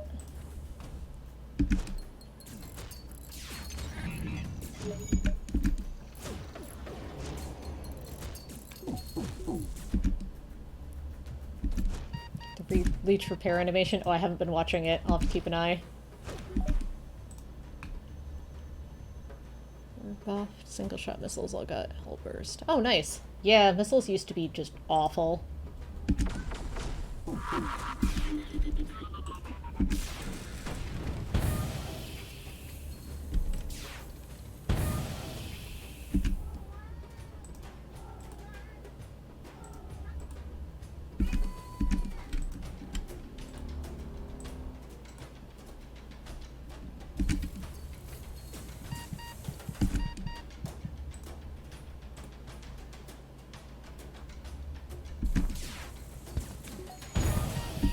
The leech repair animation. Oh, I haven't been watching it. I'll have to keep an eye. Buffed. Single shot missiles all got hull burst. Oh, nice. Yeah, missiles used to be just awful.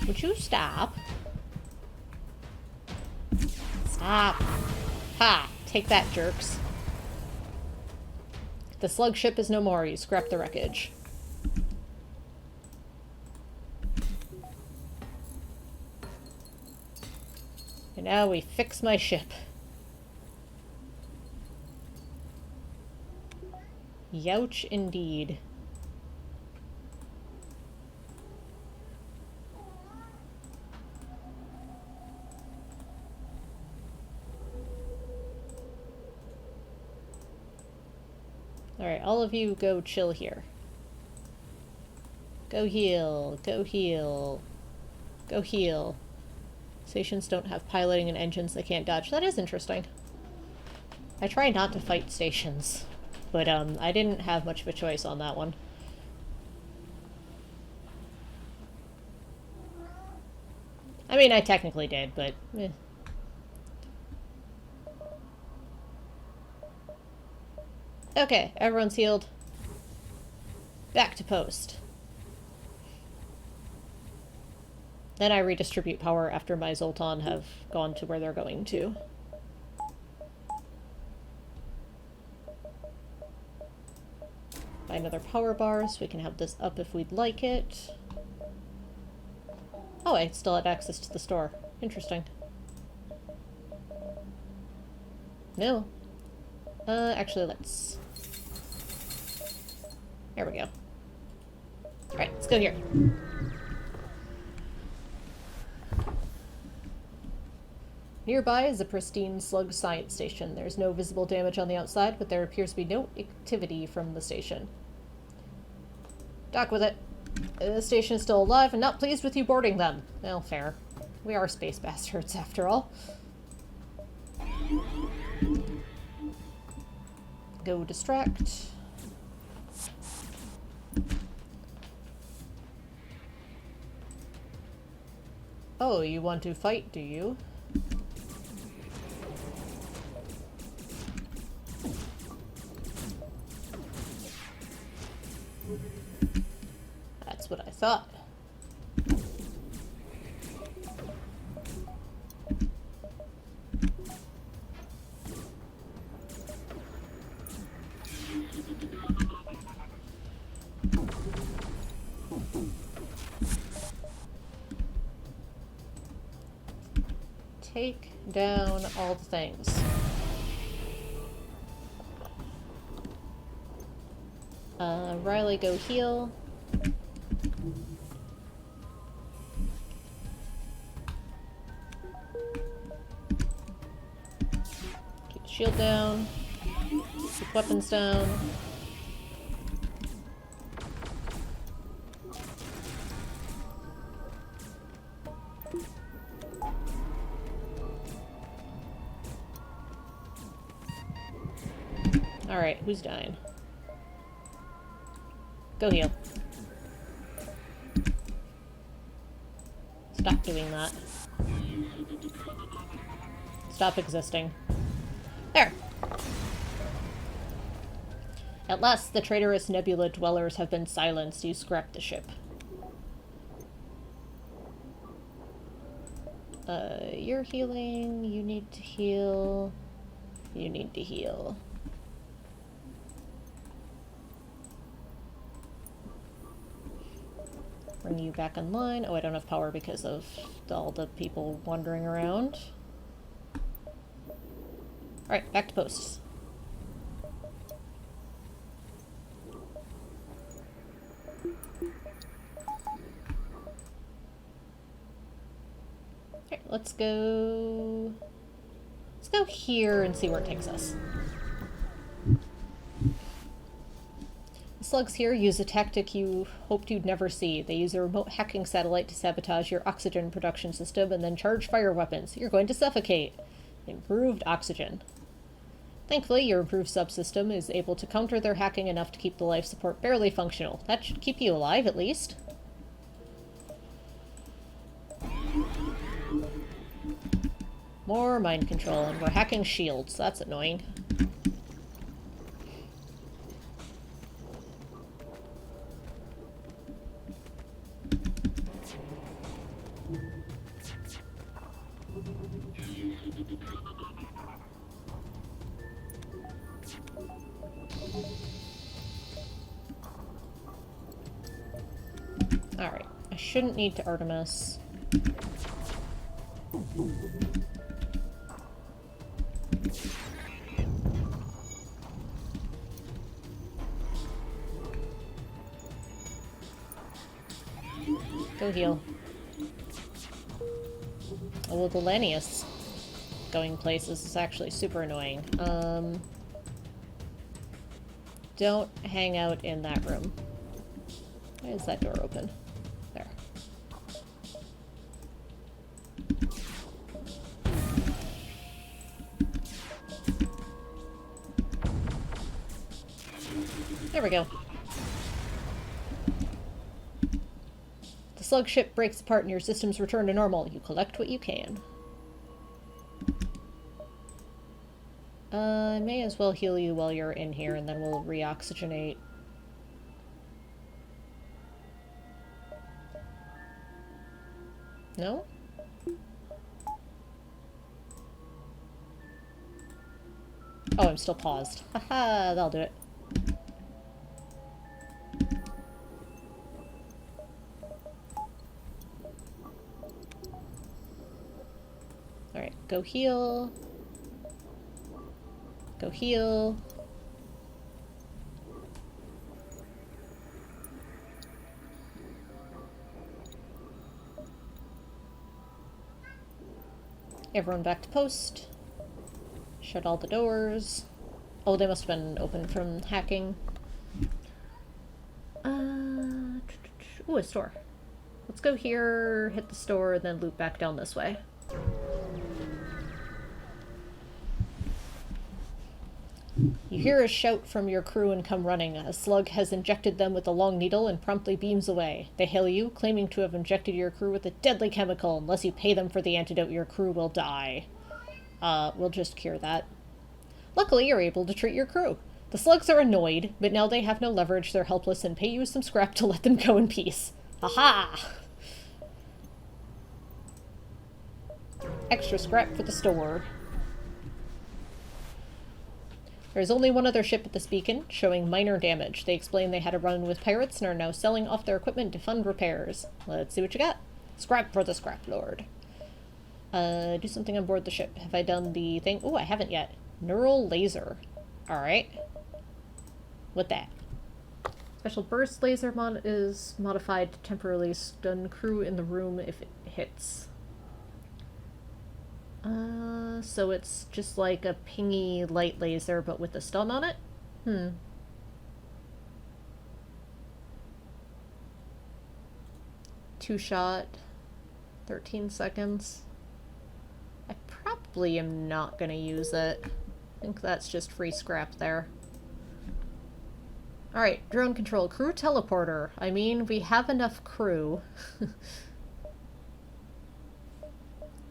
Would you stop? Stop. Ha! Take that, jerks. The slug ship is no more. You scrap the wreckage. And now we fix my ship. Youch indeed. Alright, all of you go chill here. Go heal. Go heal. Go heal. Stations don't have piloting and engines they can't dodge. That is interesting. I try not to fight stations, but I didn't have much of a choice on that one. I mean, I technically did, but eh. Okay, everyone's healed. Back to post. Then I redistribute power after my Zoltan have gone to where they're going to. Buy another power bar so we can have this up if we'd like it. Oh, I still had access to the store. Interesting. No. Actually, let's... There we go. Alright, let's go here. Nearby is a pristine Slug science station. There's no visible damage on the outside, but there appears to be no activity from the station. Dock with it. The station is still alive and not pleased with you boarding them. Well, fair. We are space bastards, after all. Go distract. Oh, you want to fight, do you? That's what I thought. Take down all the things. Riley, go heal. Keep the shield down. Keep weapons down. Alright, who's dying? Go heal. Stop doing that. Stop existing. There! At last, the traitorous nebula dwellers have been silenced. You scrap the ship. You're healing. You need to heal. You need to heal. Bring you back online. Oh, I don't have power because of all the people wandering around. Alright, back to posts. Alright, let's go here and see where it takes us. The slugs here use a tactic you hoped you'd never see. They use a remote hacking satellite to sabotage your oxygen production system and then charge fire weapons. You're going to suffocate. Improved oxygen. Thankfully, your improved subsystem is able to counter their hacking enough to keep the life support barely functional. That should keep you alive, at least. More mind control, and we're hacking shields. That's annoying. Alright, I shouldn't need to Artemis. Go heal. Oh, well, the Lanius going places is actually super annoying. Don't hang out in that room. Why is that door open? There. There we go. The slug ship breaks apart and your systems return to normal. You collect what you can. I may as well heal you while you're in here, and then we'll reoxygenate. No? Oh, I'm still paused. Haha, that'll do it. Alright, go heal. Go heal. Everyone back to post. Shut all the doors. Oh, they must have been open from hacking. Ooh, a store. Let's go here, hit the store, then loop back down this way. You hear a shout from your crew and come running. A slug has injected them with a long needle and promptly beams away. They hail you, claiming to have injected your crew with a deadly chemical. Unless you pay them for the antidote, your crew will die. We'll just cure that. Luckily, you're able to treat your crew. The slugs are annoyed, but now they have no leverage, they're helpless, and pay you some scrap to let them go in peace. Aha! Extra scrap for the store. There's only one other ship at this beacon, showing minor damage. They explain they had a run with pirates and are now selling off their equipment to fund repairs. Let's see what you got. Scrap for the scrap lord. Do something on board the ship. Have I done the thing? Oh, I haven't yet. Neural laser. Alright. What that? Special burst laser is modified to temporarily stun crew in the room if it hits. So it's just like a pingy light laser, but with a stun on it? Two shot, 13 seconds. I probably am not gonna use it. I think that's just free scrap there. Alright, drone control. Crew teleporter. I mean, we have enough crew.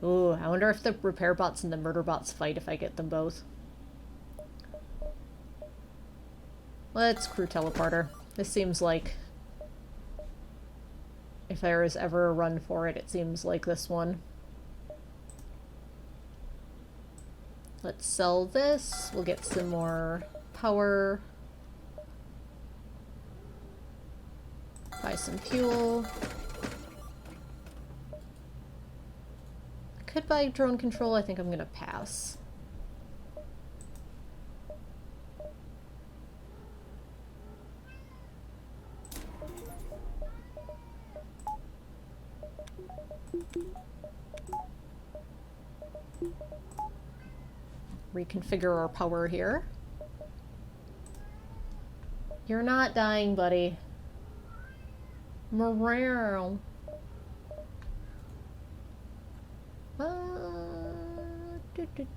Ooh, I wonder if the repair bots and the murder bots fight if I get them both. Let's crew teleporter. This seems like... if there is ever a run for it, it seems like this one. Let's sell this. We'll get some more power. Buy some fuel. I could buy drone control. I think I'm gonna pass. Reconfigure our power here. You're not dying, buddy. Morale.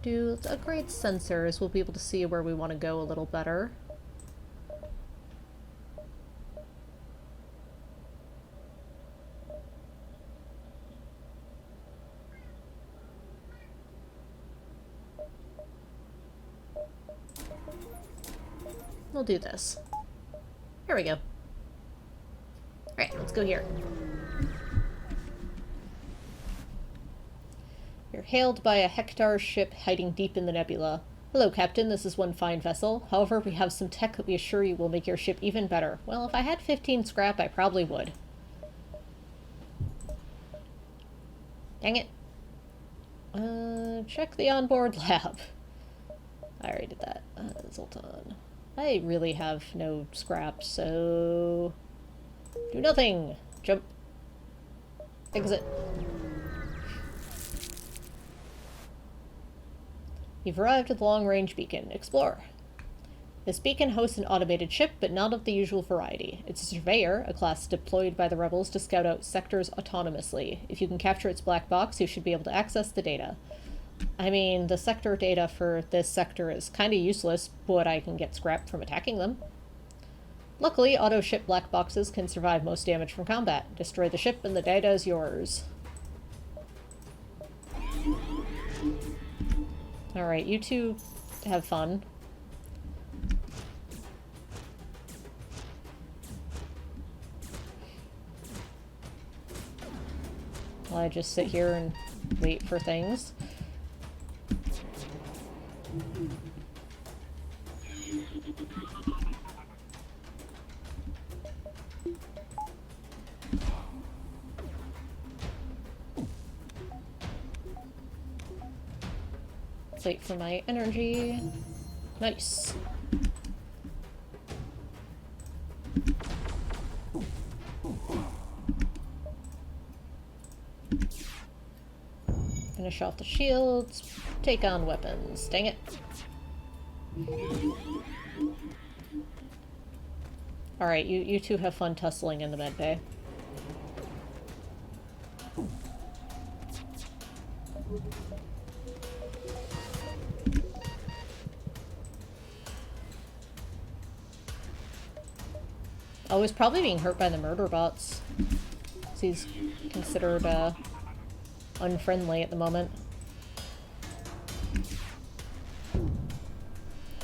Let's upgrade sensors. We'll be able to see where we want to go a little better. We'll do this. Here we go. Alright, let's go here. You're hailed by a Hector ship hiding deep in the nebula. Hello, Captain. This is one fine vessel. However, we have some tech that we assure you will make your ship even better. Well, if I had 15 scrap, I probably would. Dang it. Check the onboard lab. I already did that. Zoltan. I really have no scrap, so... do nothing! Jump. Exit. You've arrived at the long-range beacon. Explore. This beacon hosts an automated ship, but not of the usual variety. It's a surveyor, a class deployed by the rebels to scout out sectors autonomously. If you can capture its black box, you should be able to access the data. I mean, the sector data for this sector is kinda useless, but I can get scrap from attacking them. Luckily, auto-ship black boxes can survive most damage from combat. Destroy the ship and the data is yours. Alright, you two have fun. While I just sit here and wait for things. Wait for my energy. Nice. Finish off the shields. Take on weapons. Dang it. Alright, you two have fun tussling in the med bay. Oh, he's probably being hurt by the murder bots. So he's considered, unfriendly at the moment.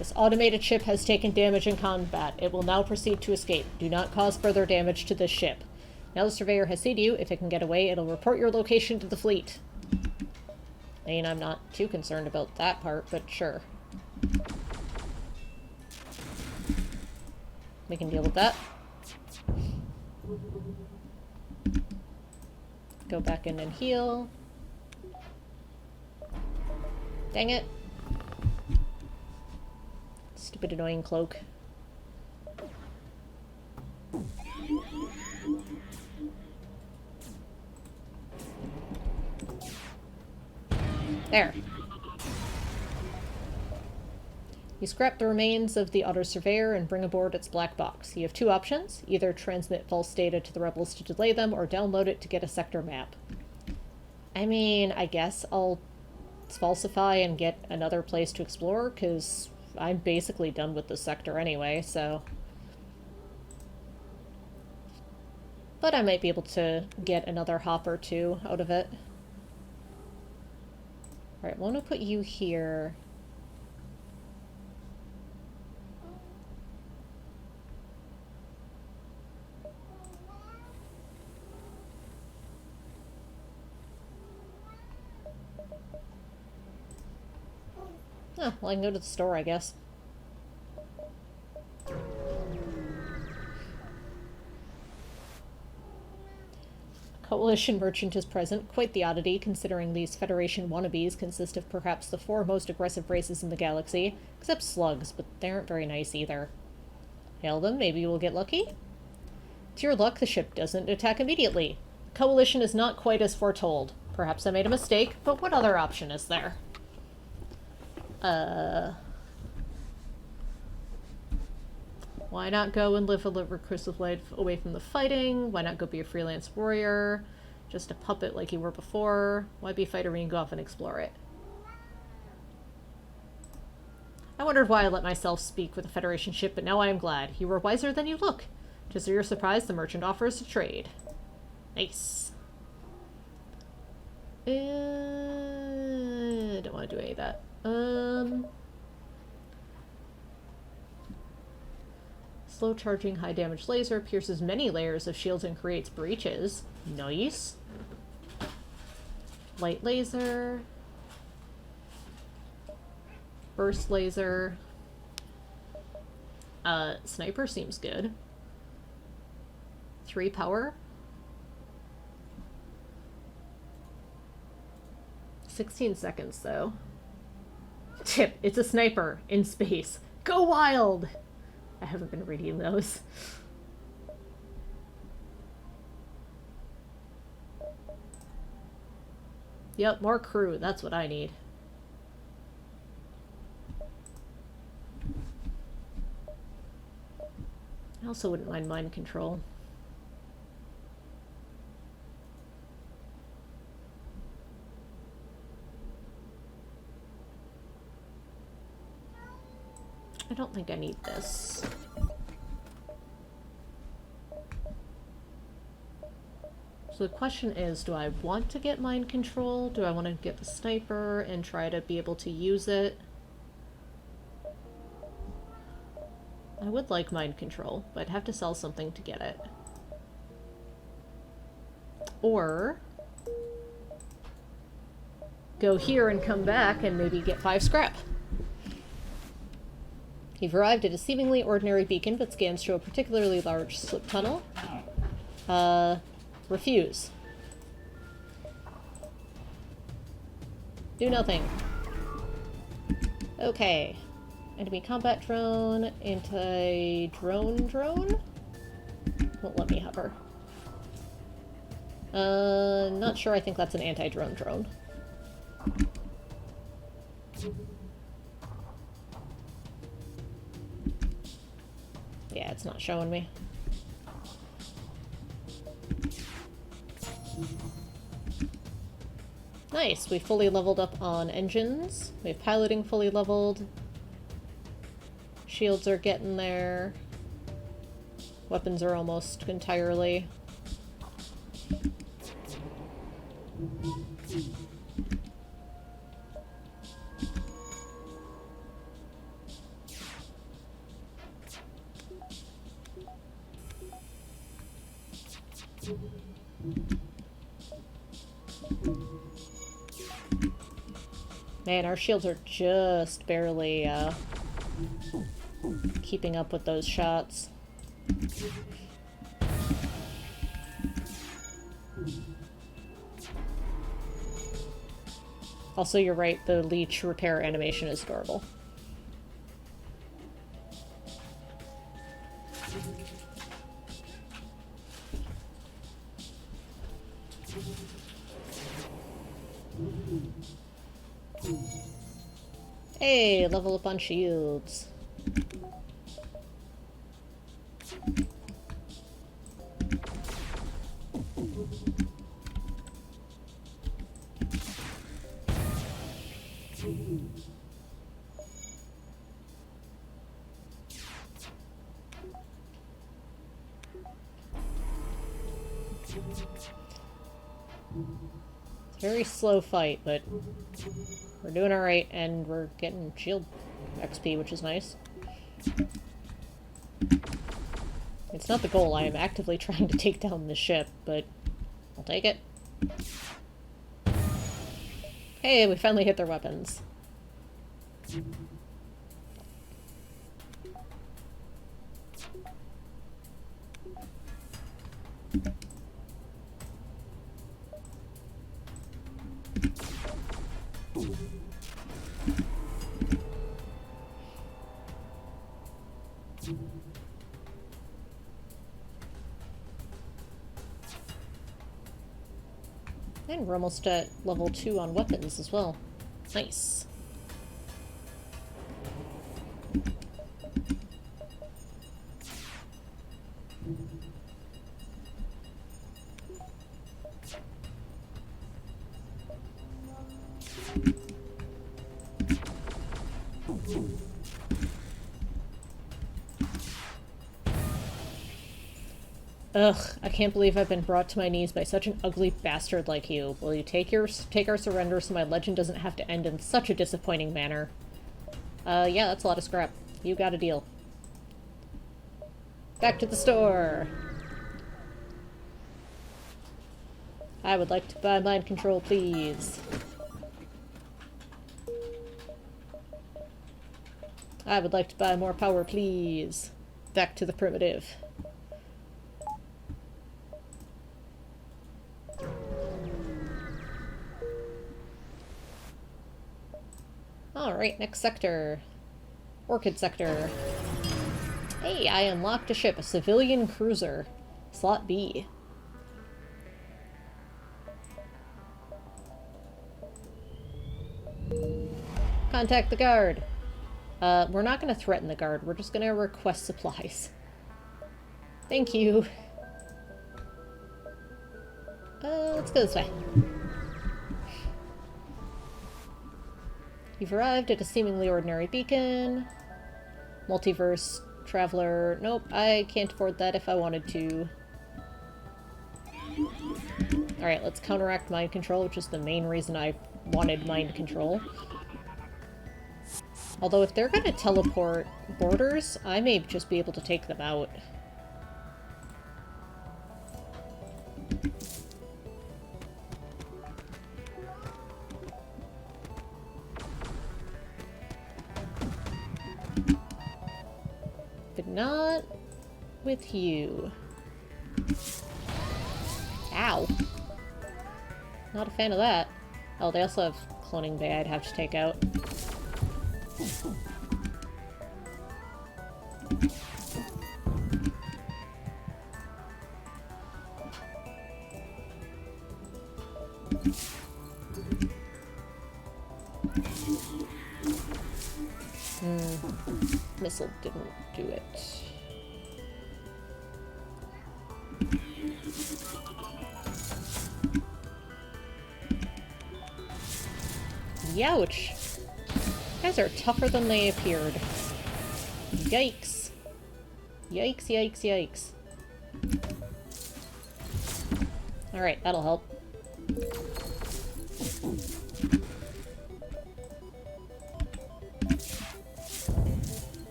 This automated ship has taken damage in combat. It will now proceed to escape. Do not cause further damage to this ship. Now the surveyor has seen you. If it can get away, it'll report your location to the fleet. I mean, I'm not too concerned about that part, but sure. We can deal with that. Go back in and heal. Dang it. Stupid annoying cloak. There. You scrap the remains of the Otter Surveyor and bring aboard its black box. You have two options. Either transmit false data to the rebels to delay them, or download it to get a sector map. I mean, I guess I'll falsify and get another place to explore, because I'm basically done with the sector anyway, so... But I might be able to get another hop or two out of it. Alright, I want to put you here. Oh, well, I can go to the store, I guess. Coalition merchant is present. Quite the oddity, considering these Federation wannabes consist of perhaps the four most aggressive races in the galaxy. Except slugs, but they aren't very nice either. Hail them, maybe we'll get lucky? To your luck, the ship doesn't attack immediately. The Coalition is not quite as foretold. Perhaps I made a mistake, but what other option is there? Why not go and live a reclusive life away from the fighting? Why not go be a freelance warrior? Just a puppet like you were before? Why be a fighter when you can go off and explore it? I wondered why I let myself speak with a Federation ship, but now I am glad. You were wiser than you look. To your surprise, the merchant offers to trade. Nice. Don't want to do any of that. Slow charging, high damage laser pierces many layers of shields and creates breaches. Nice. Light laser. Burst laser. Sniper seems good. 3 power. 16 seconds though. Tip, it's a sniper in space. Go wild! I haven't been reading those. Yep, more crew. That's what I need. I also wouldn't mind control. I don't think I need this. So the question is, do I want to get mind control? Do I want to get the sniper and try to be able to use it? I would like mind control, but I'd have to sell something to get it. Or go here and come back and maybe get 5 scrap. You've arrived at a seemingly ordinary beacon, but scans show a particularly large slip tunnel. Refuse. Do nothing. Okay. Enemy combat drone, anti-drone drone? Won't let me hover. Not sure, I think that's an anti-drone drone. Yeah, it's not showing me. Nice, we fully leveled up on engines. We have piloting fully leveled. Shields are getting there. Weapons are almost entirely. Man, our shields are just barely, keeping up with those shots. Also, you're right, the leech repair animation is adorable. Hey, level up on shields. Very slow fight, but we're doing alright, and we're getting shield XP, which is nice. It's not the goal. I am actively trying to take down the ship, but I'll take it. Hey, we finally hit their weapons. And we're almost at level 2 on weapons as well. Nice. Ugh, I can't believe I've been brought to my knees by such an ugly bastard like you. Will you take our surrender so my legend doesn't have to end in such a disappointing manner? Yeah, that's a lot of scrap. You got a deal. Back to the store! I would like to buy mind control, please. I would like to buy more power, please. Back to the primitive. Alright, next sector. Orchid sector. Hey, I unlocked a ship, a civilian cruiser. Slot B. Contact the guard. We're not gonna threaten the guard, we're just gonna request supplies. Thank you. Let's go this way. You've arrived at a seemingly ordinary beacon. Multiverse traveler. Nope, I can't afford that if I wanted to. Alright, let's counteract mind control, which is the main reason I wanted mind control. Although if they're gonna teleport borders, I may just be able to take them out. But not with you. Ow. Not a fan of that. Oh, they also have cloning bay I'd have to take out. Missile didn't do it. Youch! You guys are tougher than they appeared. Yikes. Yikes, yikes, yikes. Alright, that'll help.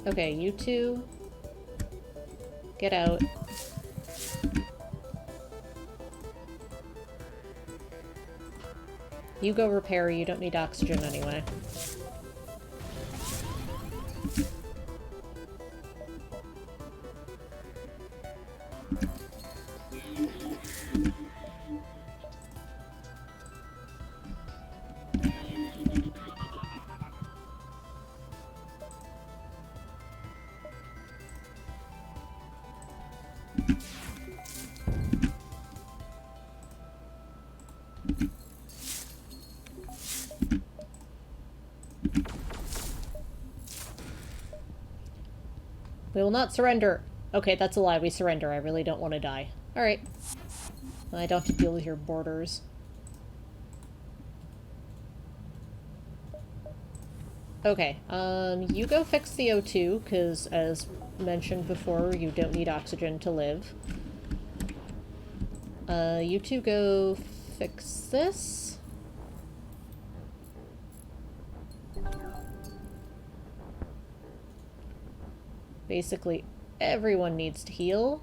Okay, you two. Get out. You go repair, you don't need oxygen anyway. We will not surrender. Okay, that's a lie. We surrender. I really don't want to die. Alright. I don't have to deal with your borders. Okay, you go fix the O2, because as mentioned before, you don't need oxygen to live. You two go fix this. Basically, everyone needs to heal.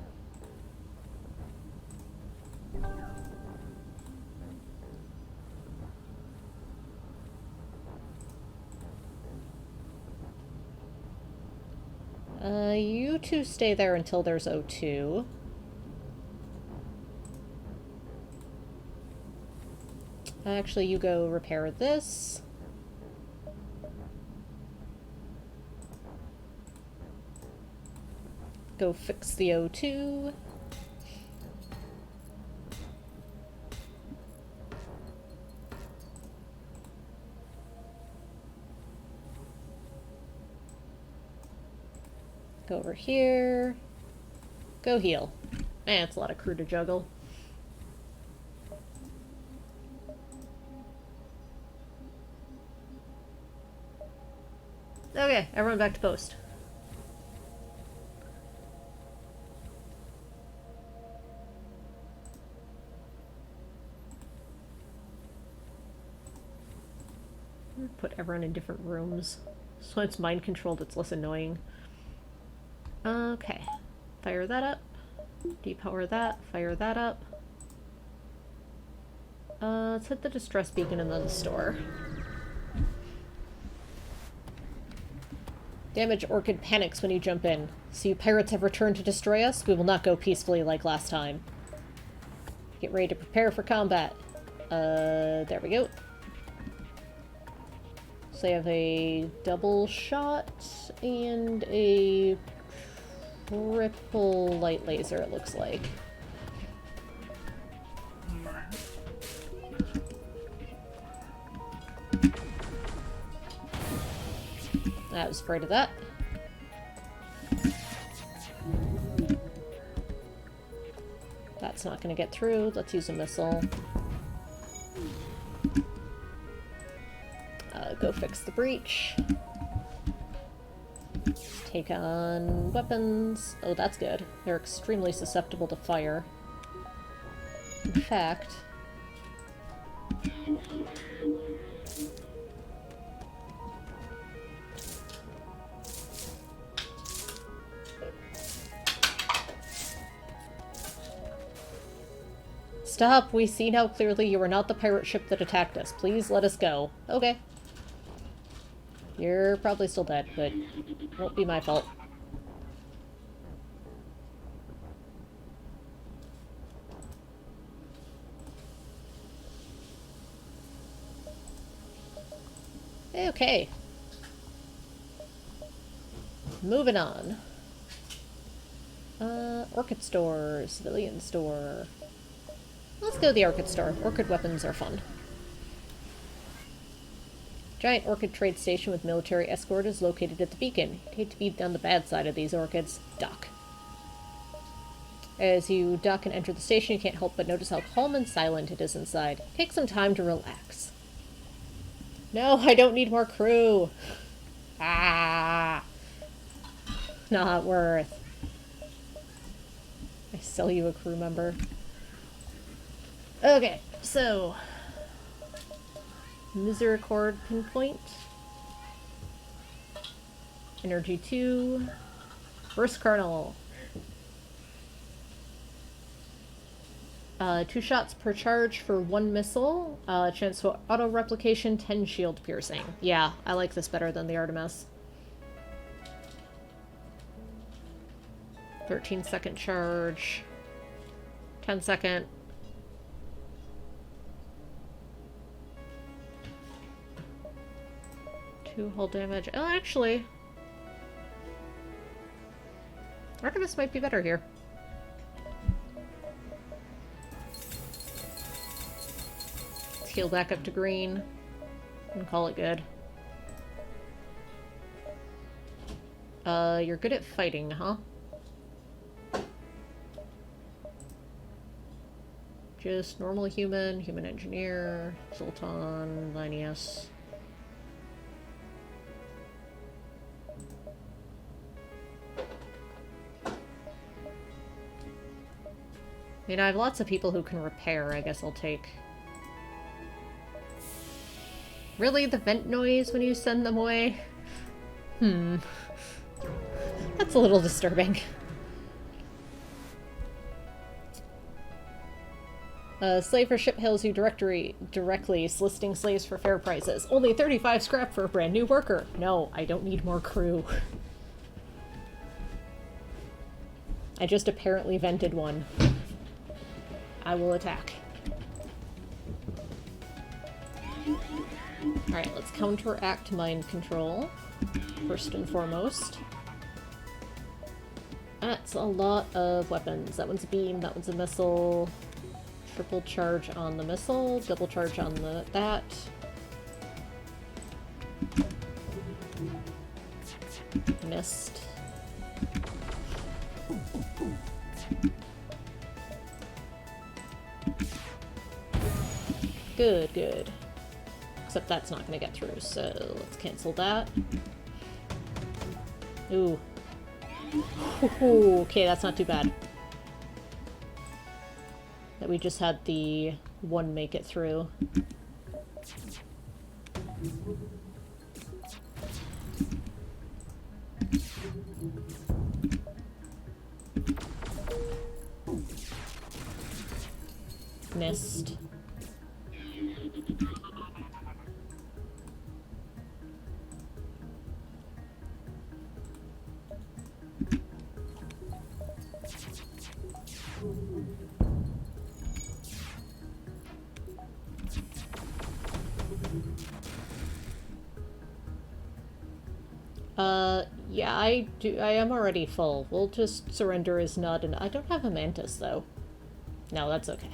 You two stay there until there's O2. Actually, you go repair this. Go fix the O2. Go over here. Go heal. Man, it's a lot of crew to juggle. Okay, everyone back to post. Put everyone in different rooms. So it's mind controlled, it's less annoying. Okay. Fire that up. Depower that. Fire that up. Let's hit the distress beacon and then the store. Damage Orchid panics when you jump in. So you pirates have returned to destroy us? We will not go peacefully like last time. Get ready to prepare for combat. There we go. So I have a double shot and a triple light laser, it looks like. I was afraid of that. That's not going to get through. Let's use a missile. Go fix the breach. Take on weapons. Oh, that's good. They're extremely susceptible to fire. In fact... Stop! We see now clearly you are not the pirate ship that attacked us. Please let us go. Okay. You're probably still dead, but won't be my fault. Okay. Moving on. Orchid store, civilian store. Let's go to the Orchid store. Orchid weapons are fun. Giant Orchid trade station with military escort is located at the beacon. You'd hate to be on the bad side of these orchids. Dock. As you dock and enter the station, you can't help but notice how calm and silent it is inside. Take some time to relax. No, I don't need more crew. Ah. Not worth. I sell you a crew member. Okay, so... Misericord pinpoint. Energy 2. Burst kernel. 2 shots per charge for 1 missile. Chance for auto replication, 10 shield piercing. Yeah, I like this better than the Artemis. 13-second charge. 10-second. 2 hull damage. Oh, actually... Artemis might be better here. Let's heal back up to green. And call it good. You're good at fighting, huh? Just normal human, human engineer, Sultan, Linnaeus. mean, I have lots of people who can repair. I guess I'll take... Really? The vent noise when you send them away? That's a little disturbing. Slaver ship hails you directly, soliciting slaves for fair prices. Only 35 scrap for a brand new worker. No, I don't need more crew. I just apparently vented one. I will attack. Alright, let's counteract mind control. First and foremost. That's a lot of weapons. That one's a beam, that one's a missile. Triple charge on the missile, double charge on that. Missed. Good, good. Except that's not gonna get through, so let's cancel that. Ooh. Okay, that's not too bad. That we just had the one make it through. Missed. Yeah, I am already full. We'll just surrender as not, and I don't have a mantis, though. No, that's okay.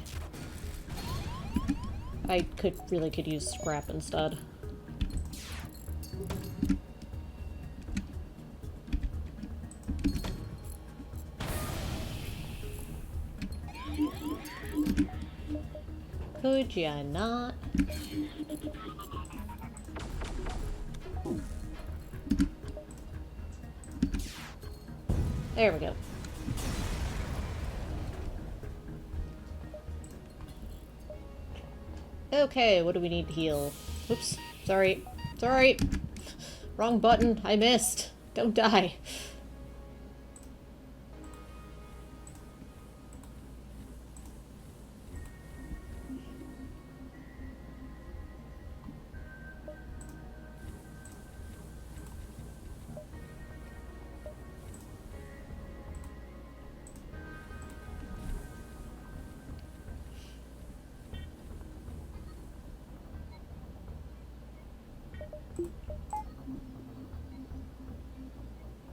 I really could use scrap instead. Could ya not? There we go. Okay, what do we need to heal? Oops, sorry. Sorry! Wrong button, I missed. Don't die.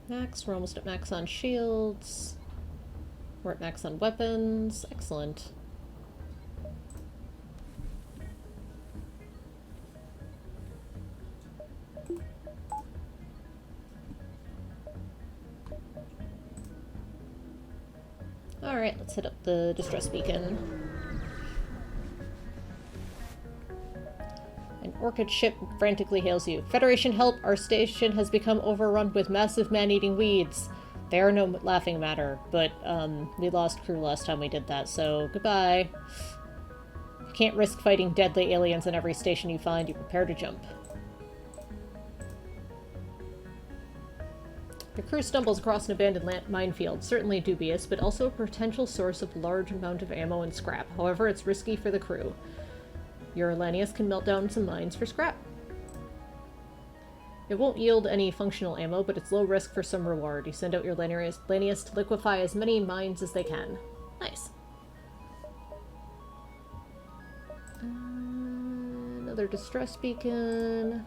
Max, we're almost at max on shields. We're at max on weapons. Excellent. Alright, let's hit up the distress beacon. An Orchid ship frantically hails you. Federation help! Our station has become overrun with massive man-eating weeds. They are no laughing matter, but, we lost crew last time we did that, so goodbye. You can't risk fighting deadly aliens in every station you find. You prepare to jump. Your crew stumbles across an abandoned minefield, certainly dubious, but also a potential source of large amount of ammo and scrap. However, it's risky for the crew. Your Lanius can melt down some mines for scrap. It won't yield any functional ammo, but it's low risk for some reward. You send out your Lanius to liquefy as many mines as they can. Nice. Another distress beacon.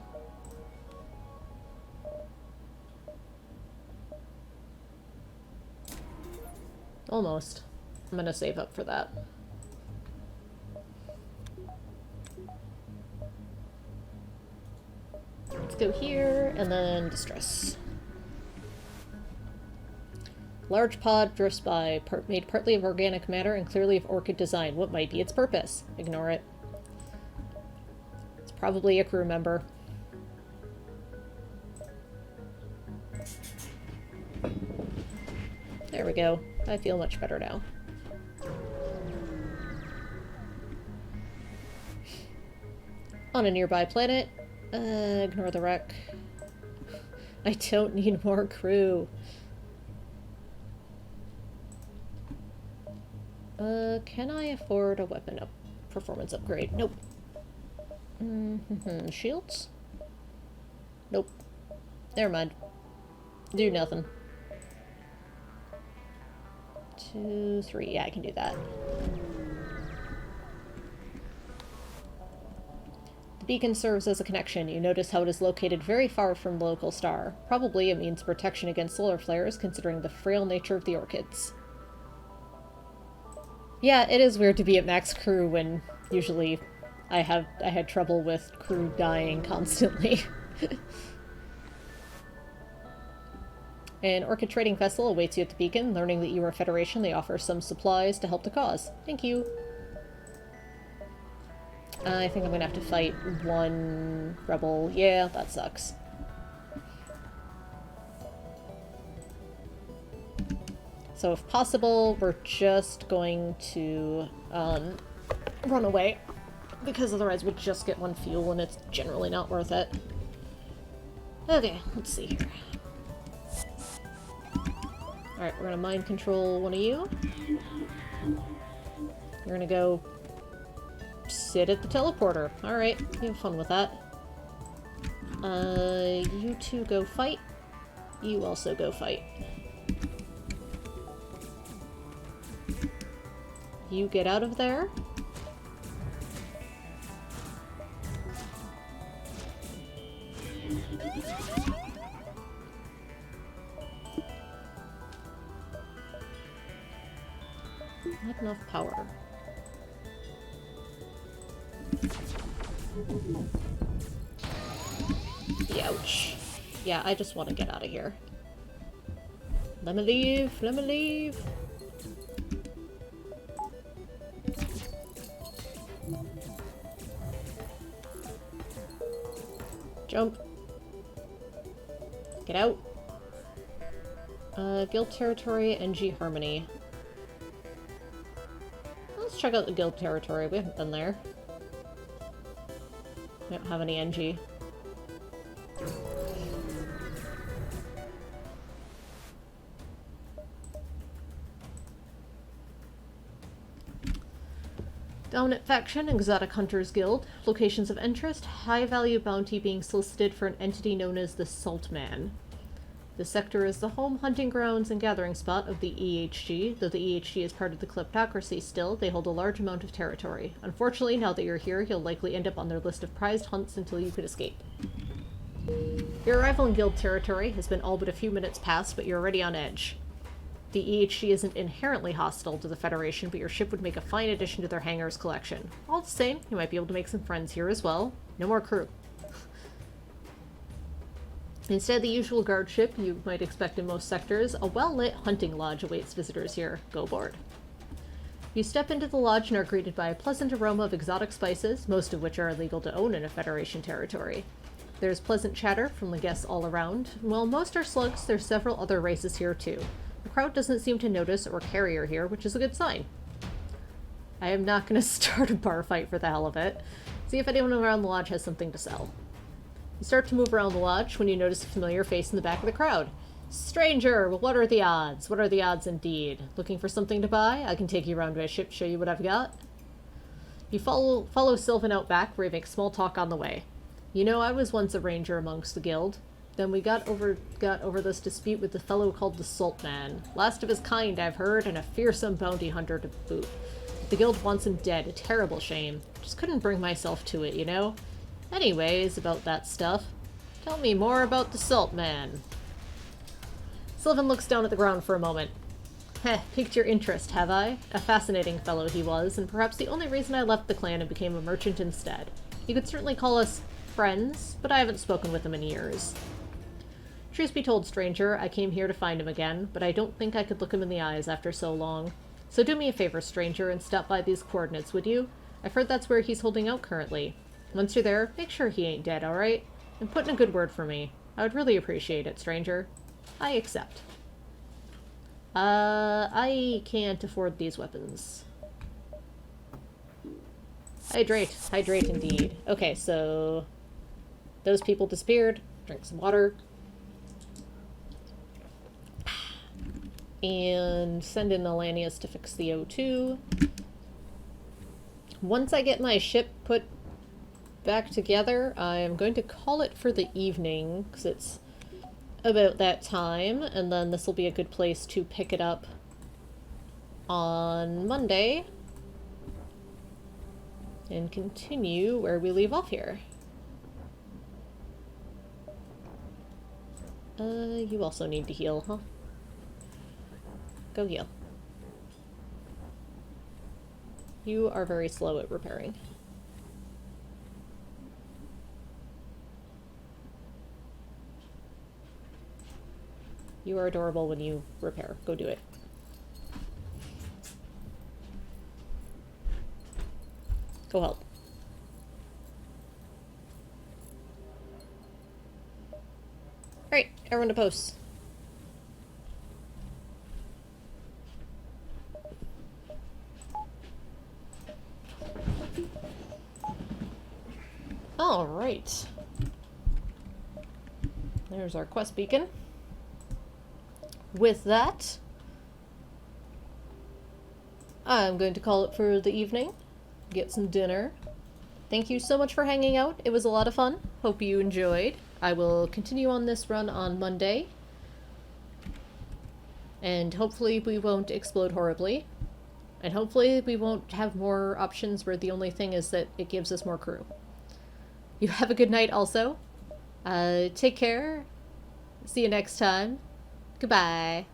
Almost. I'm gonna save up for that. Let's go here, and then distress. Large pod drifts by, made partly of organic matter and clearly of orchid design. What might be its purpose? Ignore it. It's probably a crew member. There we go. I feel much better now. On a nearby planet. Ignore the wreck. I don't need more crew. Can I afford a weapon performance upgrade? Nope. Shields? Nope. Never mind. Do nothing. 2, 3. Yeah, I can do that. The beacon serves as a connection. You notice how it is located very far from the local star. Probably it means protection against solar flares, considering the frail nature of the orchids. Yeah, it is weird to be at max crew when usually I had trouble with crew dying constantly. An Orchid trading vessel awaits you at the beacon. Learning that you are a Federation, they offer some supplies to help the cause. Thank you. I think I'm gonna have to fight one rebel. Yeah, that sucks. So if possible, we're just going to run away, because otherwise we'll just get one fuel and it's generally not worth it. Okay, let's see here. Alright, we're gonna mind control one of you. You're gonna go sit at the teleporter. Alright, you have fun with that. You two go fight. You also go fight. You get out of there. Not enough power. Ouch. Yeah, I just want to get out of here. Let me leave. Let me leave. Jump. Get out. Guild Territory, NG Harmony. Let's check out the Guild Territory. We haven't been there. We don't have any NG. Dominant Faction, Exotic Hunters Guild. Locations of interest, high-value bounty being solicited for an entity known as the Salt Man. The sector is the home, hunting grounds, and gathering spot of the EHG. Though the EHG is part of the kleptocracy still, they hold a large amount of territory. Unfortunately, now that you're here, you'll likely end up on their list of prized hunts until you could escape. Your arrival in Guild territory has been all but a few minutes past, but you're already on edge. The EHG isn't inherently hostile to the Federation, but your ship would make a fine addition to their hangars collection. All the same, you might be able to make some friends here as well. No more crew. Instead of the usual guard ship you might expect in most sectors, a well-lit hunting lodge awaits visitors here. Go board. You step into the lodge and are greeted by a pleasant aroma of exotic spices, most of which are illegal to own in a Federation territory. There's pleasant chatter from the guests all around. While most are slugs, there's several other races here too. The crowd doesn't seem to notice or care you're here, which is a good sign. I am not going to start a bar fight for the hell of it. See if anyone around the lodge has something to sell. You start to move around the lodge when you notice a familiar face in the back of the crowd. Stranger, what are the odds? What are the odds indeed? Looking for something to buy? I can take you around my ship, show you what I've got. You follow Sylvan out back, where you make small talk on the way. You know, I was once a ranger amongst the guild. Then we got over this dispute with the fellow called the Salt Man. Last of his kind, I've heard, and a fearsome bounty hunter to boot. The guild wants him dead, a terrible shame. Just couldn't bring myself to it, you know? Anyways, about that stuff. Tell me more about the Salt Man. Sylvan looks down at the ground for a moment. Heh, piqued your interest, have I? A fascinating fellow he was, and perhaps the only reason I left the clan and became a merchant instead. You could certainly call us friends, but I haven't spoken with him in years. Truth be told, stranger, I came here to find him again, but I don't think I could look him in the eyes after so long. So do me a favor, stranger, and stop by these coordinates, would you? I've heard that's where he's holding out currently. Once you're there, make sure he ain't dead, alright? And put in a good word for me. I would really appreciate it, stranger. I accept. I can't afford these weapons. Hydrate. Hydrate indeed. Okay, so those people disappeared. Drink some water. And send in Alanius to fix the O2. Once I get my ship put back together, I'm going to call it for the evening, because it's about that time, and then this will be a good place to pick it up on Monday and continue where we leave off here. You also need to heal, huh? Go heal. You are very slow at repairing. You are adorable when you repair. Go do it. Go help. Alright, everyone to post. Alright. There's our quest beacon. With that, I'm going to call it for the evening. Get some dinner. Thank you so much for hanging out. It was a lot of fun. Hope you enjoyed. I will continue on this run on Monday. And hopefully we won't explode horribly. And hopefully we won't have more options where the only thing is that it gives us more crew. You have a good night also. Take care. See you next time. Goodbye.